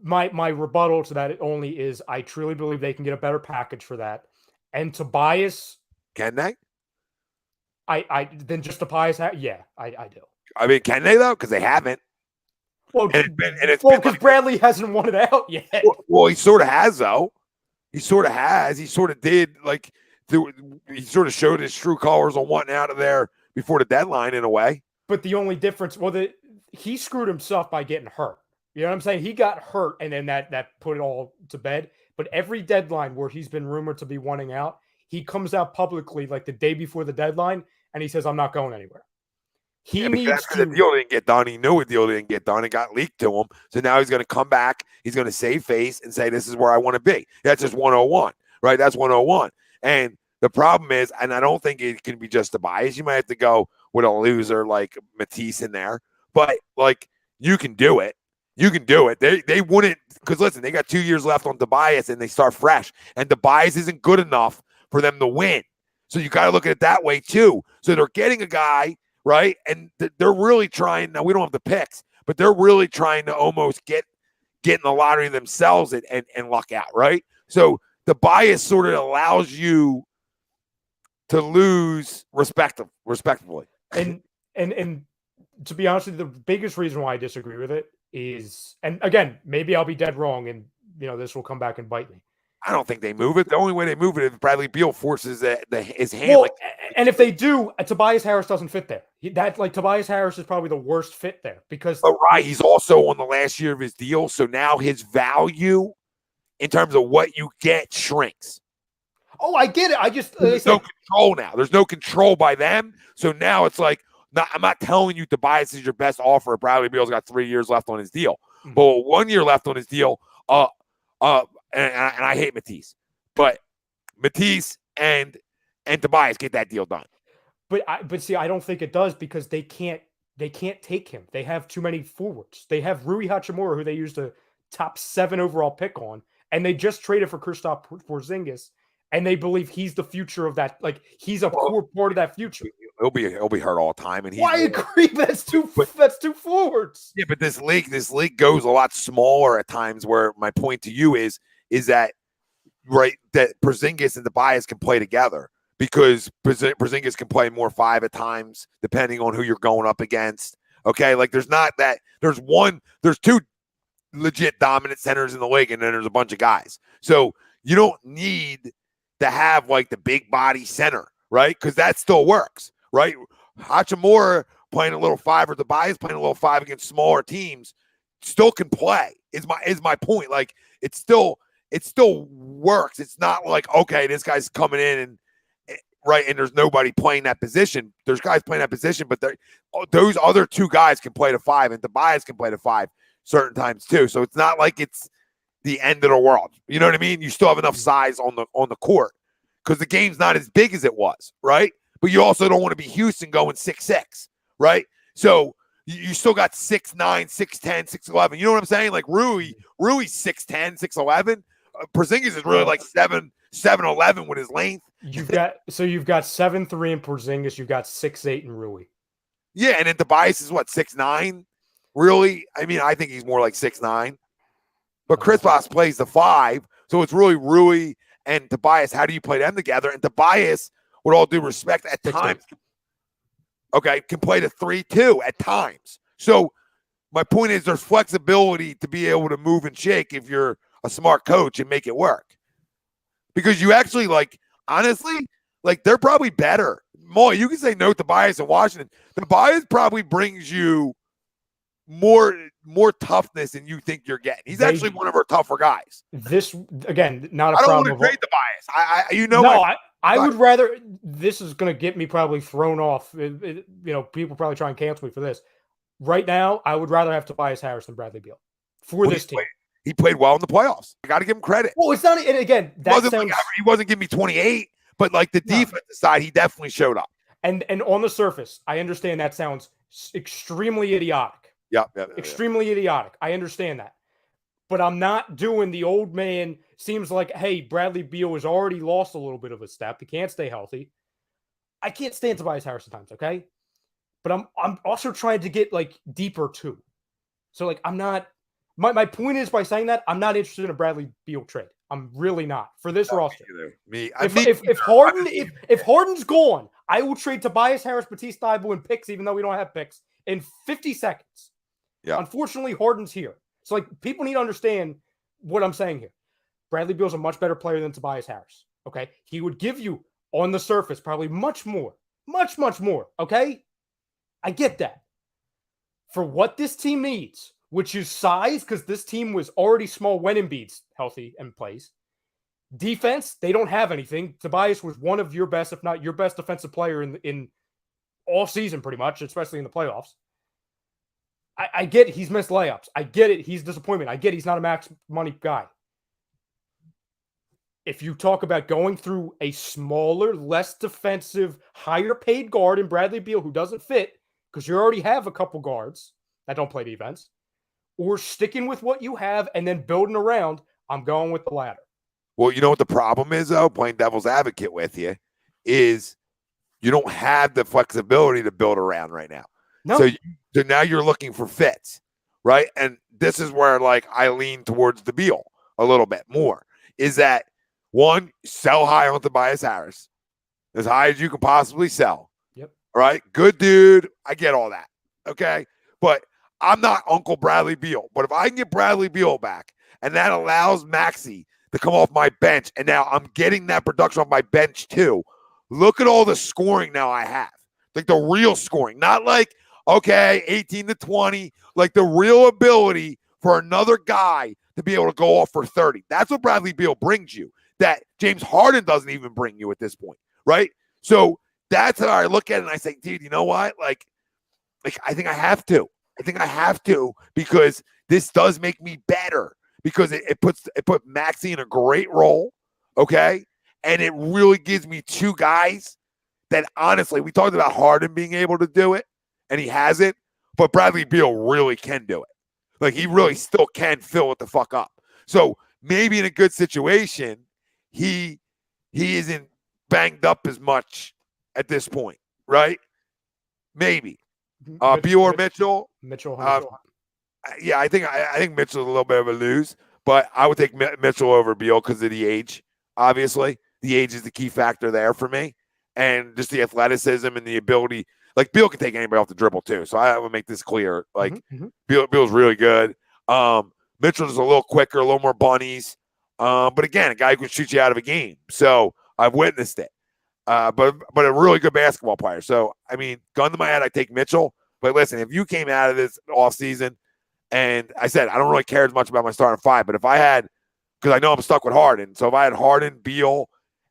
Speaker 4: My rebuttal to that only is I truly believe they can get a better package for that. And Tobias...
Speaker 1: Can they?
Speaker 4: Then just Tobias... Yeah, I do.
Speaker 1: I mean, can they, though? Because they haven't.
Speaker 4: Well, because Bradley hasn't won it out yet.
Speaker 1: Well, he sort of has, though. He sort of has. He sort of did, like, he sort of showed his true colors on wanting out of there before the deadline, in a way.
Speaker 4: But the only difference, he screwed himself by getting hurt. You know what I'm saying? He got hurt, and then that put it all to bed. But every deadline where he's been rumored to be wanting out, he comes out publicly, like the day before the deadline, and he says, I'm not going anywhere. He needs to.
Speaker 1: The deal didn't get done. He knew the deal didn't get done. It got leaked to him. So now he's going to come back. He's going to save face and say, this is where I want to be. That's just 101, right? That's 101. And the problem is, and I don't think it can be just a bias. You might have to go with a loser like Matisse in there. But, like, you can do it. You can do it. They wouldn't, because, listen, they got 2 years left on Tobias, and they start fresh. And Tobias isn't good enough for them to win. So you got to look at it that way, too. So they're getting a guy, right? And they're really trying. Now, we don't have the picks, but they're really trying to almost get in the lottery themselves and luck out, right? So the bias sort of allows you to lose respectively.
Speaker 4: And to be honest with you, the biggest reason why I disagree with it is, and again, maybe I'll be dead wrong, and this will come back and bite me.
Speaker 1: I don't think they move it. The only way they move it is Bradley Beal forces his hand.
Speaker 4: Well, and if they do, Tobias Harris doesn't fit there. Tobias Harris is probably the worst fit there because.
Speaker 1: But right, he's also on the last year of his deal, so now his value in terms of what you get shrinks.
Speaker 4: Oh, I get it.
Speaker 1: There's no control now. There's no control by them. So now it's like, I'm not telling you Tobias is your best offer. Bradley Beal's got 3 years left on his deal, but 1 year left on his deal. And I hate Matisse, but Matisse and Tobias get that deal done.
Speaker 4: But see, I don't think it does because they can't take him. They have too many forwards. They have Rui Hachimura, who they used a top 7 overall pick on, and they just traded for Kristaps Porzingis, and they believe he's the future of that. Like, he's a core part of that future.
Speaker 1: He'll be hurt all the time, and
Speaker 4: I agree. That's two forwards.
Speaker 1: Yeah, but this league goes a lot smaller at times. Where my point to you is that right that Porzingis and Tobias can play together because Porzingis can play more 5 at times depending on who you're going up against. Okay, like there's 2 legit dominant centers in the league, and then there's a bunch of guys. So you don't need to have like the big body center, right? Because that still works, right? Hachimura playing a little 5 or Tobias playing a little 5 against smaller teams still can play. Is my point. Like it's still it still works. It's not like, okay, this guy's coming in and right, and there's nobody playing that position. There's guys playing that position, but those other two guys can play the 5, and Tobias can play the 5 certain times too. So it's not like it's the end of the world. You know what I mean? You still have enough size on the court because the game's not as big as it was, right? But you also don't want to be Houston going 6'6", right? So you still got 6'9", 6'10", 6'11". You know what I'm saying? Like Rui's 6'10", 6'11". Porzingis is really like 7'11" with his length.
Speaker 4: You've got 7'3" in Porzingis. You've got 6'8" in Rui.
Speaker 1: Yeah, and then Tobias is what, 6'9"? Really? I mean, I think he's more like 6'9". But Kristaps plays the 5, so it's really Rui and Tobias. How do you play them together? And Tobias, with all due respect, at times, can play the 3 too at times. So my point is there's flexibility to be able to move and shake if you're a smart coach and make it work. Because you actually, like, honestly, like, they're probably better. Molly, you can say no to Tobias in Washington. Tobias probably brings you more toughness than you think you're getting. He's actually one of our tougher guys.
Speaker 4: This, again, not a
Speaker 1: problem. I don't
Speaker 4: problem.
Speaker 1: want to trade Tobias.
Speaker 4: I would rather. This is going to get me probably thrown off. People probably try and cancel me for this. Right now, I would rather have Tobias Harris than Bradley Beal for this team.
Speaker 1: He played well in the playoffs. I got to give him credit.
Speaker 4: Well, it's not. And again,
Speaker 1: he wasn't giving me 28, but like the defensive side, he definitely showed up.
Speaker 4: And on the surface, I understand that sounds extremely idiotic. Extremely idiotic. I understand that. But I'm not doing the old man. Seems like, hey, Bradley Beal has already lost a little bit of a step. He can't stay healthy. I can't stand Tobias Harris sometimes, okay? But I'm also trying to get like deeper too. So like I'm not. My point is, by saying that, I'm not interested in a Bradley Beal trade. I'm really not for this roster. If Harden's gone, I will trade Tobias Harris, Matisse Thybulle, and picks, even though we don't have picks, in 50 seconds. Yeah. Unfortunately, Harden's here. So, like, people need to understand what I'm saying here. Bradley Beal's a much better player than Tobias Harris, okay? He would give you, on the surface, probably much more, much more, okay? I get that. For what this team needs, which is size, because this team was already small when Embiid's healthy and plays. Defense, they don't have anything. Tobias was one of your best, if not your best defensive player in all season, pretty much, especially in the playoffs. I get he's missed layups. I get it. He's disappointment. I get he's not a max money guy. If you talk about going through a smaller, less defensive, higher paid guard in Bradley Beal who doesn't fit, because you already have a couple guards that don't play defense, or sticking with what you have and then building around, I'm going with the latter.
Speaker 1: Well, you know what the problem is, though, playing devil's advocate with you, is you don't have the flexibility to build around right now.
Speaker 4: No.
Speaker 1: So now you're looking for fits, right? And this is where, like, I lean towards the Beal a little bit more, is that, one, sell high on Tobias Harris, as high as you can possibly sell.
Speaker 4: Yep.
Speaker 1: Right? Good dude. I get all that. Okay? But I'm not Uncle Bradley Beal. But if I can get Bradley Beal back, and that allows Maxey to come off my bench, and now I'm getting that production off my bench too, look at all the scoring now I have. Like the real scoring. Not like, okay, 18 to 20. Like the real ability for another guy to be able to go off for 30. That's what Bradley Beal brings you. That James Harden doesn't even bring you at this point, right? So that's how I look at it, and I say, dude, you know what? Like I think I have to. Because this does make me better. Because it put Maxey in a great role, okay? And it really gives me two guys that, honestly, we talked about Harden being able to do it, and he hasn't, but Bradley Beal really can do it. Like, he really still can fill it the fuck up. So maybe in a good situation, he isn't banged up as much at this point, right? Maybe. Beal or Mitchell?
Speaker 4: Mitchell.
Speaker 1: Yeah, I think Mitchell's a little bit of a lose, but I would take Mitchell over Beal because of the age. Obviously, the age is the key factor there for me, and just the athleticism and the ability. Like, Beal can take anybody off the dribble too, so I would make this clear. Like, Beal's really good. Mitchell's a little quicker, a little more bunnies, but again, a guy who can shoot you out of a game. So I've witnessed it. But a really good basketball player. So I mean, gun to my head, I take Mitchell. But listen, if you came out of this offseason, and I said, I don't really care as much about my starting five, but if I had because I know I'm stuck with Harden. So if I had Harden, Beal,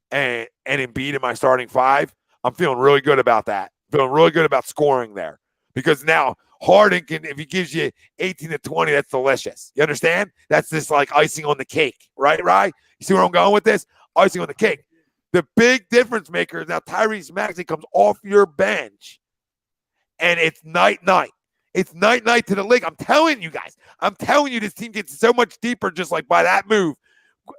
Speaker 1: and Embiid in my starting five, I'm feeling really good about that. Feeling really good about scoring there. Because now Harden can, if he gives you 18 to 20, that's delicious. You understand? That's just like icing on the cake, right? Right? You see where I'm going with this? Icing on the cake. The big difference maker is now Tyrese Maxey comes off your bench, and it's night-night. It's night-night to the league. I'm telling you guys. I'm telling you this team gets so much deeper just like by that move.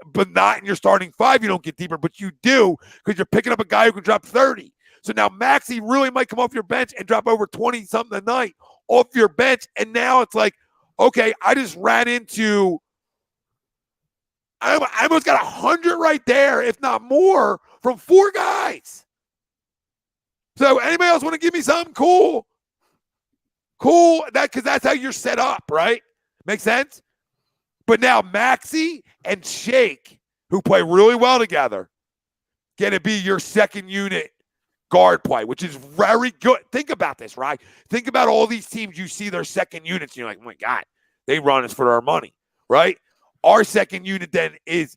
Speaker 1: But not in your starting five, you don't get deeper, but you do because you're picking up a guy who can drop 30. So now Maxey really might come off your bench and drop over 20-something a night off your bench. And now it's like, okay, I just ran into – I almost got 100 right there, if not more, from 4 guys. So anybody else want to give me something cool? Cool, because that's how you're set up, right? Make sense? But now Maxey and Shake, who play really well together, going to be your second unit guard play, which is very good. Think about this, right? Think about all these teams you see their second units, and you're like, oh my God, they run us for our money, right? Our second unit then is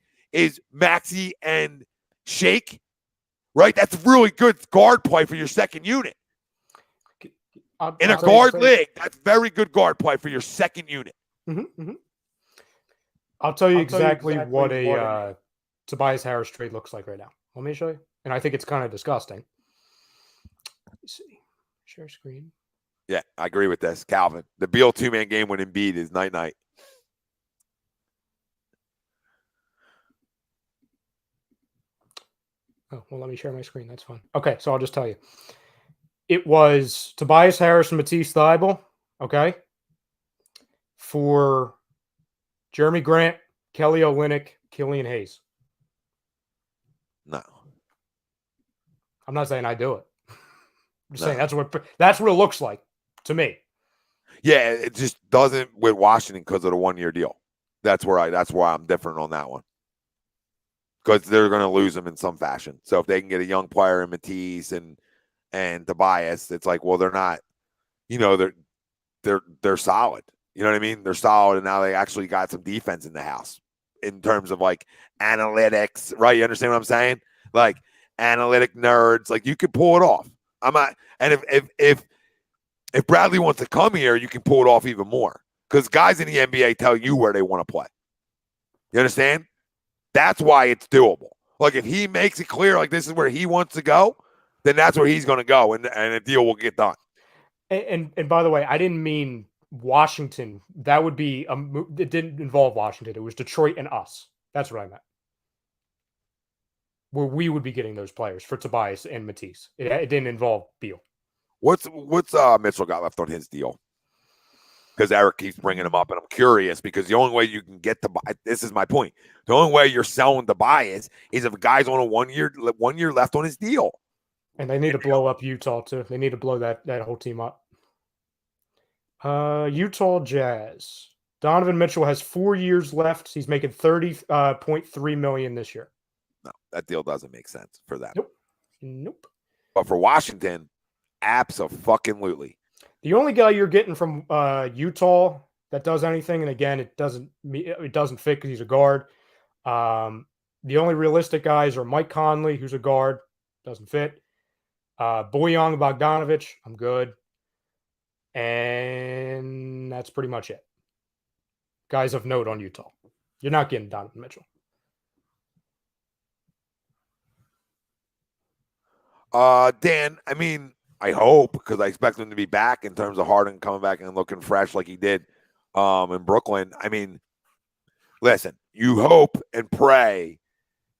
Speaker 1: Maxey and Shake, right? That's really good guard play for your second unit. In a guard league, that's very good guard play for your second unit.
Speaker 4: Mm-hmm, mm-hmm. I'll tell you exactly what a Tobias Harris trade looks like right now. Let me show you. And I think it's kind of disgusting. Let me see. Share screen.
Speaker 1: Yeah, I agree with this, Calvin. The Beal two-man game when Embiid is night-night.
Speaker 4: Oh, well, let me share my screen. That's fine. Okay, so I'll just tell you. It was Tobias Harris and Matisse Thybulle, okay, for Jeremy Grant, Kelly Olynyk, Killian Hayes.
Speaker 1: No.
Speaker 4: I'm not saying I do it. I'm just saying that's what it looks like to me.
Speaker 1: Yeah, it just doesn't with Washington because of the 1-year deal. That's why I'm different on that one. Because they're going to lose him in some fashion. So if they can get a young player in Matisse and Tobias, it's like, well, they're not, they're solid. You know what I mean? They're solid, and now they actually got some defense in the house in terms of like analytics, right? You understand what I'm saying? Like analytic nerds, like you could pull it off. I'm not, and if Bradley wants to come here, you can pull it off even more because guys in the NBA tell you where they want to play. You understand? That's why it's doable. Like if he makes it clear, like this is where he wants to go, then that's where he's going to go, and a deal will get done.
Speaker 4: And by the way, I didn't mean Washington. That would be it didn't involve Washington. It was Detroit and us. That's what I meant. Where we would be getting those players for Tobias and Matisse. It didn't involve Beal.
Speaker 1: What's Mitchell got left on his deal? Because Eric keeps bringing him up, and I'm curious because the only way you can get this is my point. The only way you're selling Tobias is if a guy's on a 1 year left on his deal.
Speaker 4: And they need to blow up Utah too. They need to blow that whole team up. Utah Jazz. Donovan Mitchell has 4 years left. He's making $30.3 million this year.
Speaker 1: No, that deal doesn't make sense for them.
Speaker 4: Nope.
Speaker 1: But for Washington, abso-fucking-lutely.
Speaker 4: The only guy you're getting from Utah that does anything, and again, it doesn't fit because he's a guard. The only realistic guys are Mike Conley, who's a guard, doesn't fit. Bojan Bogdanovic, I'm good. And that's pretty much it. Guys of note on Utah. You're not getting Donovan Mitchell.
Speaker 1: Dan, I mean, I hope because I expect him to be back in terms of Harden coming back and looking fresh like he did in Brooklyn. I mean, listen, you hope and pray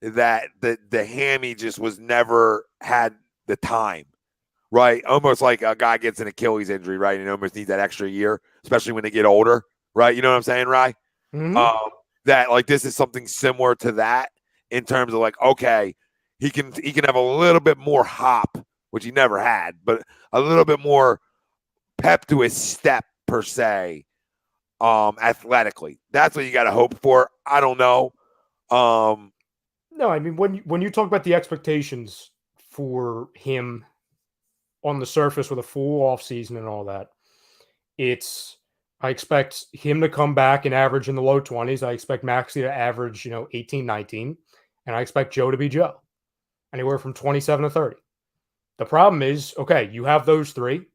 Speaker 1: that the hammy just was never had the time, right? Almost like a guy gets an Achilles injury, right? And almost needs that extra year, especially when they get older, right? You know what I'm saying, Rye?
Speaker 4: Mm-hmm.
Speaker 1: That like this is something similar to that in terms of like, okay, he can have a little bit more hop, which he never had, but a little bit more pep to his step per se, athletically. That's what you got to hope for. I don't know.
Speaker 4: No, I mean when you talk about the expectations for him on the surface with a full offseason and all that, it's I expect him to come back and average in the low 20s. I expect Maxey to average, 18, 19. And I expect Joe to be Joe, anywhere from 27 to 30. The problem is, okay, you have those three.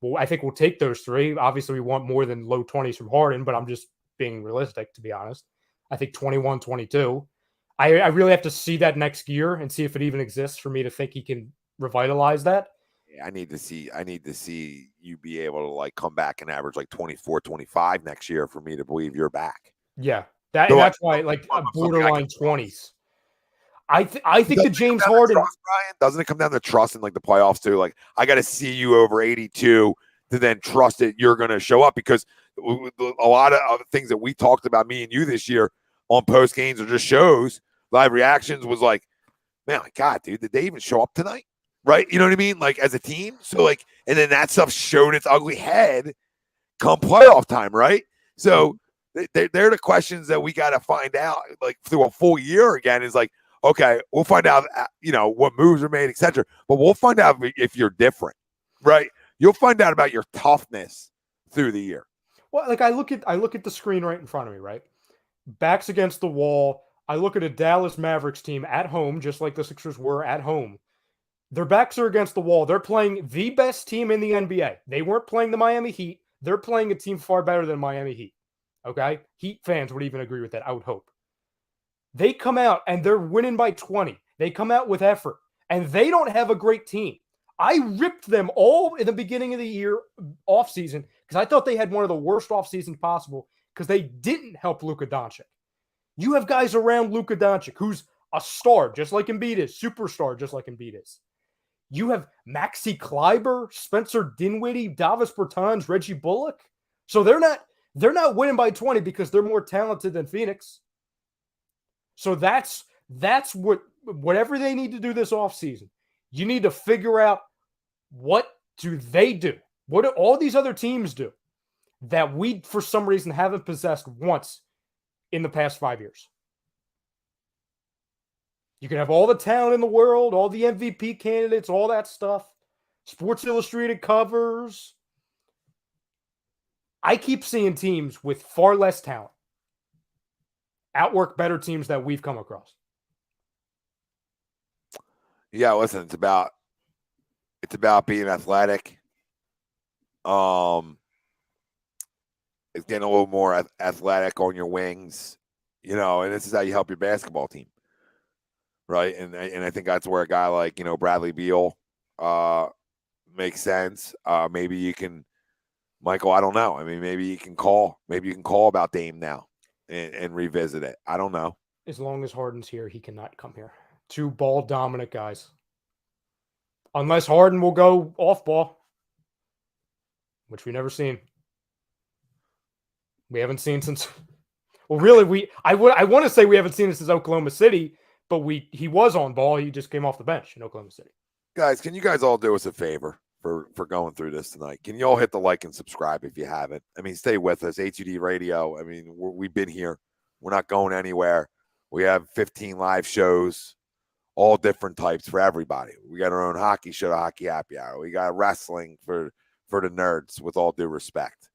Speaker 4: Well, I think we'll take those three. Obviously, we want more than low 20s from Harden, but I'm just being realistic, to be honest. I think 21, 22. I really have to see that next year and see if it even exists for me to think he can revitalize that.
Speaker 1: I need to see you be able to like come back and average like 24, 25 next year for me to believe you're back.
Speaker 4: Yeah. That's why like a borderline 20s. I think the James Harden
Speaker 1: trust, Brian, doesn't it come down to trust in like the playoffs too? Like I got to see you over 82 to then trust that you're going to show up, because a lot of things that we talked about, me and you, this year on post games or just shows, live reactions, was like, man, my God, dude, did they even show up tonight? Right? You know what I mean? Like as a team. So like, and then that stuff showed its ugly head come playoff time, right? So they're the questions that we got to find out like through a full year again, is like, okay, we'll find out, what moves are made, etc. But we'll find out if you're different, right? You'll find out about your toughness through the year.
Speaker 4: Well, like I look at the screen right in front of me, right? Backs against the wall. I look at a Dallas Mavericks team at home, just like the Sixers were at home. Their backs are against the wall. They're playing the best team in the NBA. They weren't playing the Miami Heat. They're playing a team far better than Miami Heat. Okay? Heat fans would even agree with that, I would hope. They come out and they're winning by 20. They come out with effort, and they don't have a great team. I ripped them all in the beginning of the year offseason because I thought they had one of the worst offseasons possible because they didn't help Luka Doncic. You have guys around Luka Doncic who's a star, just like Embiid is, superstar, just like Embiid is. You have Maxey Kleber, Spencer Dinwiddie, Davis Bertans, Reggie Bullock. So they're not winning by 20 because they're more talented than Phoenix. So that's whatever they need to do this offseason. You need to figure out, what do they do? What do all these other teams do that we, for some reason, haven't possessed once in the past 5 years? You can have all the talent in the world, all the MVP candidates, all that stuff, Sports Illustrated covers. I keep seeing teams with far less talent outwork better teams that we've come across.
Speaker 1: Yeah, listen, it's about being athletic. It's getting a little more athletic on your wings, and this is how you help your basketball team, right? And I think that's where a guy like Bradley Beal makes sense. Maybe you can, Michael. I don't know. I mean, maybe you can call about Dame now and revisit it. I don't know.
Speaker 4: As long as Harden's here, he cannot come here. Two ball dominant guys. Unless Harden will go off ball, which we've never seen. We haven't seen since. Well, really, I want to say we haven't seen it since Oklahoma City, but he was on ball. He just came off the bench in Oklahoma City.
Speaker 1: Guys, can you guys all do us a favor for going through this tonight? Can you all hit the like and subscribe if you haven't? I mean, stay with us. A2D Radio. I mean, we've been here. We're not going anywhere. We have 15 live shows, all different types for everybody. We got our own hockey show, Hockey Happy Hour. We got wrestling for the nerds, with all due respect.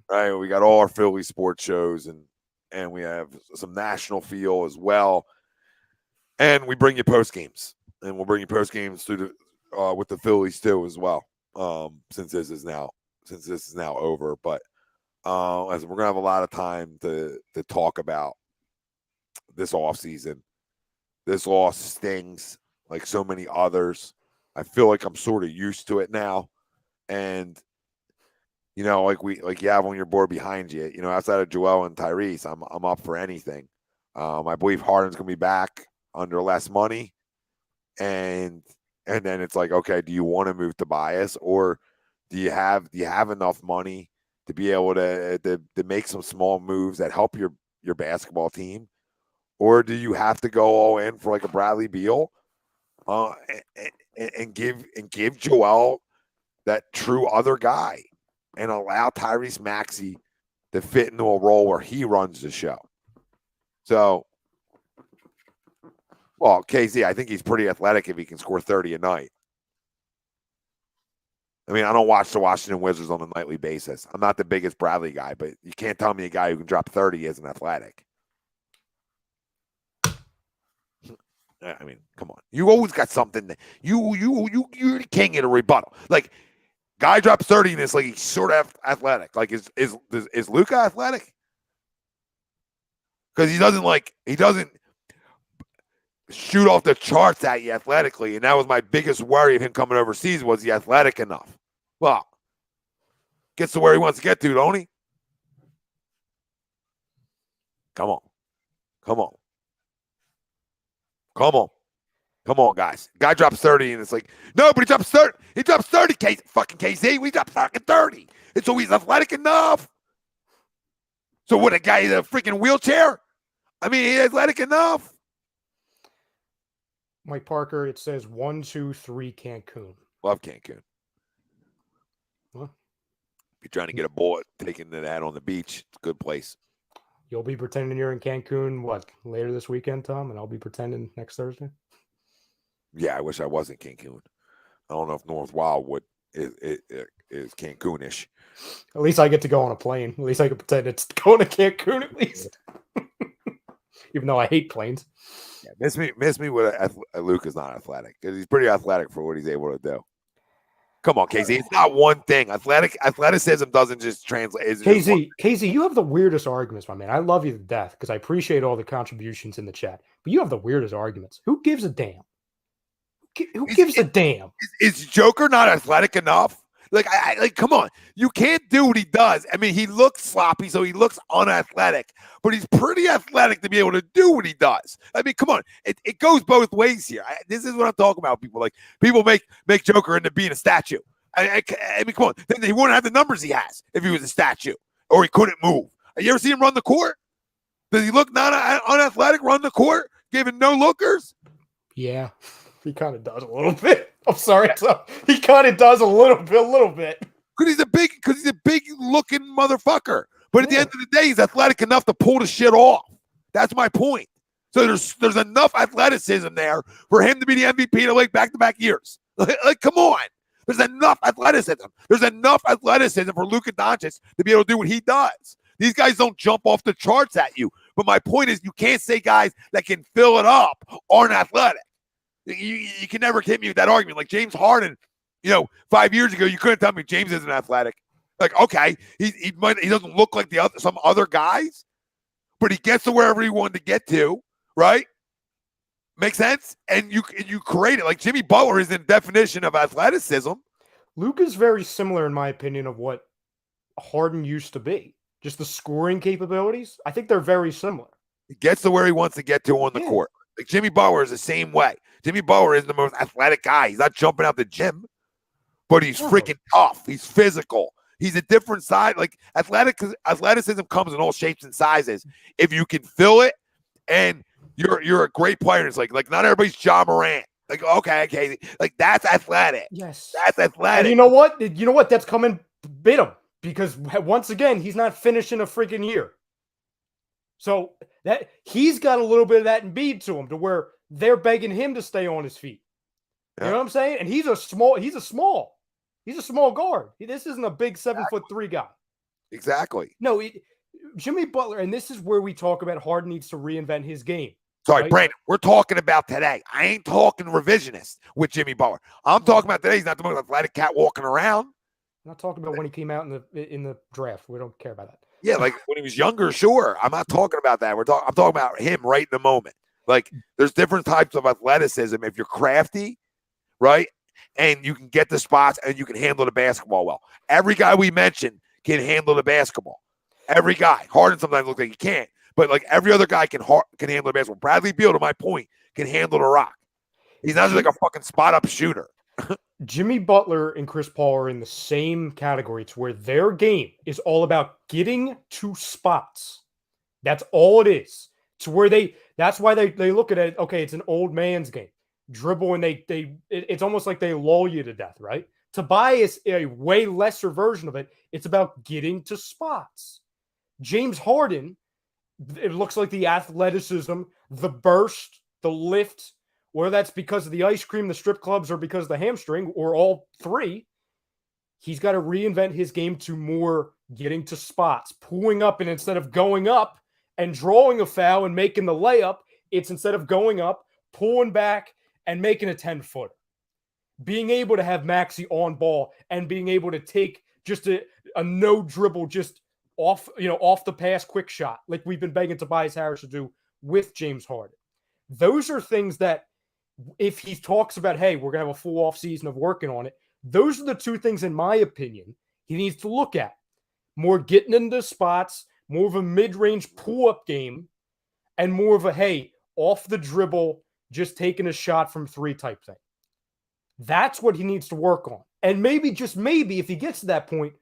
Speaker 1: Right? We got all our Philly sports shows, and we have some national feel as well. And we bring you post games, and we'll bring you post games through the with the Phillies too as well. Since this is now over, but as we're gonna have a lot of time to talk about this offseason. This loss stings like so many others. I feel like I'm sort of used to it now. And, like you have on your board behind you, outside of Joel and Tyrese, I'm up for anything. I believe Harden's going to be back under less money. And then it's like, okay, do you want to move Tobias, or do you have enough money to be able to make some small moves that help your basketball team? Or do you have to go all in for like a Bradley Beal and give Joel that true other guy and allow Tyrese Maxey to fit into a role where he runs the show? So, well, KZ, I think he's pretty athletic if he can score 30 a night. I mean, I don't watch the Washington Wizards on a nightly basis. I'm not the biggest Bradley guy, but you can't tell me a guy who can drop 30 isn't athletic. I mean, come on. You always got something that you're the king in a rebuttal. Like, guy drops 30 and it's like he's sort of athletic. Like, is Luka athletic? Because he doesn't shoot off the charts at you athletically. And that was my biggest worry of him coming overseas. Was he athletic enough? Well, gets to where he wants to get to, don't he? Come on. Come on. Come on. Come on, guys. Guy drops 30 and it's like, no, but he drops 30. He drops 30, fucking KC. We dropped fucking 30. And so he's athletic enough. So what, a guy in a freaking wheelchair? I mean, he's athletic enough.
Speaker 4: Mike Parker, it says 1, 2, 3 Cancun.
Speaker 1: Love Cancun.
Speaker 4: Well,
Speaker 1: you're trying to get a boat, taking that on the beach. It's a good place.
Speaker 4: You'll be pretending you're in Cancun, what, later this weekend, Tom? And I'll be pretending next Thursday?
Speaker 1: Yeah, I wish I was in Cancun. I don't know if North Wildwood is Cancun-ish.
Speaker 4: At least I get to go on a plane. At least I can pretend it's going to Cancun at least. Even though I hate planes.
Speaker 1: Yeah, miss me with Luke is not athletic. Because he's pretty athletic for what he's able to do. Come on, KZ. It's not one thing. Athleticism doesn't just translate.
Speaker 4: KZ, you have the weirdest arguments, my man. I love you to death because I appreciate all the contributions in the chat. But you have the weirdest arguments. Who gives a damn? Who gives a damn?
Speaker 1: Is Joker not athletic enough? Like, come on. You can't do what he does. I mean, he looks sloppy, so he looks unathletic. But he's pretty athletic to be able to do what he does. I mean, come on. It goes both ways here. This is what I'm talking about. People make Joker into being a statue. I mean, come on. Then he wouldn't have the numbers he has if he was a statue or he couldn't move. You ever see him run the court? Does he look not unathletic run the court, giving no lookers?
Speaker 4: Yeah, he kind of does a little bit. I'm sorry, he kind of does a little bit.
Speaker 1: Because he's a big looking motherfucker. But at the end of the day, he's athletic enough to pull the shit off. That's my point. So there's enough athleticism there for him to be the MVP to like back-to-back years. Like, come on. There's enough athleticism. There's enough athleticism for Luka Doncic to be able to do what he does. These guys don't jump off the charts at you. But my point is, you can't say guys that can fill it up aren't athletic. You can never hit me with that argument. Like James Harden, 5 years ago, you couldn't tell me James isn't athletic. Like, okay, he doesn't look like some other guys, but he gets to wherever he wanted to get to, right? Makes sense? And you create it. Like Jimmy Butler is the definition of athleticism.
Speaker 4: Luka's very similar, in my opinion, of what Harden used to be. Just the scoring capabilities. I think they're very similar.
Speaker 1: He gets to where he wants to get to on the court. Like Jimmy Butler is the same way. Jimmy Butler is the most athletic guy. He's not jumping out the gym, but he's freaking tough. He's physical. He's a different side. Like athleticism comes in all shapes and sizes. If you can fill it, and you're a great player. It's like not everybody's Ja Morant. Like okay, like that's athletic.
Speaker 4: Yes,
Speaker 1: that's athletic.
Speaker 4: And you know what? That's coming bit him because once again he's not finishing a freaking year. So that he's got a little bit of that Embiid to him, to where they're begging him to stay on his feet. You know what I'm saying? And he's a small guard. This isn't a big 7'3" guy.
Speaker 1: Exactly.
Speaker 4: No, Jimmy Butler, and this is where we talk about Harden needs to reinvent his game.
Speaker 1: Sorry,
Speaker 4: right?
Speaker 1: Brandon, we're talking about today. I ain't talking revisionist with Jimmy Butler. I'm talking about today. He's not the most athletic cat walking around.
Speaker 4: I'm not talking about when he came out in the draft. We don't care about that.
Speaker 1: Yeah, like when he was younger, sure. I'm not talking about that. I'm talking about him right in the moment. Like there's different types of athleticism. If you're crafty, right, and you can get the spots and you can handle the basketball well. Every guy we mentioned can handle the basketball. Every guy. Harden sometimes looks like he can't, but like every other guy can handle the basketball. Bradley Beal, to my point, can handle the rock. He's not just like a fucking spot-up shooter.
Speaker 4: Jimmy Butler and Chris Paul are in the same category. It's where their game is all about getting to spots. That's all it is. To where that's why they look at it. Okay, it's an old man's game. Dribble and it's almost like they lull you to death, right? Tobias, a way lesser version of it. It's about getting to spots. James Harden, it looks like the athleticism, the burst, the lift, whether that's because of the ice cream, the strip clubs, or because of the hamstring, or all three, He's got to reinvent his game to more getting to spots, pulling up, and instead of going up and drawing a foul and making the layup, it's instead of going up, pulling back and making a 10-footer. Being able to have Maxey on ball and being able to take just a no dribble, just off the pass quick shot, like we've been begging Tobias Harris to do with James Harden. Those are things that if he talks about, hey, we're going to have a full off season of working on it, those are the two things, in my opinion, he needs to look at. More getting into spots, more of a mid-range pull-up game, and more of a, hey, off the dribble, just taking a shot from three type thing. That's what he needs to work on. And maybe, just maybe, if he gets to that point,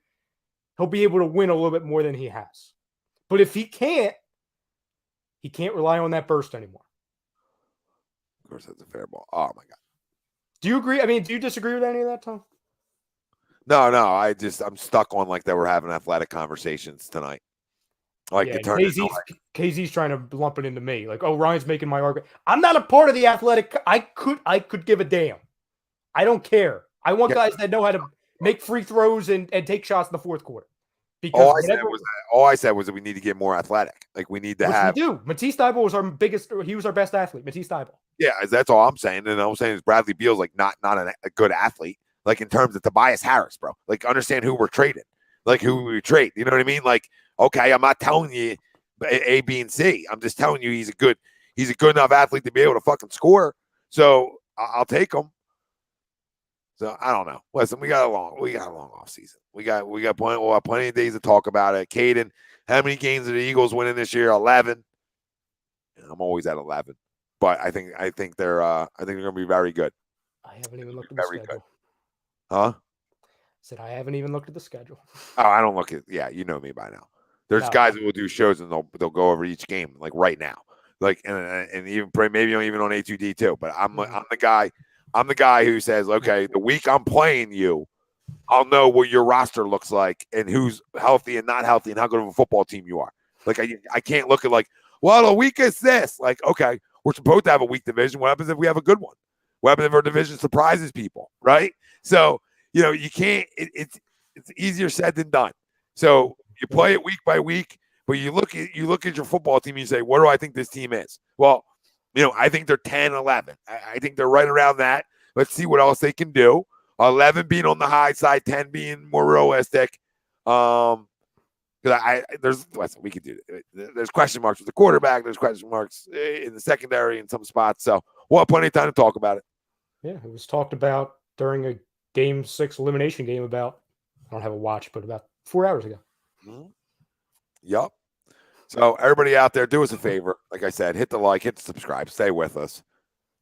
Speaker 4: he'll be able to win a little bit more than he has. But if he can't rely on that burst anymore.
Speaker 1: Of course, that's a fair ball. Oh, my God.
Speaker 4: Do you agree? I mean, do you disagree with any of that, Tom?
Speaker 1: No. I'm stuck on like that we're having athletic conversations tonight. Like
Speaker 4: yeah,
Speaker 1: it turned into like,
Speaker 4: KZ's trying to lump it into me. Like, oh, Ryan's making my argument. I'm not a part of the athletic. I could give a damn. I don't care. I want guys that know how to make free throws and take shots in the fourth quarter. Because
Speaker 1: all I said was that we need to get more athletic. Like we need to have.
Speaker 4: We do. Matisse Thybulle was our biggest. He was our best athlete. Matisse Thybulle.
Speaker 1: Yeah, that's all I'm saying. And I'm saying is Bradley Beal's like not a good athlete. Like in terms of Tobias Harris, bro. Like understand who we're trading. Like who we trade. You know what I mean? Like okay, I'm not telling you A, B, and C. I'm just telling you he's a good enough athlete to be able to fucking score. So I'll take him. So I don't know. Listen, we got a long off season. We got plenty of days to talk about it. Caden, how many games are the Eagles winning this year? 11. I'm always at 11, but I think they're going to be very good.
Speaker 4: I haven't even looked at the schedule.
Speaker 1: Good. Huh?
Speaker 4: Said I haven't even looked at the schedule.
Speaker 1: Oh, I don't look at. Yeah, you know me by now. There's guys who will do shows and they'll go over each game like right now, like and even maybe even on A2D too. But I'm the guy. I'm the guy who says, okay, the week I'm playing you, I'll know what your roster looks like and who's healthy and not healthy and how good of a football team you are. Like, I can't look at like, well, a week is this. Like, okay, we're supposed to have a weak division. What happens if we have a good one? What happens if our division surprises people, right? So, you can't – it's easier said than done. So you play it week by week, but you look at your football team and you say, what do I think this team is? Well, I think they're 10-11. I think they're right around that. Let's see what else they can do. 11 being on the high side, 10 being more realistic. Because we could do it. There's question marks with the quarterback. There's question marks in the secondary in some spots. So we'll have plenty of time to talk about it.
Speaker 4: Yeah, it was talked about during a Game 6 elimination game about, I don't have a watch, but about 4 hours ago.
Speaker 1: Mm-hmm. Yep. So everybody out there, do us a favor. Like I said, hit the like, hit the subscribe, stay with us.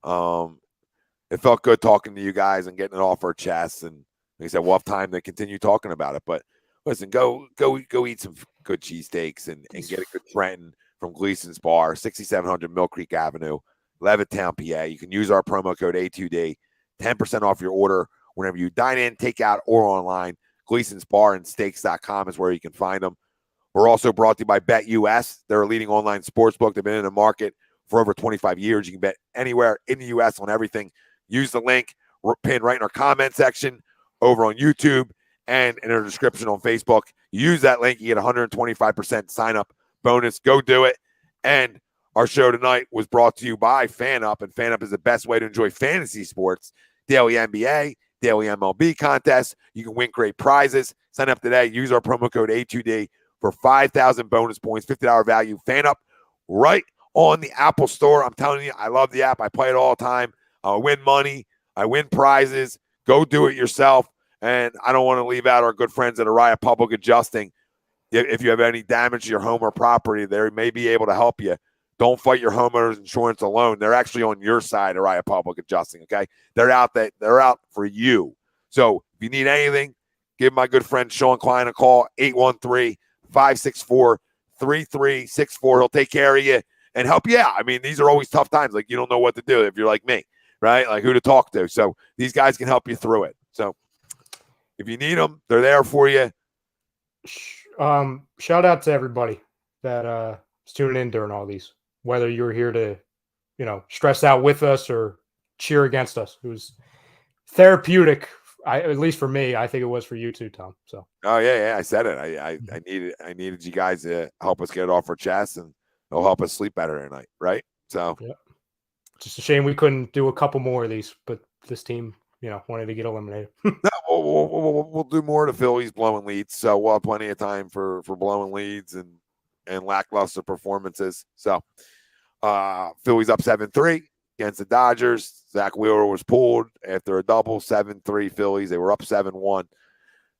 Speaker 1: It felt good talking to you guys and getting it off our chests. And like I said, we'll have time to continue talking about it. But listen, go eat some good cheesesteaks and get a good Trenton from Gleason's Bar, 6700 Mill Creek Avenue, Levittown, PA. You can use our promo code A2D, 10% off your order whenever you dine in, take out, or online. Gleason's Bar and Steaks.com is where you can find them. We're also brought to you by BetUS. They're a leading online sportsbook. They've been in the market for over 25 years. You can bet anywhere in the U.S. on everything. Use the link pinned right in our comment section over on YouTube and in our description on Facebook. Use that link. You get 125% sign-up bonus. Go do it. And our show tonight was brought to you by FanUp, and FanUp is the best way to enjoy fantasy sports. Daily NBA, daily MLB contests. You can win great prizes. Sign up today. Use our promo code A2D for 5,000 bonus points, $50 value. FanUp right on the Apple Store. I'm telling you, I love the app. I play it all the time. I win money. I win prizes. Go do it yourself. And I don't want to leave out our good friends at Araya Public Adjusting. If you have any damage to your home or property, they may be able to help you. Don't fight your homeowner's insurance alone. They're actually on your side, Araya Public Adjusting, okay? They're out for you. So if you need anything, give my good friend Sean Klein a call, 813-564-3364. He'll take care of you and help you out. I mean, these are always tough times. Like, you don't know what to do if you're like me, right? Like, who to talk to. So these guys can help you through it. So if you need them, they're there for you.
Speaker 4: Shout out to everybody that is tuning in during all these, whether you're here to, stress out with us or cheer against us. It was therapeutic At least for me, I think it was for you too, Tom. So.
Speaker 1: Oh yeah, I said it. I needed you guys to help us get it off our chest, and it'll help us sleep better tonight, right? So,
Speaker 4: yeah. Just a shame we couldn't do a couple more of these, but this team, wanted to get eliminated.
Speaker 1: No, we'll do more to Phillies blowing leads, so we'll have plenty of time for blowing leads and lackluster performances. So, Phillies up 7-3 against the Dodgers. Zach Wheeler was pulled after a double, 7-3 Phillies. They were up 7-1.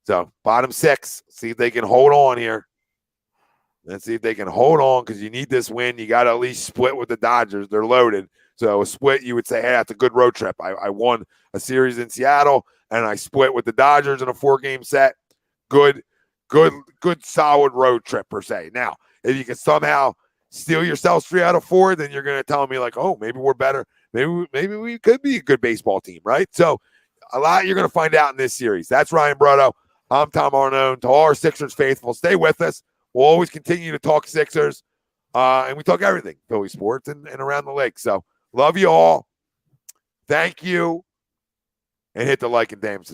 Speaker 1: So, bottom 6. See if they can hold on here. Let's see if they can hold on, because you need this win. You got to at least split with the Dodgers. They're loaded. So a split, you would say, hey, that's a good road trip. I won a series in Seattle, and I split with the Dodgers in a 4-game set. Good, solid road trip, per se. Now, if you can somehow steal yourselves 3 out of 4, then you're going to tell me, like, oh, maybe we're better. Maybe we could be a good baseball team, right? So a lot you're going to find out in this series. That's Ryan Brutto. I'm Tom Arnone. To all our Sixers faithful, stay with us. We'll always continue to talk Sixers, and we talk everything, Philly sports and around the lake. So love you all. Thank you. And hit the like and damn subscribe.